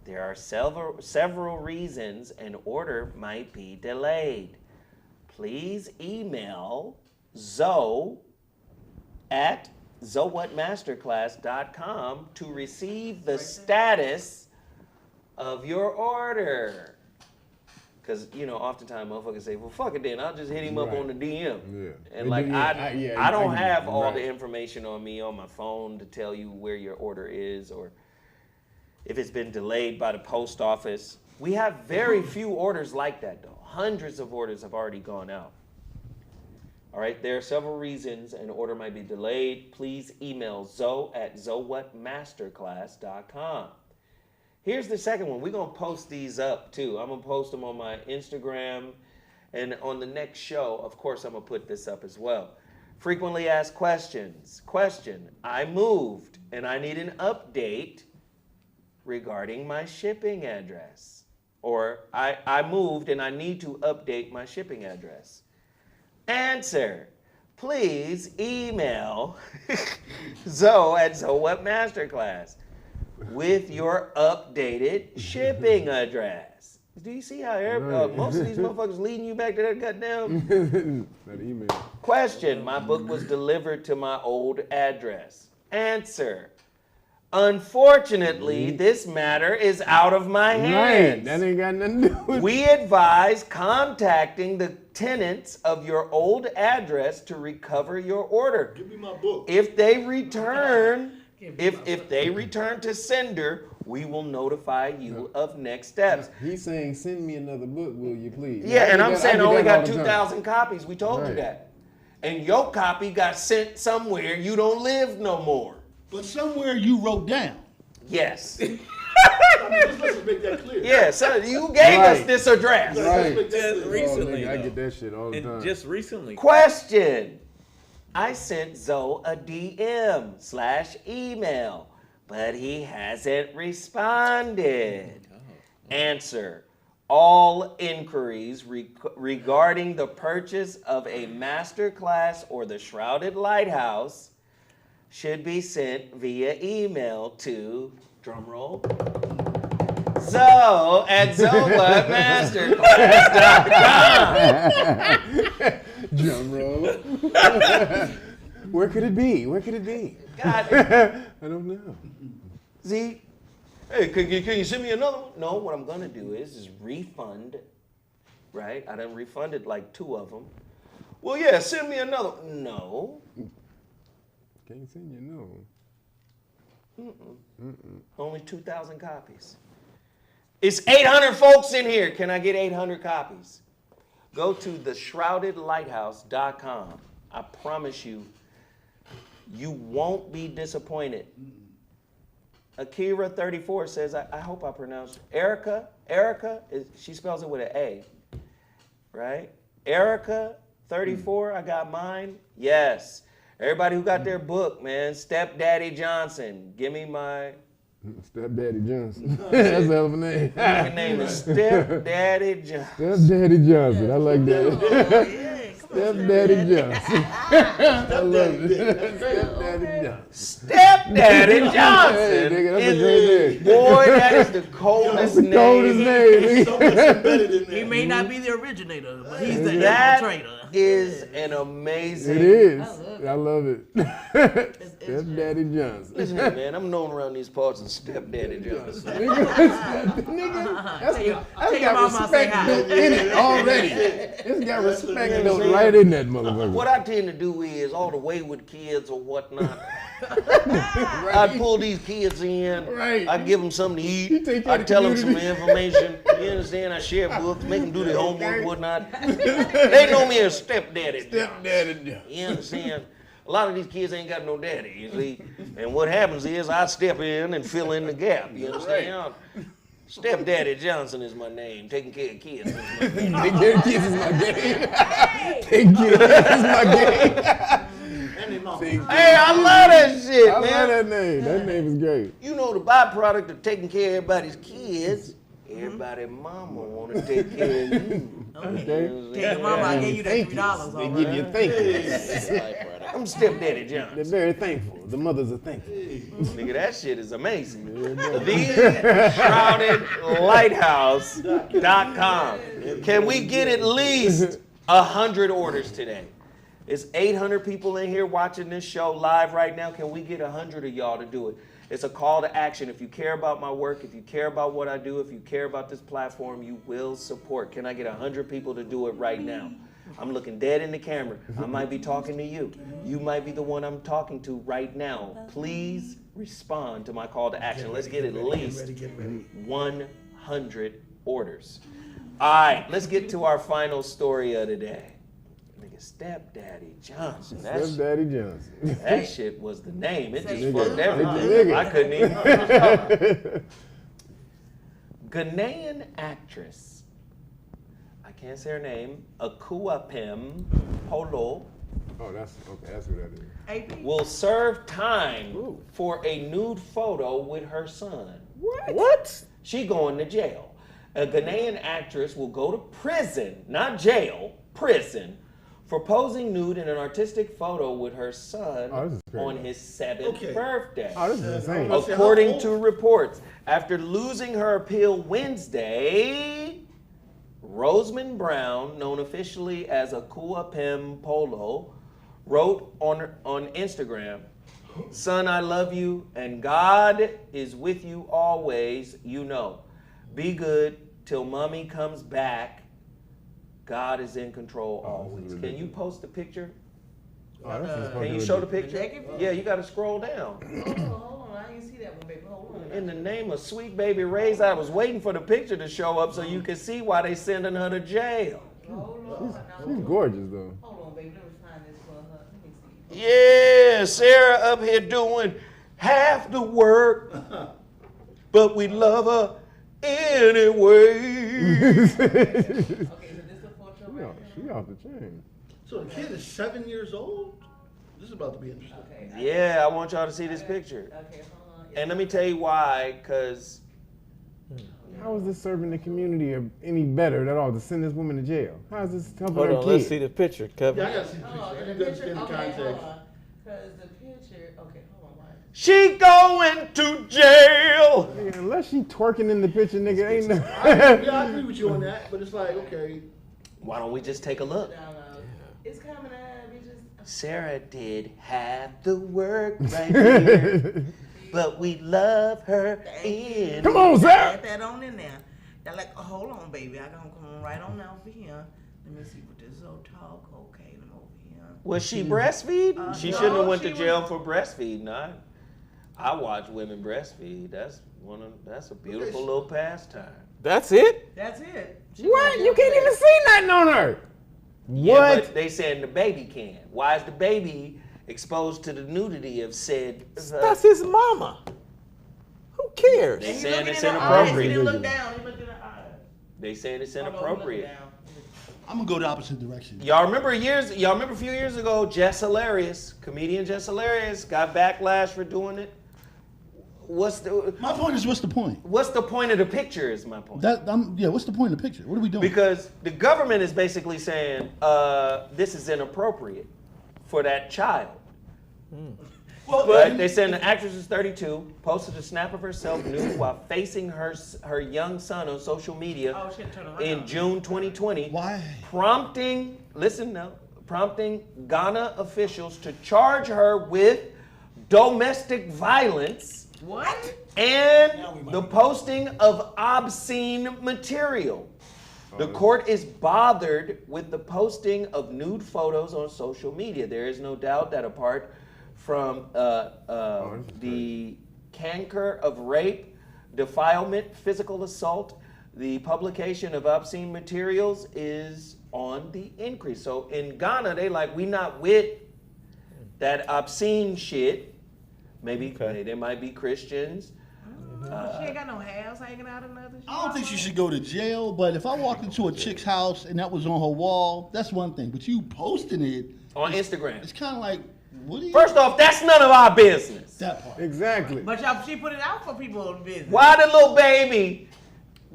There are several reasons an order might be delayed. Please email Zoe at ZoWhatMasterclass.com to receive the status of your order. Because, oftentimes motherfuckers say, well, fuck it then. I'll just hit him up on the DM. Yeah. And I don't have all the information on me on my phone to tell you where your order is or if it's been delayed by the post office. We have very few orders like that, though. Hundreds of orders have already gone out. All right, there are several reasons an order might be delayed. Please email ZoWhatMasterclass.com. Here's the second one. We're going to post these up, too. I'm going to post them on my Instagram. And on the next show, of course, I'm going to put this up as well. Frequently asked questions. Question, I moved and I need an update regarding my shipping address. Or I moved and I need to update my shipping address. Answer, please email ZoWhatMasterclass with your updated shipping address. Do you see how most of these motherfuckers leading you back to that goddamn that email? Question, my book was delivered to my old address. Answer, unfortunately, this matter is out of my hands. Right, that ain't got nothing to do with it. We advise contacting the tenants of your old address to recover your order. Give me my book. If they return, if they return to sender, we will notify you of next steps. He's saying, send me another book, will you please? Yeah, and I'm saying I only got 2,000 time. copies. We told you that. And your copy got sent somewhere you don't live no more. But somewhere you wrote down. Yes. Let's make that clear. Yeah, so you gave us this address. Right. Just recently, I get that shit all the time. Just recently. Question. I sent Zoe a DM/email, but he hasn't responded. Answer. All inquiries regarding the purchase of a masterclass or the Shrouded Lighthouse should be sent via email to, drumroll, ZoWhatMasterclass.com. Drum roll. Where could it be? Where could it be? God. I don't know. Z, hey, can you send me another one? No, what I'm going to do is refund, right? I done refunded like 2 of them. Well, yeah, send me another one. No. Can't send you no. Only 2,000 copies. It's 800 folks in here. Can I get 800 copies? Go to theshroudedlighthouse.com. I promise you, you won't be disappointed. Akira34 says, I hope I pronounced it. Erica, she spells it with an A, right? Erica34, I got mine. Yes. Everybody who got their book, man, Stepdaddy Johnson, give me my... Stepdaddy Johnson. That's a hell of a name. My name is Stepdaddy Johnson. Stepdaddy Johnson. I like that. Stepdaddy Johnson. I love it. Stepdaddy Johnson. Stepdaddy Johnson. Hey, nigga, that's a great name. Boy, that is the coldest name. Coldest name. So much embedded in there. He may not be the originator, but he's the That infiltrator. is an amazing... It is. I love it. Stepdaddy Johnson. Listen here, man, I'm known around these parts as Stepdaddy Johnson. That's got respect built in it already. It's got respect built right in that motherfucker. What I tend to do is all the wayward kids or whatnot. I pull these kids in. Right. I give them something to You take eat. care I of the tell them some community. information. You understand? I share books, make them do their homework, whatnot. They know me as Stepdaddy Johnson. Stepdaddy Johnson. You understand? A lot of these kids ain't got no daddy, you see. And what happens is I step in and fill in the gap. You understand? Stepdaddy Johnson is my name. Taking care of kids is my name. Taking care of kids is my game. Taking care of kids is my game. Hey, I love that shit, I man. love that name. That name is great. You know the byproduct of taking care of everybody's kids, everybody's mama want to take care of you. Okay? Tell your mama I gave you that $3. They all give right? you thank you. I'm Stepdaddy They're Johnson. very thankful. The mothers are thankful. Nigga, that shit is amazing. TheShroudedLighthouse.com. Can we get at least 100 orders today? It's 800 people in here watching this show live right now. Can we get 100 of y'all to do it? It's a call to action. If you care about my work, if you care about what I do, if you care about this platform, you will support. Can I get 100 people to do it right now? I'm looking dead in the camera. I might be talking to you. You might be the one I'm talking to right now. Please respond to my call to action. Let's get at least 100 orders. All right, let's get to our final story of the day. Nigga, Stepdaddy Johnson. Stepdaddy Johnson. That shit was the name. It just fucked Nigga. everything. I couldn't even. Ghanaian actress. I can't say her name. Akuapem Polo. Oh, that's okay. That's who that is. AP. Will serve time for a nude photo with her son. What? She going to jail. A Ghanaian actress will go to prison, not jail, prison, for posing nude in an artistic photo with her son on his 7th birthday. Oh, this is insane. According to reports, after losing her appeal Wednesday, Rosamund Brown, known officially as Akuapem Polo, wrote on Instagram, "Son, I love you, and God is with you always, you know. Be good till mommy comes back. God is in control always." Can you post the picture? Can you show the picture? Yeah, you got to scroll down. Hold on. I didn't see that one, baby. Hold on. In the name of sweet baby Ray's, I was waiting for the picture to show up so you could see why they sending her to jail. She's gorgeous, though. Hold on, baby. Let me find this for her. Let me see. Yeah, Sarah up here doing half the work, but we love her anyway. Okay, so this is the photo right She off the chain. So the kid is 7 years old? This is about to be interesting. Okay. Yeah, I want y'all to see this picture. Okay, hold on. And let me tell you why, because How is this serving the community any better at all to send this woman to jail? How is this helping Hold her on, kid? let's see the picture, Kevin. Yeah, I gotta see the picture. I need to understand the context. Because the picture, okay, hold on. she going to jail. Nigga, unless she twerking in the picture, nigga, ain't no. Yeah, I agree with you on that, but it's like, okay. Why don't we just take a look? It's coming up. We just. Sarah did half the work right here, but we love her in. Come on, Sarah. Add that on in there. They're like, oh, hold on, baby. I gonna come right on over here. Let me see what this is. Okay, I'm over here. Was she breastfeeding? She no, shouldn't have went she to jail was- for breastfeeding. I watch women breastfeed. That's a beautiful little pastime. That's it? That's it. What? You can't even see nothing on her. Yeah, What? but they saying the baby can. Why is the baby exposed to the nudity of said? That's his mama. Who cares? They He saying looking it's in her eyes. He inappropriate. didn't look down. He looked in her eyes. They saying it's Hold on, he inappropriate. looked down. I'm gonna go the opposite direction. Y'all remember a few years ago, comedian Jess Hilarious got backlash for doing it. My point is, what's the point? What's the point of the picture is my point. What's the point of the picture? What are we doing? Because the government is basically saying this is inappropriate for that child. But they saying the actress is 32, posted a snap of herself nude while facing her young son on social media in June 2020. Why? Prompting Ghana officials to charge her with domestic violence. What? And the posting of obscene material. The court is bothered with the posting of nude photos on social media. There is no doubt that apart from the canker of rape, defilement, physical assault, the publication of obscene materials is on the increase. So in Ghana, they like, we not with that obscene shit. Maybe they might be Christians. She ain't got no house hanging out or nothing. I don't think she should go to jail, but if I walked into a chick's house and that was on her wall, that's one thing. But you posting it on Instagram, it's kind of like, what are you? First off, that's none of our business. That part. Exactly. But y'all, she put it out for people to visit. Why the little baby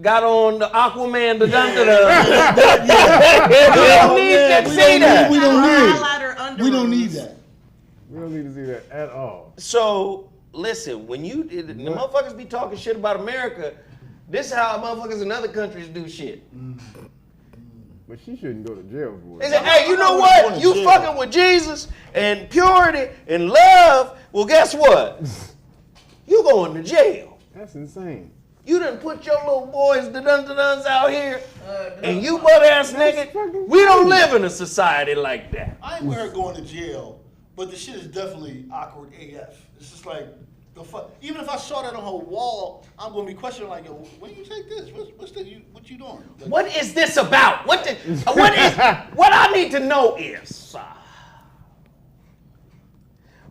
got on the Aquaman, the We don't need to see that. We don't need Highlighter We don't need that. We don't need to see that at all. So listen, when the motherfuckers be talking shit about America, this is how motherfuckers in other countries do shit. But she shouldn't go to jail for They it. say, hey, you know what? You fucking with Jesus and purity and love. Well, guess what? You going to jail. That's insane. You done put your little boys, the dun-dun-duns out here, and you butt-ass naked. We don't live in a society like that. I ain't with her going to jail, but the shit is definitely awkward AF. It's just like, the fuck. Even if I saw that on her wall, I'm gonna be questioning like, yo, when you take this? What you doing? Like, What is this about? What I need to know is,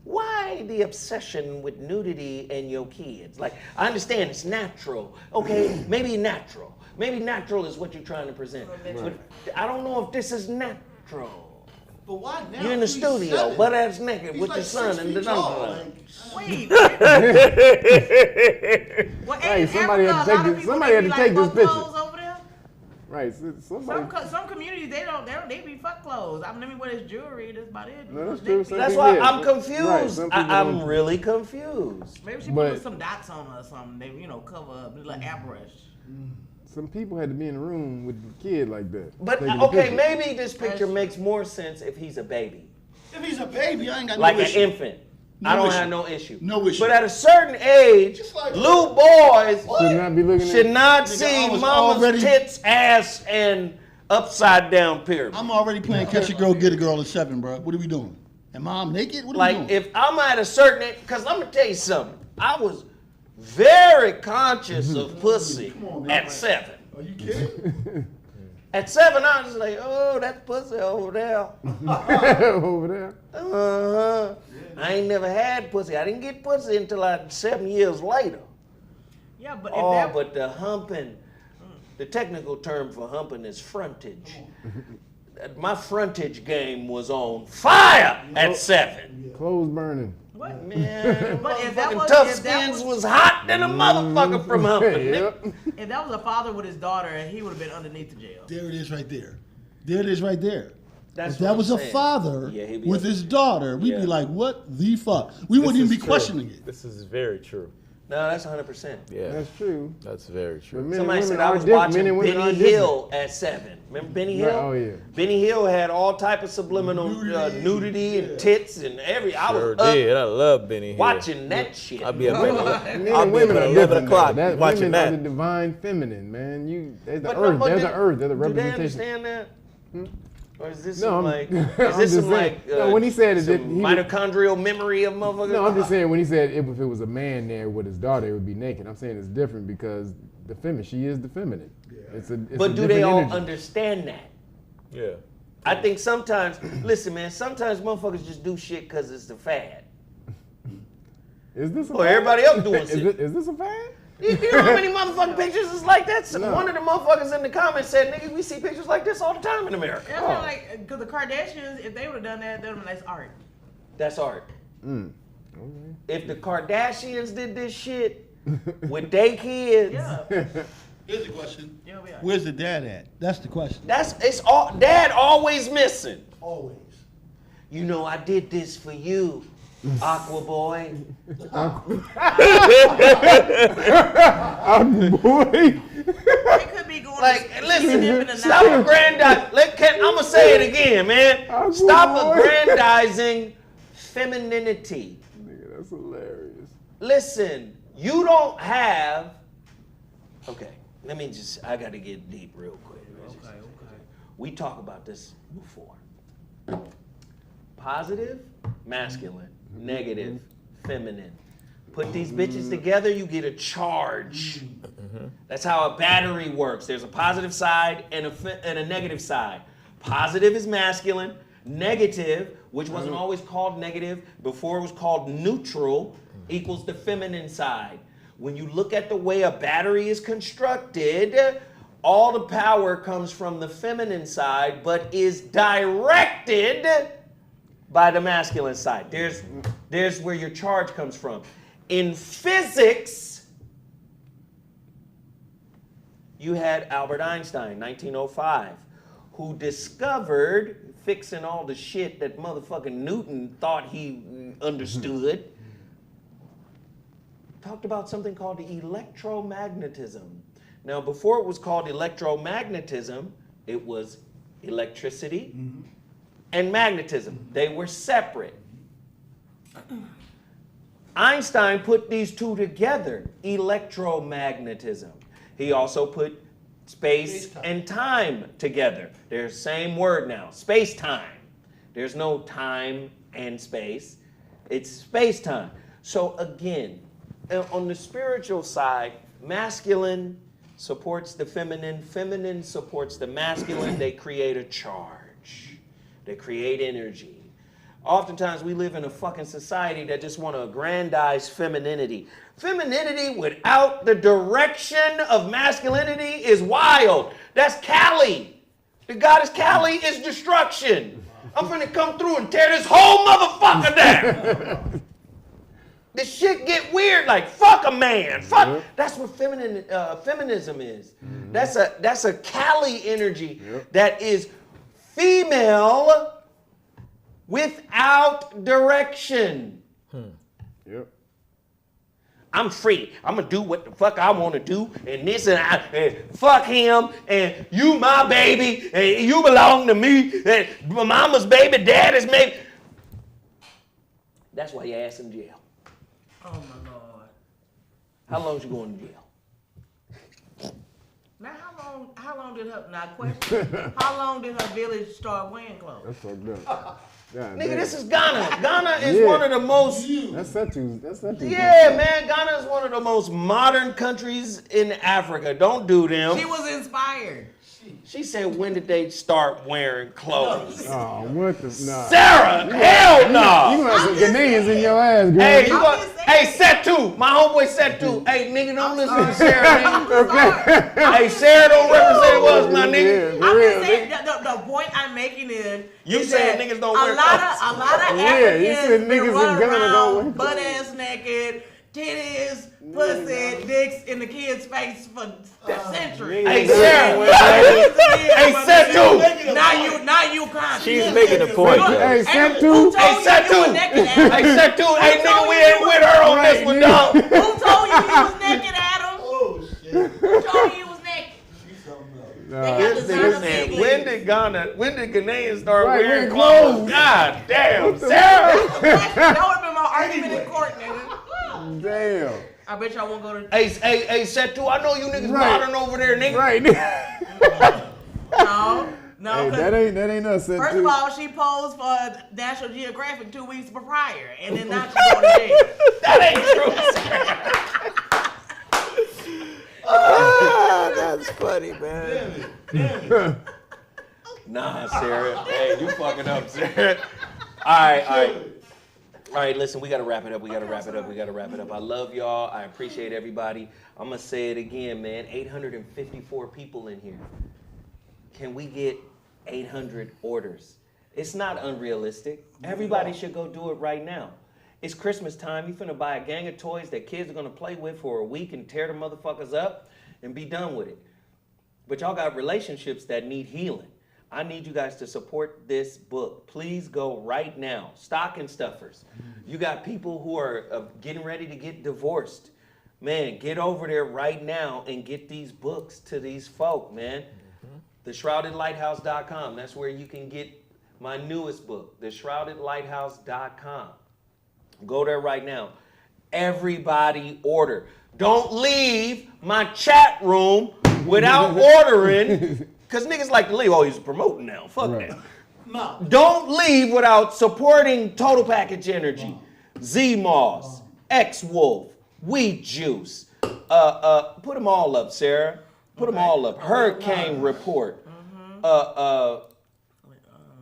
why the obsession with nudity and your kids? Like, I understand it's natural. Okay, maybe natural. Maybe natural is what you're trying to present. But I don't know if this is natural. But why now? You're in the studio, butt ass naked with your son and the number. Wait. Well, Hey, in somebody had Africa, to a lot of take this. people, Somebody they had be to like take this fuck picture. clothes over there. Right. Somebody. Some communities they be fuck clothes. I mean, let me wear this jewelry. That's about it. No, that's true. Some That's people why is. I'm confused. Right, some people I'm don't. really confused. Maybe she But- put some dots on her or something. They cover up like airbrush. Some people had to be in the room with the kid like that. But taking the okay, picture. maybe this picture makes more sense if he's a baby, if he's a baby, I ain't got like no an issue. infant. No I don't issue. have no issue. No issue. But at a certain age, Just like- little boys Should not be looking should at. not Nigga, see I was mama's already- tits, ass, and upside down pyramid. I'm already playing catch a girl, get a girl at 7, bro. What are we doing? And mom naked? What are we Like doing? if I'm at a certain age, because I'm gonna tell you something. I was very conscious of pussy on, man. at 7. Are you kidding? At 7, I was like, oh, that's pussy over there. Over there. Uh-huh. I ain't never had pussy. I didn't get pussy until like 7 years later. Yeah, but if Oh, that but the humping, the technical term for humping is frontage. My frontage game was on fire at 7. Clothes burning. what? Man, But if that motherfucking was- tough if that skins was- was hot than a motherfucker from humping. Yep. If that was a father with his daughter, he would have been underneath the jail. There it is right there. There it is right there. That's If what that I'm was a saying. father Yeah, he'd be with up- his daughter, we'd Yeah. be like, what the fuck? We wouldn't even be questioning it. This is very true. No, that's 100%. Yeah, That's true. that's very But true. men Somebody and said women I are was different. watching Men and women Benny are different. Hill at 7. Remember Benny Hill? Right, oh, yeah. Benny Hill had all type of subliminal nudity and tits and every. I Sure was up did. I love Benny Hill. watching that shit. I'll be up at Men I'll and be up women at are 11 different. o'clock That, watching women are the that. divine feminine, man. There's the But earth. but There's do- the earth. There's the Do they representation. understand that? Or is this No, some I'm- like? I'm Is this just some saying. like? No, when he said it, some that he was- mitochondrial memory of motherfuckers. No, I'm just saying when he said if it was a man there with his daughter, it would be naked. I'm saying it's different because the feminine, she is the feminine. It's a But do they different all energy. understand that? Yeah. I think sometimes, listen, man. Sometimes motherfuckers just do shit because it's the fad. Is this a Or fad? everybody else doing shit. Is this a fad? You know how many motherfucking pictures is like that? No. One of the motherfuckers in the comments said, "Nigga, we see pictures like this all the time in America." That's why, like, because the Kardashians, if they would have done that, that would have been nice art. That's art. Okay. If the Kardashians did this shit with their kids, Yeah. Here's the question. Yeah, we are. Where's the dad at? That's the question. it's all. Dad always missing. Always. You know, I did this for you, Aqua Boy. Boy. They could be going Like, to listen, stop aggrandizing. I'm gonna say it again, man. Aqua Stop Boy. aggrandizing femininity. Nigga, that's hilarious. Listen, you don't have. Okay, I gotta get deep real quick. Okay. We talked about this before. Positive, masculine, negative, feminine. Put these bitches together, you get a charge. That's how a battery works. There's a positive side and a negative side. Positive is masculine. Negative, which wasn't always called negative, before it was called neutral, equals the feminine side. When you look at the way a battery is constructed, all the power comes from the feminine side, but is directed by the masculine side. There's where your charge comes from. In physics, you had Albert Einstein, 1905, who discovered, fixing all the shit that motherfucking Newton thought he understood, talked about something called the electromagnetism. Now, before it was called electromagnetism, it was electricity and magnetism. They were separate. Einstein put these two together, electromagnetism. He also put space and time together. They're the same word now, space-time. There's no time and space. It's space-time. So again, on the spiritual side, masculine supports the feminine, feminine supports the masculine. They create a charge. They create energy. Oftentimes we live in a fucking society that just want to aggrandize femininity. Femininity without the direction of masculinity is wild. That's Kali. The goddess Kali is destruction. I'm finna come through and tear this whole motherfucker down. This shit get weird, like fuck a man. Fuck. That's what feminism is. That's a Kali energy that is female without direction. I'm free. I'm gonna do what the fuck I want to do, and this and fuck him, and you my baby, and you belong to me, and my mama's baby, daddy's baby. That's why your ass in jail. Oh my Lord. How long you going to jail? Now how long did her, now question, how long did her village start wearing clothes? That's fucked up. God, Nigga, damn. this is Ghana. Ghana is one of the most. That's that too. Yeah, man. Ghana is one of the most modern countries in Africa. Don't do them. She was inspired. She said, when did they start wearing clothes? Oh, what the? Nah. Sarah, hell no. You gonna have some Ghanaians in your ass, girl. Hey, hey, set two. My homeboy set two. Hey, nigga, don't listen to Sarah, nigga. Hey, Sarah don't represent us, my nigga. I'm just saying, the point I'm making is you said niggas don't wear clothes. A lot of you said Africans niggas in Ghana don't wear around clothes. butt ass naked, titties, pussy, dicks in the kid's face for centuries. Hey, Sarah. Hey, set two. Now you crying. She's making a point. Hey, set two. Hey, set two. Hey, set two. Hey, nigga, we ain't with her on this one, dog. Who told you you was naked, Adam? Oh, shit. Who told you you was naked? When did Ghanaians start wearing clothes? God damn, Sarah. That would have been my argument in court, nigga. Damn. I bet y'all won't go to. Hey, set two. I know you niggas modern over there, nigga. Right. No. Hey, that ain't us. Set First two. of all, she posed for National Geographic 2 weeks prior, and then now she's going to jail. That ain't true, Ah, that's funny, man. Nah, Sarah. Hey, you fucking up, Sarah. All right, listen, we got to wrap it up. I love y'all. I appreciate everybody. I'm going to say it again, man. 854 people in here. Can we get 800 orders? It's not unrealistic. Everybody should go do it right now. It's Christmas time. You finna buy a gang of toys that kids are going to play with for a week and tear the motherfuckers up and be done with it. But y'all got relationships that need healing. I need you guys to support this book. Please go right now. Stocking stuffers. You got people who are getting ready to get divorced. Man, get over there right now and get these books to these folk, man. TheShroudedLighthouse.com. That's where you can get my newest book, TheShroudedLighthouse.com. Go there right now. Everybody order. Don't leave my chat room without ordering. Because niggas like to leave. Oh, he's promoting now. Fuck that. No. Don't leave without supporting Total Package Energy, Z-Moss, X-Wolf, Wheat Juice. Put them all up, Sarah. Put them all up. HuriKane Report.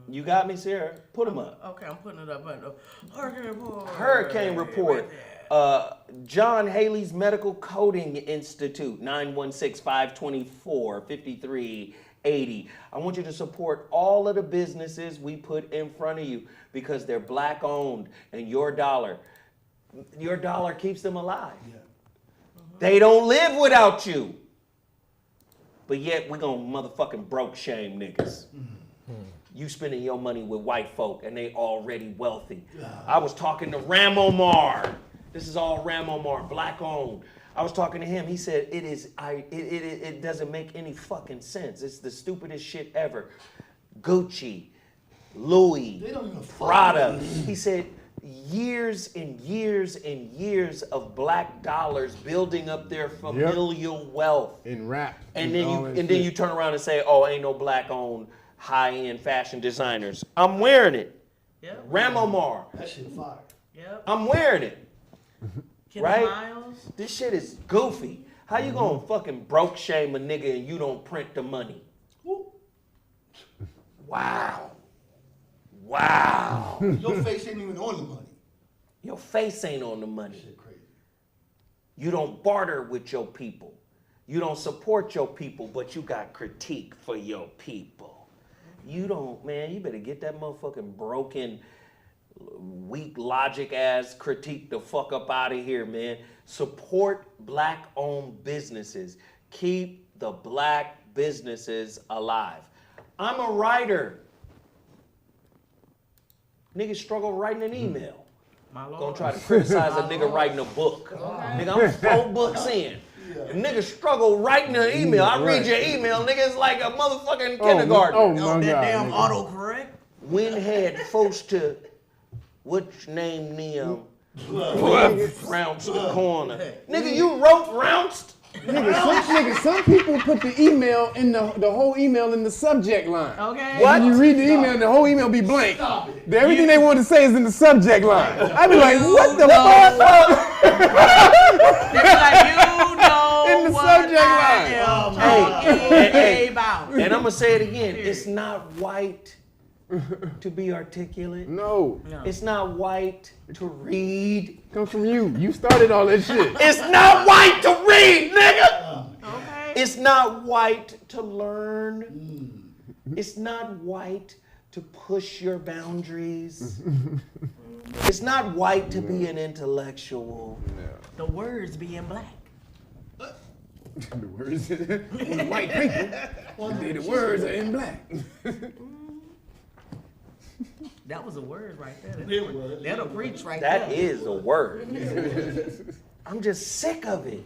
You got me, Sarah? Put them up. Okay, I'm putting it up. HuriKane Report. HuriKane Report. John Haley's Medical Coding Institute, 916-524-5380. I want you to support all of the businesses we put in front of you because they're black owned, and your dollar keeps them alive. Yeah. They don't live without you. But yet we're gonna motherfucking broke shame niggas. You spending your money with white folk and they already wealthy. I was talking to Ram Omar. This is all Ram Omar, black owned. I was talking to him. He said it doesn't make any fucking sense. It's the stupidest shit ever. Gucci, Louis, They don't even fuck Prada. with us. He said years and years and years of black dollars building up their familial wealth. In rap. And then you turn around and say, oh, ain't no black-owned high-end fashion designers. I'm wearing it. Yep. Ramomar. That shit fire. Yep. I'm wearing it. Right? Miles. This shit is goofy. How you gonna fucking broke shame a nigga and you don't print the money? Wow. Wow. Your face ain't even on the money. Your face ain't on the money. Shit crazy. You don't barter with your people. You don't support your people, but you got critique for your people. You don't, man, you better get that motherfucking broken, weak logic ass critique the fuck up out of here, man. Support black-owned businesses. Keep the black businesses alive. I'm a writer. Niggas struggle writing an email. My Lord. Gonna try to criticize a nigga writing a book. Nigga, I'm 4 books in. Niggas struggle writing an email. I read your email, nigga, it's like a motherfucking kindergarten. Oh my God. That damn autocorrect. When had folks to, what's name them? Rounce the corner. Nigga, you wrote Rounced? Some people put the email in the whole email in the subject line. Okay. What? When you read the email, the whole email be blank. Everything they want to say is in the subject line. I be like, what the fuck? They be like, you know In the what subject I line. am talking about. And I'm gonna say it again. It's not white to be articulate. No. It's not white to read. Comes from you. You started all that shit. It's not white to read, nigga. Okay. It's not white to learn. It's not white to push your boundaries. It's not white to be an intellectual. The words being black. The words, white people. The words are in black. That was a word right there. That'll preach right That there. is a word. I'm just sick of it.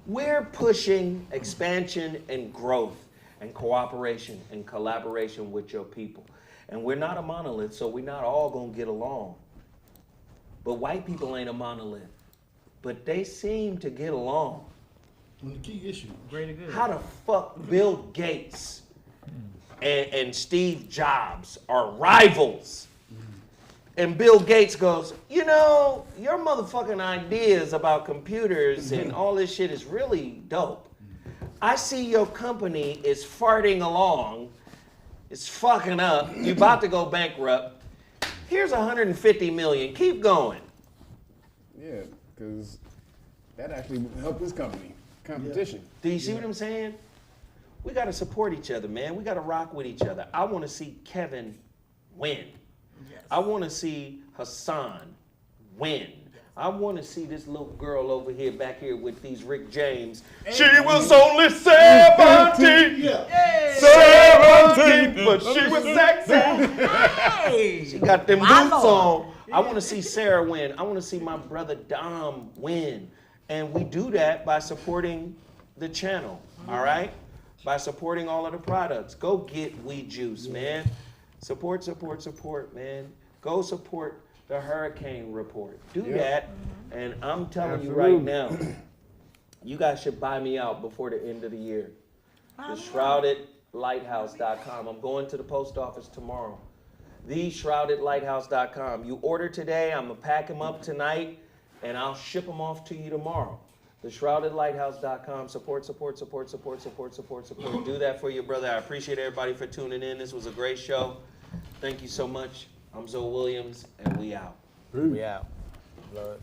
We're pushing expansion and growth and cooperation and collaboration with your people. And we're not a monolith, so we're not all gonna get along. But white people ain't a monolith. But they seem to get along. On the key issue. Greater good. How the fuck Bill Gates and Steve Jobs are rivals? And Bill Gates goes, you know, your motherfucking ideas about computers and all this shit is really dope. I see your company is farting along. It's fucking up. You about to go bankrupt. Here's 150 million. Keep going. Yeah, because that actually helped this competition. Do you see what I'm saying? We got to support each other, man. We got to rock with each other. I want to see Kevin win. Yes. I want to see Hassan win. I want to see this little girl over here, back here with these Rick James. She was only 17. Yeah. 17, but she was sexy. Hey. She got them My boots Lord. on. I want to see Sarah win. I want to see my brother Dom win. And we do that by supporting the channel, all right? By supporting all of the products. Go get We Juice, man. Support, support, support, man. Go support the HuriKane Report. Do that, and I'm telling you right now, you guys should buy me out before the end of the year. The ShroudedLighthouse.com. I'm going to the post office tomorrow. TheShroudedLighthouse.com. You order today, I'm gonna pack them up tonight, and I'll ship them off to you tomorrow. TheShroudedLighthouse.com. Support, support, support, support, support, support, support. Do that for your brother. I appreciate everybody for tuning in. This was a great show. Thank you so much. I'm Zoe Williams, and we out. We out. Love it.